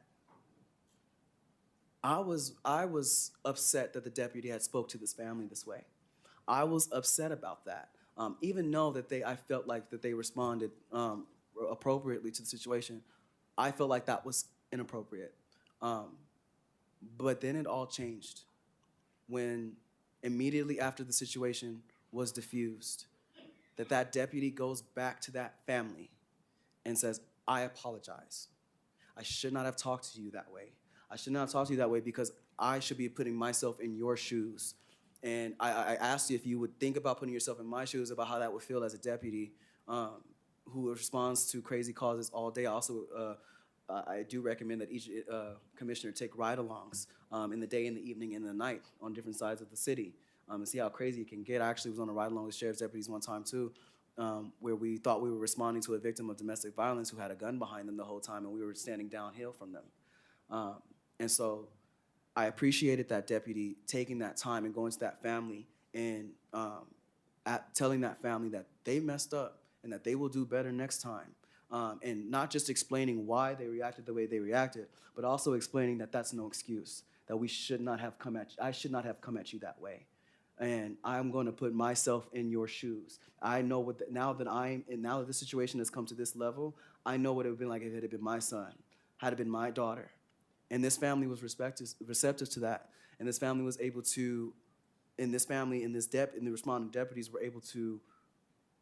I was upset that the deputy had spoke to this family this way. I was upset about that. even though that I felt like that they responded appropriately to the situation, I felt like that was inappropriate. But then it all changed when immediately after the situation was diffused, that deputy goes back to that family and says, I apologize. I should not have talked to you that way. I should not have talked to you that way because I should be putting myself in your shoes. And I asked you if you would think about putting yourself in my shoes about how that would feel as a deputy who responds to crazy causes all day. Also, I do recommend that each commissioner take ride-alongs in the day, in the evening, and in the night on different sides of the city and see how crazy it can get. I actually was on a ride-along with sheriff's deputies one time too, where we thought we were responding to a victim of domestic violence who had a gun behind them the whole time, and we were standing downhill from them. And so I appreciated that deputy taking that time and going to that family and telling that family that they messed up and that they will do better next time. And not just explaining why they reacted the way they reacted, but also explaining that that's no excuse, that I should not have come at you that way. And I'm going to put myself in your shoes. I know now that this situation has come to this level, I know what it would have been like if it had been my son, had it been my daughter. And this family was receptive to that. And this family was able to, and the responding deputies were able to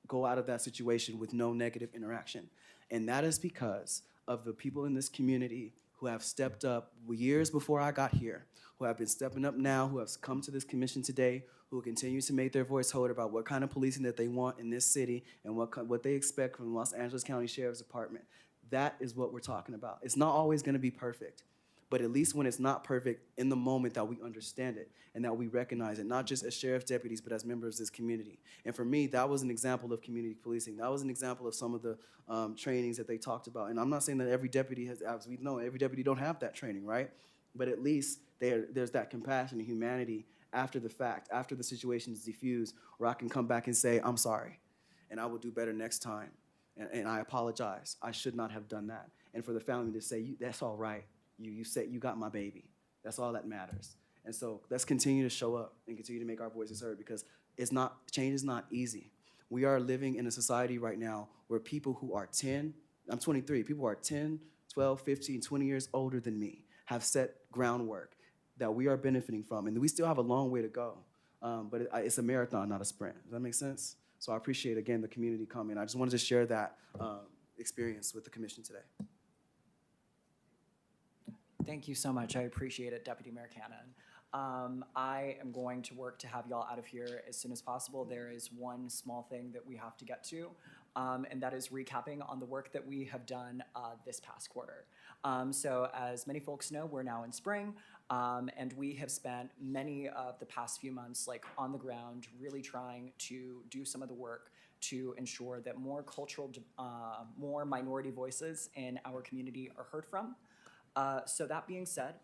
go out of that situation with no negative interaction. And that is because of the people in this community who have stepped up years before I got here, who have been stepping up now, who have come to this commission today, who will continue to make their voice heard about what kind of policing that they want in this city and what they expect from the Los Angeles County Sheriff's Department. That is what we're talking about. It's not always going to be perfect, but at least when it's not perfect, in the moment that we understand it and that we recognize it, not just as sheriff's deputies, but as members of this community. And for me, that was an example of community policing. That was an example of some of the trainings that they talked about. And I'm not saying that every deputy has, as we know, every deputy don't have that training, right? But at least there's that compassion and humanity after the fact, after the situation is diffused, where I can come back and say, I'm sorry, and I will do better next time. And I apologize. I should not have done that. And for the family to say, that's all right. You said you got my baby. That's all that matters. And so let's continue to show up and continue to make our voices heard because change is not easy. We are living in a society right now where people who are 10, I'm 23, people who are 10, 12, 15, 20 years older than me have set groundwork that we are benefiting from. And we still have a long way to go. But it's a marathon, not a sprint. Does that make sense? So I appreciate, again, the community coming. I just wanted to share that experience with the commission today. Thank you so much. I appreciate it, Deputy Mayor Cannon. I am going to work to have y'all out of here as soon as possible. There is one small thing that we have to get to, and that is recapping on the work that we have done this past quarter. So as many folks know, we're now in spring, and we have spent many of the past few months on the ground really trying to do some of the work to ensure that more more minority voices in our community are heard from. So that being said,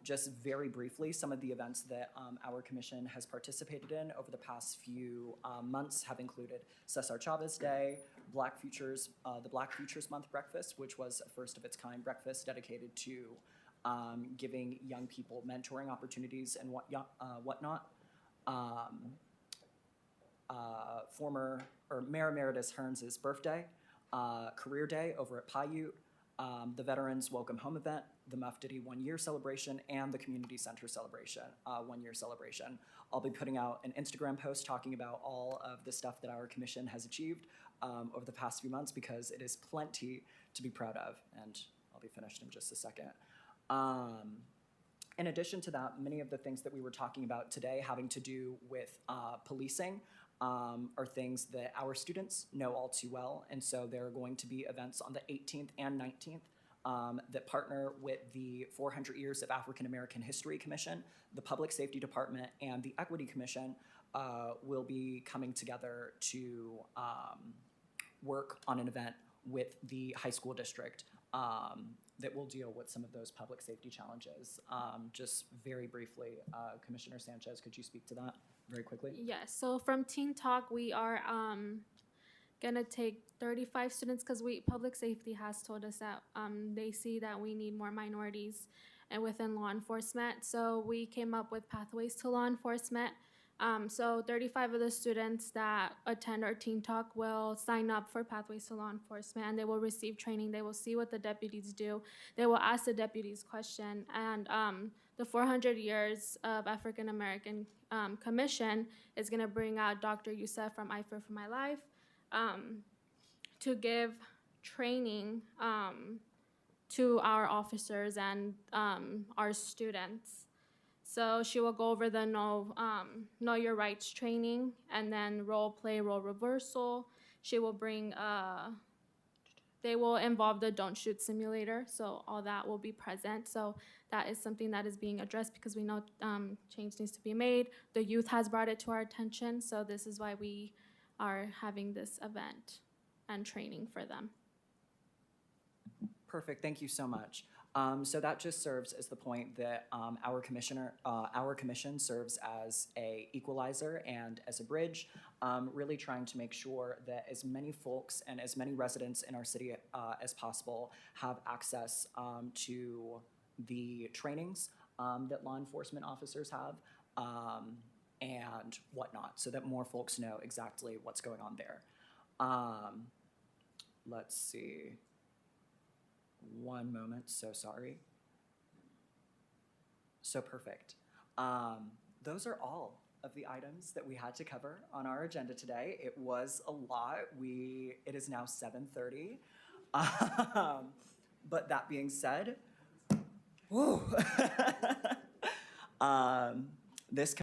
just very briefly, some of the events that our commission has participated in over the past few months have included Cesar Chavez Day, the Black Futures Month breakfast, which was a first of its kind breakfast dedicated to giving young people mentoring opportunities and whatnot. Mayor Emeritus Hearns' birthday, Career Day over at Paiute, the Veterans Welcome Home event, the Mufti 1-year celebration, and the Community Center celebration, 1-year celebration. I'll be putting out an Instagram post talking about all of the stuff that our commission has achieved over the past few months because it is plenty to be proud of, and I'll be finished in just a second. In addition to that, many of the things that we were talking about today having to do with policing are things that our students know all too well. And so there are going to be events on the 18th and 19th that partner with the 400 Years of African American History Commission, the Public Safety Department, and the Equity Commission will be coming together to work on an event with the high school district that will deal with some of those public safety challenges. Just very briefly, Commissioner Sanchez, could you speak to that very quickly? Yes, so from Teen Talk, we are gonna take 35 students because public safety has told us that they see that we need more minorities and within law enforcement. So we came up with Pathways to Law Enforcement. So 35 of the students that attend our Teen Talk will sign up for Pathways to Law Enforcement, and they will receive training. They will see what the deputies do. They will ask the deputies question. And the 400 Years of African American Commission is going to bring out Dr. Youssef from I Fear for My Life to give training to our officers and our students. So she will go over the know your rights training, and then role play, role reversal. She will bring, they will involve the don't shoot simulator. So all that will be present. So that is something that is being addressed because we know change needs to be made. The youth has brought it to our attention. So this is why we are having this event and training for them. Perfect, thank you so much. So that just serves as the point that our commission serves as a equalizer and as a bridge, really trying to make sure that as many folks and as many residents in our city as possible have access to the trainings that law enforcement officers have and whatnot, so that more folks know exactly what's going on there. Let's see. One moment, so sorry. So perfect. Those are all of the items that we had to cover on our agenda today. It was a lot. It is now 7:30. But that being said, whew, this